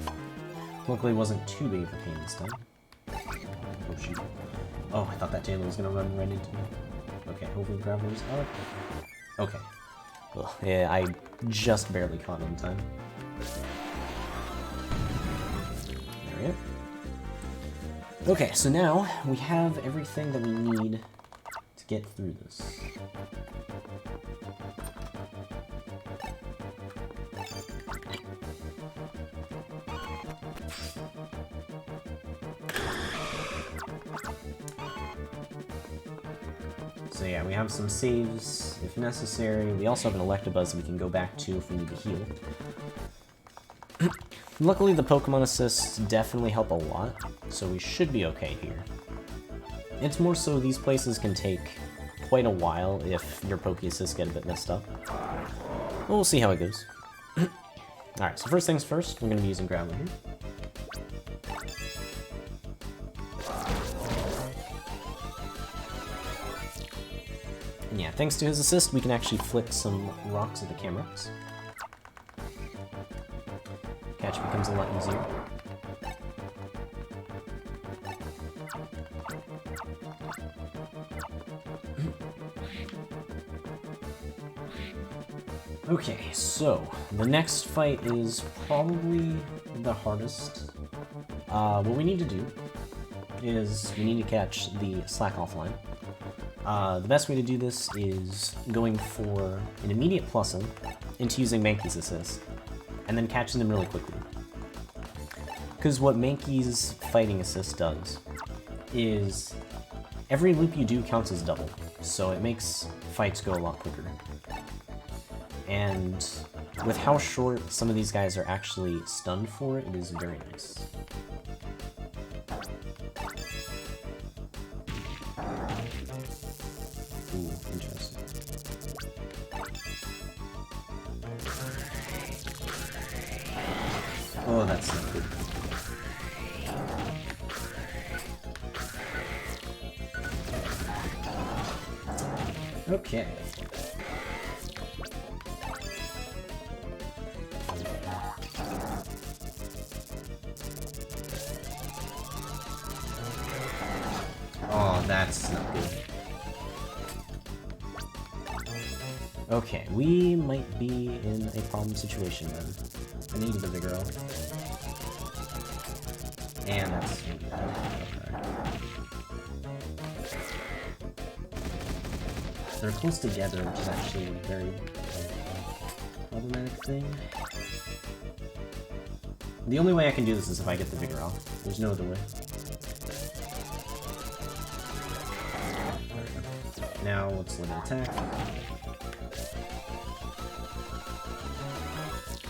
go. Luckily it wasn't too big of a pain this time. Oh shoot. Oh, I thought that tailor was gonna run right into me. Okay, hopefully the Graveler's up. Okay. Ugh, yeah, I just barely caught it in time. There we go. Okay, so now we have everything that we need to get through this. So yeah, we have some saves if necessary. We also have an Electabuzz we can go back to if we need to heal. Luckily, the Pokemon assists definitely help a lot, so we should be okay here. It's more so these places can take quite a while if your Poke assists get a bit messed up. But we'll see how it goes. Alright, so first things first, we're going to be using Graveler here. And yeah, thanks to his assist, we can actually flick some rocks at the Camerups. Catch becomes a lot easier. Okay, so the next fight is probably the hardest. What we need to do is we need to catch the Slack offline. The best way to do this is going for an immediate plus-in into using Mankey's assist, and then catching them really quickly. Because what Mankey's fighting assist does is every loop you do counts as double, so it makes fights go a lot quicker. And with how short some of these guys are actually stunned for, it is very nice. Ooh, interesting. Oh, that's not good. Okay. Oh, that's not good. Okay, we might be in a problem situation then. I need the Vigoro. And that's... Okay. They're close together, which is actually a very problematic thing. The only way I can do this is if I get the Vigoro. There's no other way. There we go. Now let's let it attack.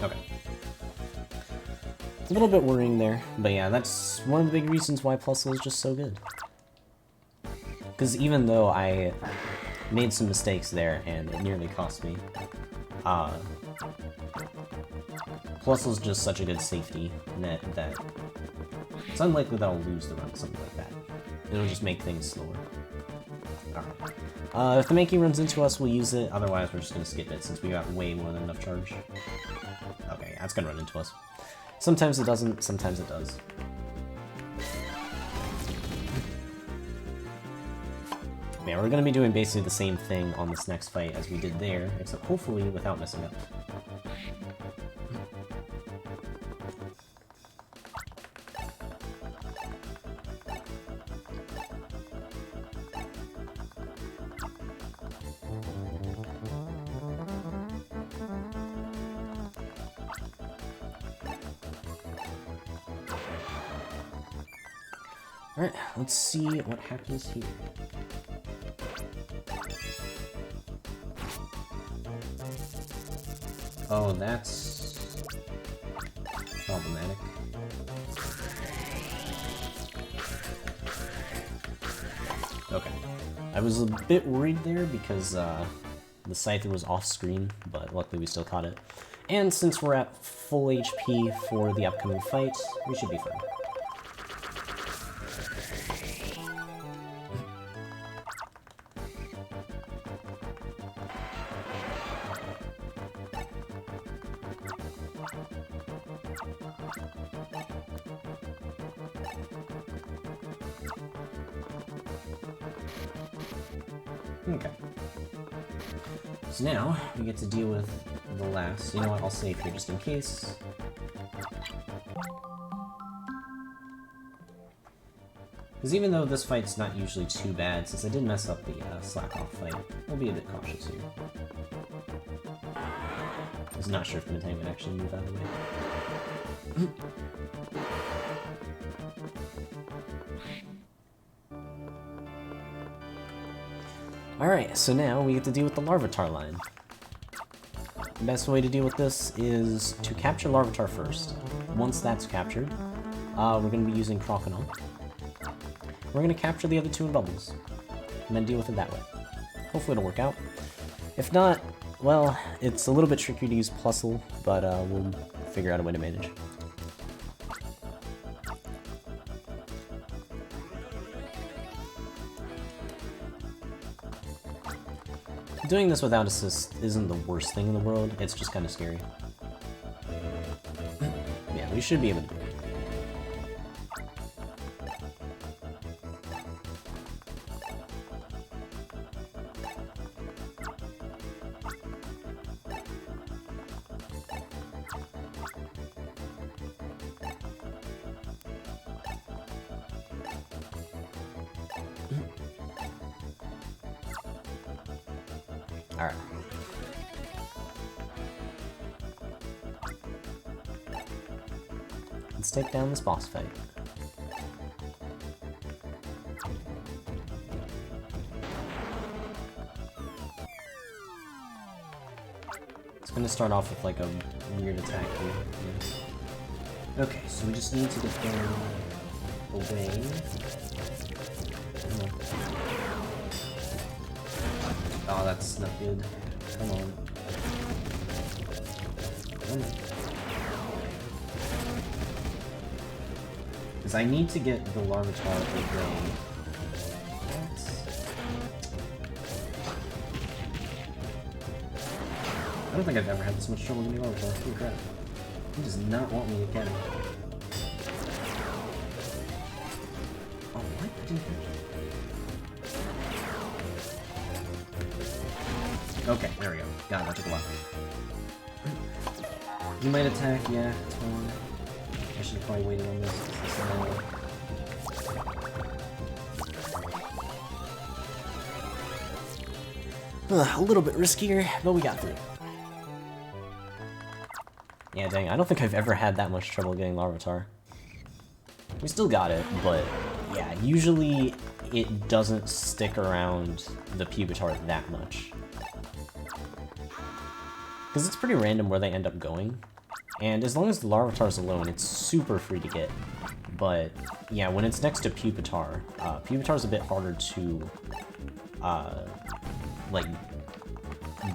Okay. It's a little bit worrying there, but yeah, that's one of the big reasons why Plusle is just so good. Because even though I made some mistakes there and it nearly cost me, Plusle's just such a good safety net that it's unlikely that I'll lose the run, something like that. It'll just make things slower. Alright. If the Mankey runs into us, we'll use it, otherwise we're just going to skip it since we got way more than enough charge. Okay, that's gonna run into us. Sometimes it doesn't, sometimes it does. Yeah, we're gonna be doing basically the same thing on this next fight as we did there, except hopefully without messing up. Alright, let's see what happens here. Oh, that's problematic. Okay. I was a bit worried there because the Scyther was off screen, but luckily we still caught it. And since we're at full HP for the upcoming fight, we should be fine. Okay. So now, we get to deal with the last. You know what, I'll save here just in case. Because even though this fight's not usually too bad, since I did mess up the slack-off fight, I'll be a bit cautious here. I was not sure if Minotang would actually move out of the way. Alright, so now we get to deal with the Larvitar line. The best way to deal with this is to capture Larvitar first. Once that's captured, we're going to be using Crocodile. We're going to capture the other two in bubbles, and then deal with it that way. Hopefully it'll work out. If not, well, it's a little bit tricky to use Plusle, but we'll figure out a way to manage. Doing this without assist isn't the worst thing in the world, it's just kind of scary. Yeah, we should be able to do it. Alright. Let's take down this boss fight. It's gonna start off with like a weird attack here. Yeah. Okay, so we just need to get them away. Come on. Oh, that's not good. Come on. Come on. Because I need to get the Larvitar away. I don't think I've ever had this much trouble getting Larvitar. Holy crap. He does not want me to get him. Oh, what? I didn't catch it. Okay, there we go. God, that took a while. You might attack, yeah, it's fine. I should have probably waited on this. A little bit riskier, but we got through. Yeah, dang, I don't think I've ever had that much trouble getting Larvitar. We still got it, but yeah, usually it doesn't stick around the Pupitar that much. Because it's pretty random where they end up going. And as long as the Larvitar's alone, it's super free to get. But yeah, when it's next to Pupitar, Pupitar's a bit harder to like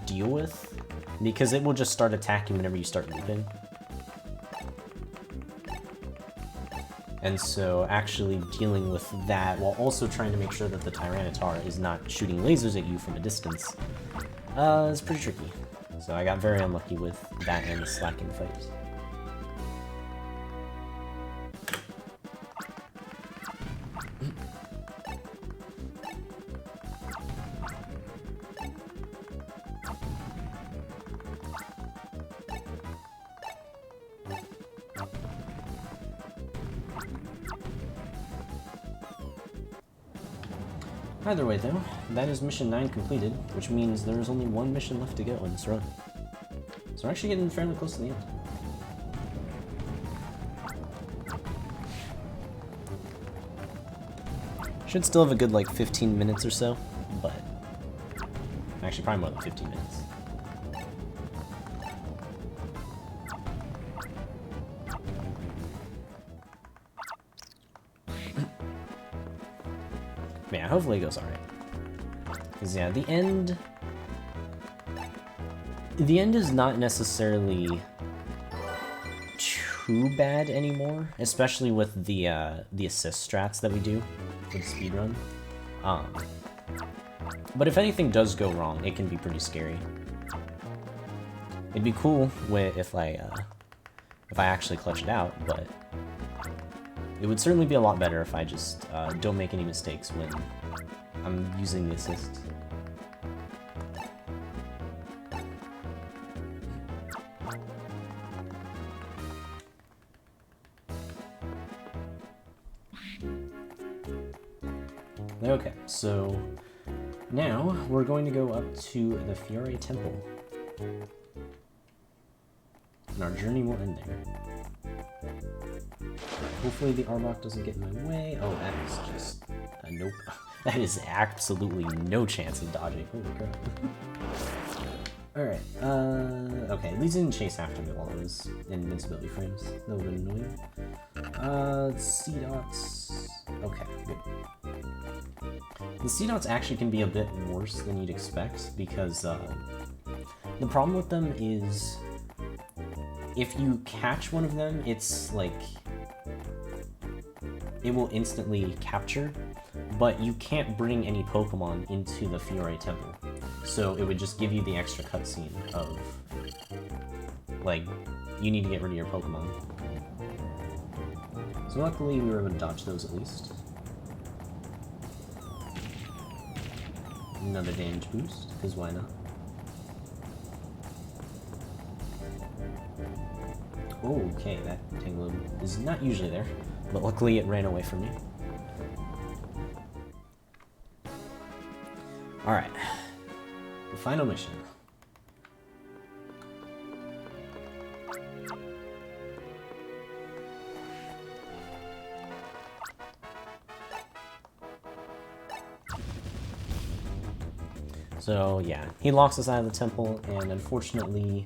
deal with, because it will just start attacking whenever you start looping. And so actually dealing with that while also trying to make sure that the Tyranitar is not shooting lasers at you from a distance is pretty tricky. So I got very unlucky with that and the slacking fights. Either way though, that is mission 9 completed, which means there is only one mission left to go in this run. So we're actually getting fairly close to the end. Should still have a good, like, 15 minutes or so, but... Actually, probably more than 15 minutes. But yeah, hopefully it goes alright. Because, yeah, the end... The end is not necessarily too bad anymore, especially with the assist strats that we do for the speedrun. But if anything does go wrong, it can be pretty scary. It'd be cool if I actually clutch it out, but it would certainly be a lot better if I just don't make any mistakes when I'm using the assist. Okay, so now we're going to go up to the Fiore Temple. And our journey will end there. Hopefully the Arbok doesn't get in my way. Oh, that is just a nope. That is absolutely no chance of dodging. Holy crap. Alright, okay, at least he didn't chase after me while I was in invincibility frames. That would have been annoying. C-dots. Okay, good. The C-dots actually can be a bit worse than you'd expect, because the problem with them is if you catch one of them, it's like it will instantly capture, but you can't bring any Pokemon into the Fiore Temple. So it would just give you the extra cutscene of, like, you need to get rid of your Pokemon. So luckily we were able to dodge those at least. Another damage boost, because why not? Okay, that Tangalope is not usually there, but luckily it ran away from me. Alright, the final mission. So yeah, he locks us out of the temple, and unfortunately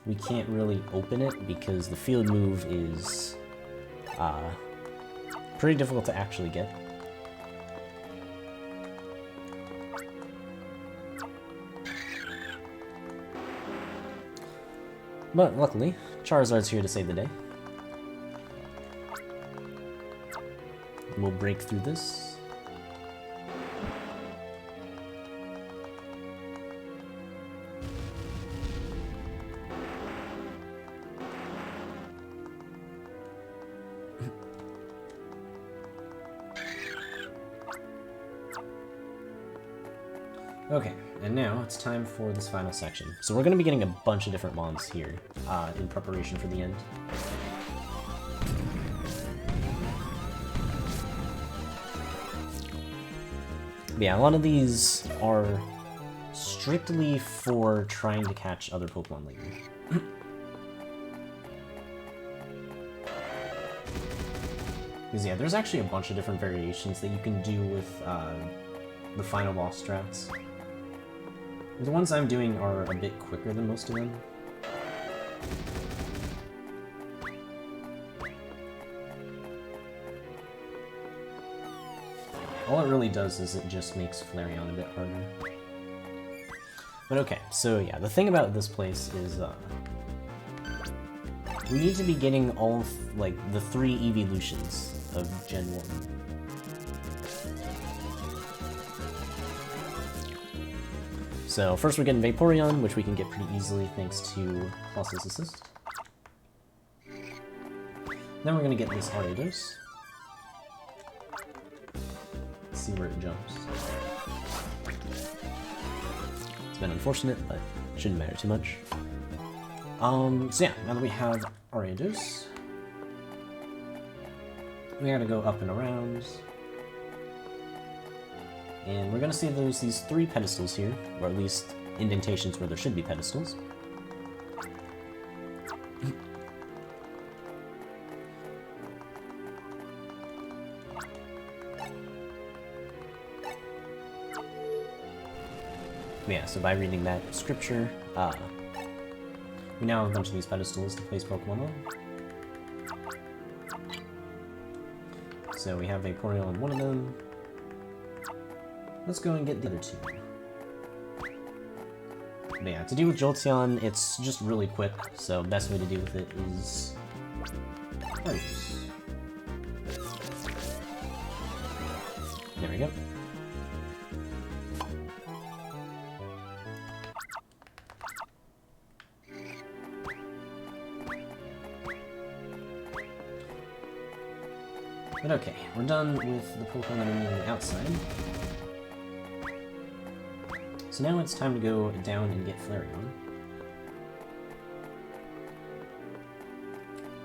we can't really open it because the field move is pretty difficult to actually get. But luckily, Charizard's here to save the day. We'll break through this. Okay, and now it's time for this final section. So we're going to be getting a bunch of different mons here in preparation for the end. But yeah, a lot of these are strictly for trying to catch other Pokemon later. Because yeah, there's actually a bunch of different variations that you can do with the final boss strats. The ones I'm doing are a bit quicker than most of them. All it really does is it just makes Flareon a bit harder. But okay, so yeah, the thing about this place is we need to be getting all, like, the 3 evolutions of Gen 1. So first we're getting Vaporeon, which we can get pretty easily thanks to Pulse's assist. Then we're going to get this Ariados. Let's see where it jumps. It's been unfortunate, but shouldn't matter too much. So yeah, now that we have Ariados, we gotta go up and around. And we're gonna see there's these 3 pedestals here, or at least indentations where there should be pedestals. Yeah, so by reading that scripture, we now have a bunch of these pedestals to place Pokemon on. So we have Vaporeon on one of them. Let's go and get the other two. But yeah, to deal with Jolteon, it's just really quick, so best way to deal with it is Argus. There we go. But okay, we're done with the Pokemon that are on the outside. So now it's time to go down and get Flareon.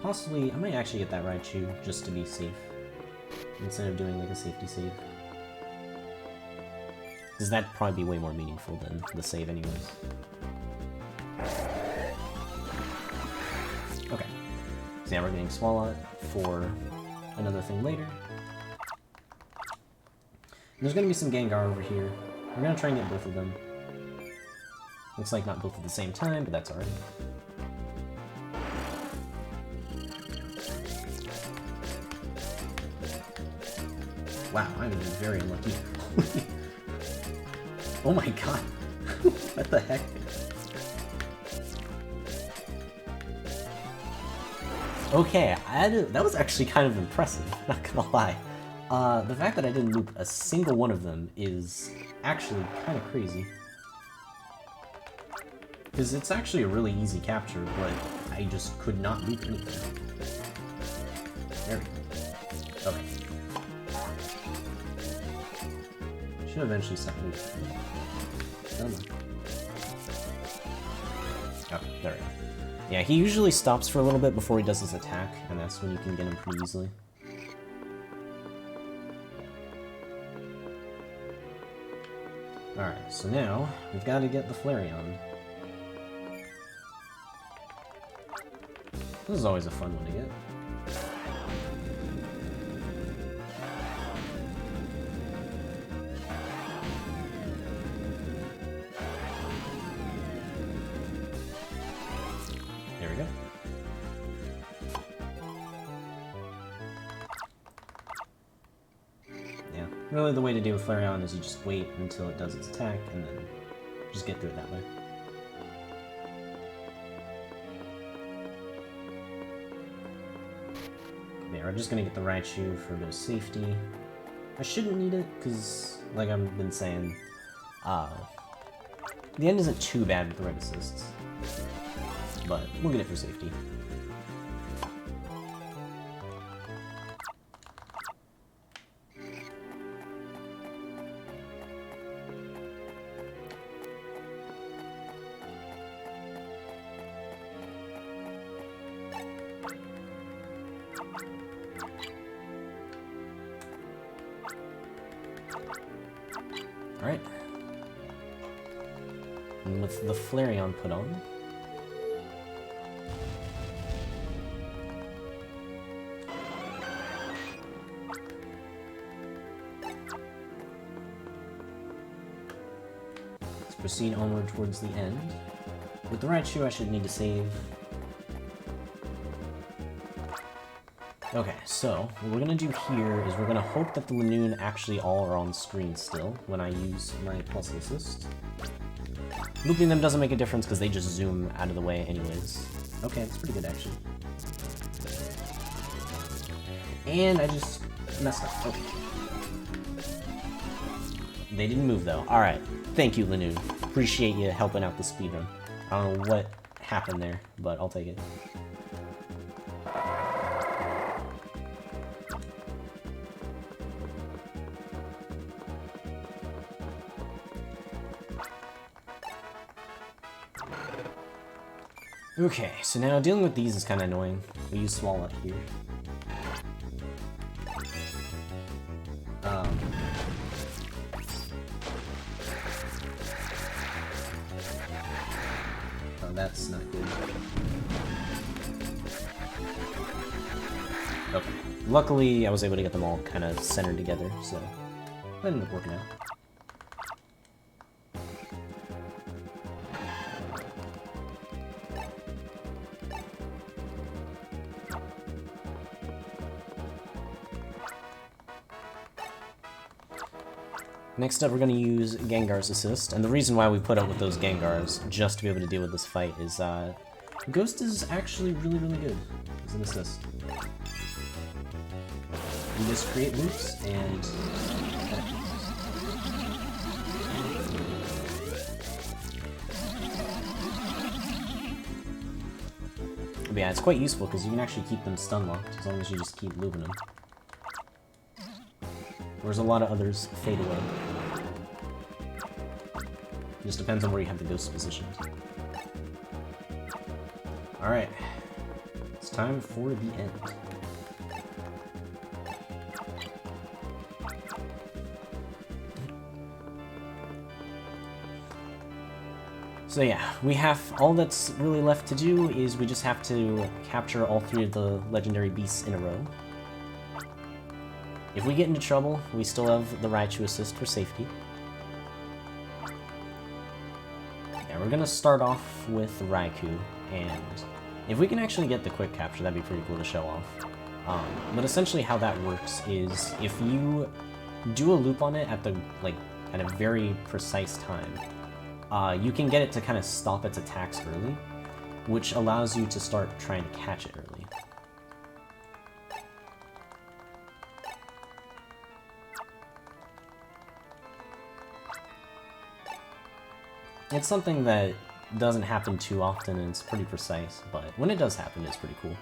Possibly, I might actually get that Raichu just to be safe, instead of doing like a safety save. Because that'd probably be way more meaningful than the save anyways. Okay, so now we're getting Swalot for another thing later. And there's gonna be some Gengar over here. We're gonna try and get both of them. Looks like not both at the same time, but that's alright. Wow, I'm very unlucky. Oh my god. What the heck? Okay, that was actually kind of impressive, not gonna lie. The fact that I didn't loop a single one of them is actually kind of crazy. Because it's actually a really easy capture, but I just could not loop anything. There we go. Okay. Should eventually stop looping. Oh, there we go. Yeah, he usually stops for a little bit before he does his attack, and that's when you can get him pretty easily. Alright, so now, we've got to get the Flareon. This is always a fun one to get. There we go. Yeah, really the way to deal with Flareon is you just wait until it does its attack, and then just get through it that way. Yeah, we're just gonna get the Raichu for a bit of safety. I shouldn't need it, because, like I've been saying, the end isn't too bad with the red assists. But we'll get it for safety. Alright. And with the Flareon put on, let's proceed onward towards the end. With the Raichu, I should need to save. Okay, so what we're gonna do here is we're gonna hope that the Linoon actually all are on screen still when I use my puzzle assist. Looping them doesn't make a difference because they just zoom out of the way anyways. Okay, that's pretty good actually. And I just messed up. Okay. They didn't move though. Alright, thank you Linoon. Appreciate you helping out the speedrun. I don't know what happened there, but I'll take it. Okay, so now dealing with these is kind of annoying. We use Swalot here. Oh, that's not good. Okay. Luckily, I was able to get them all kind of centered together, so that ended up working out. Next up, we're going to use Gengar's assist, and the reason why we put up with those Gengars, just to be able to deal with this fight, is Ghost is actually really, really good as an assist. You just create loops, and... But yeah, it's quite useful, because you can actually keep them stun-locked, as long as you just keep looping them. Whereas a lot of others fade away. Just depends on where you have the ghost positioned. Alright. It's time for the end. So yeah, all that's really left to do is we just have to capture all 3 of the legendary beasts in a row. If we get into trouble, we still have the Raichu assist for safety. Yeah, we're gonna start off with Raikou, and if we can actually get the quick capture, that'd be pretty cool to show off. But essentially how that works is if you do a loop on it at at a very precise time, you can get it to kind of stop its attacks early, which allows you to start trying to catch it early. It's something that doesn't happen too often, and it's pretty precise, but when it does happen, it's pretty cool.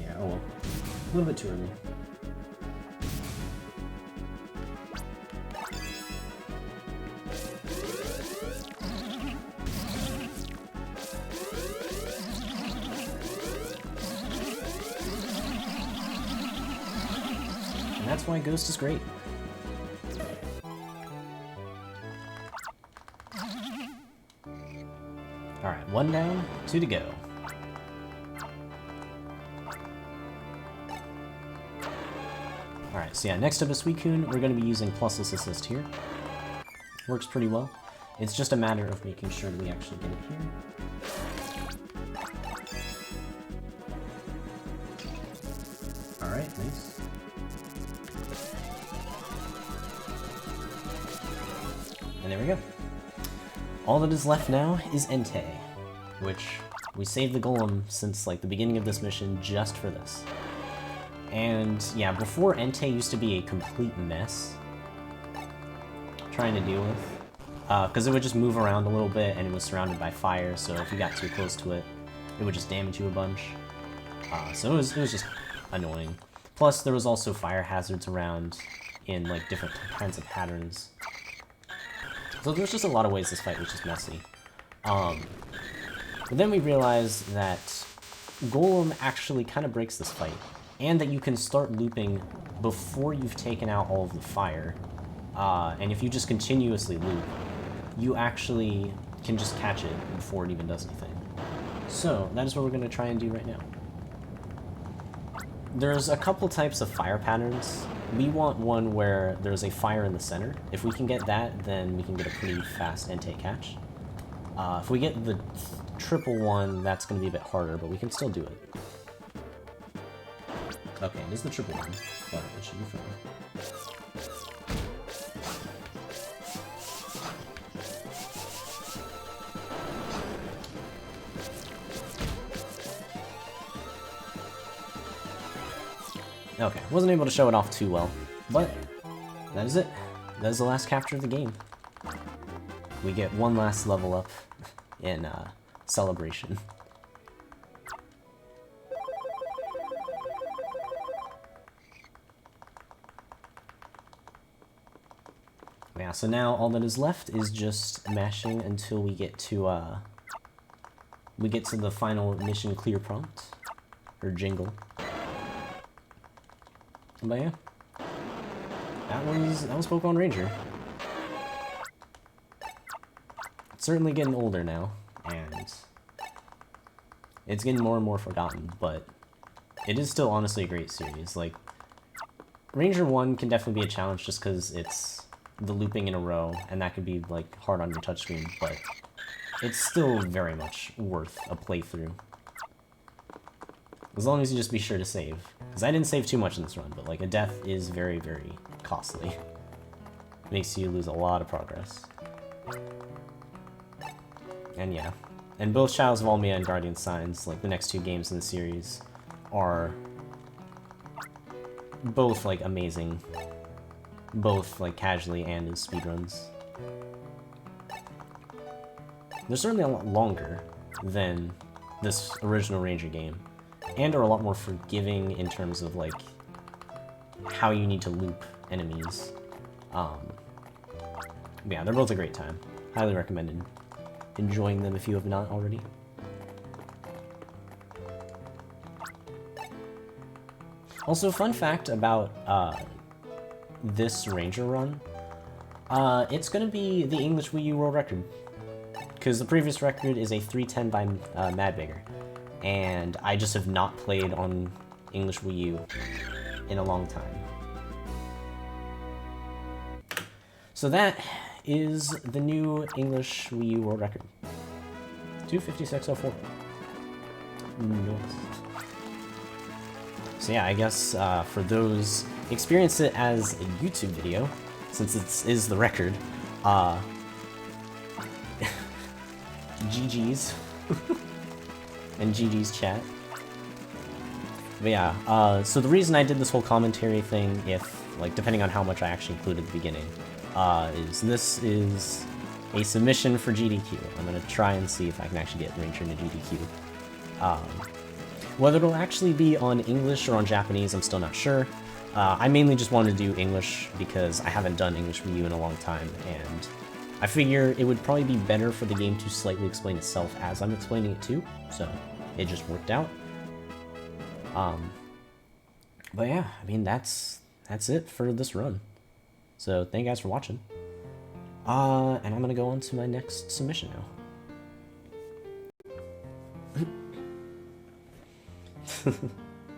Yeah, oh well. A little bit too early. That's why Ghost is great. Alright, 1 down, 2 to go. Alright, so yeah, next up is Suicune. We're going to be using Plusless Assist here. Works pretty well. It's just a matter of making sure that we actually get it here. Alright, nice. And there we go. All that is left now is Entei, which we saved the Golem since like the beginning of this mission just for this. And yeah, before Entei used to be a complete mess trying to deal with, because it would just move around a little bit and it was surrounded by fire, so if you got too close to it, it would just damage you a bunch. So it was just annoying. Plus there was also fire hazards around in like different kinds of patterns. So there's just a lot of ways this fight was just messy. But then we realized that Golem actually kind of breaks this fight, and that you can start looping before you've taken out all of the fire. And if you just continuously loop, you actually can just catch it before it even does anything. So that is what we're going to try and do right now. There's a couple types of fire patterns. We want one where there's a fire in the center. If we can get that, then we can get a pretty fast Entei catch. If we get the triple one, that's going to be a bit harder, but we can still do it. Okay, it is the triple one, but it should be fine. Okay, wasn't able to show it off too well, but that is it. That is the last capture of the game. We get one last level up in Celebration. Yeah, so now all that is left is just mashing until we get to the final mission clear prompt, or jingle. But yeah, that was Pokemon Ranger. It's certainly getting older now, and it's getting more and more forgotten, but it is still honestly a great series. Like, Ranger 1 can definitely be a challenge just because it's the looping in a row, and that could be, like, hard on your touchscreen, but it's still very much worth a playthrough. As long as you just be sure to save. Because I didn't save too much in this run, but, like, a death is very, very costly. Makes you lose a lot of progress. And yeah. And both Shadows of Almia and Guardian Signs, like, the next two games in the series, are both, like, amazing. Both, like, casually and as speedruns. They're certainly a lot longer than this original Ranger game, and are a lot more forgiving in terms of, like, how you need to loop enemies. But yeah, they're both a great time. Highly recommended enjoying them if you have not already. Also, fun fact about this Ranger run, it's going to be the English Wii U World Record. Because the previous record is a 3:10 by Madbigger, and I just have not played on English Wii U in a long time. So that is the new English Wii U World Record. 256.04. Nice. So yeah, I guess for those experience it as a YouTube video, since it is the record, GG's. And GG's chat. But yeah, so the reason I did this whole commentary thing, if, like, depending on how much I actually included at the beginning, is this is a submission for GDQ. I'm gonna try and see if I can actually get Ranger into GDQ. Whether it'll actually be on English or on Japanese, I'm still not sure. I mainly just wanted to do English because I haven't done English Wii U in a long time, and I figure it would probably be better for the game to slightly explain itself as I'm explaining it too, so it just worked out. But yeah, I mean, that's it for this run. So thank you guys for watching. And I'm gonna go on to my next submission now.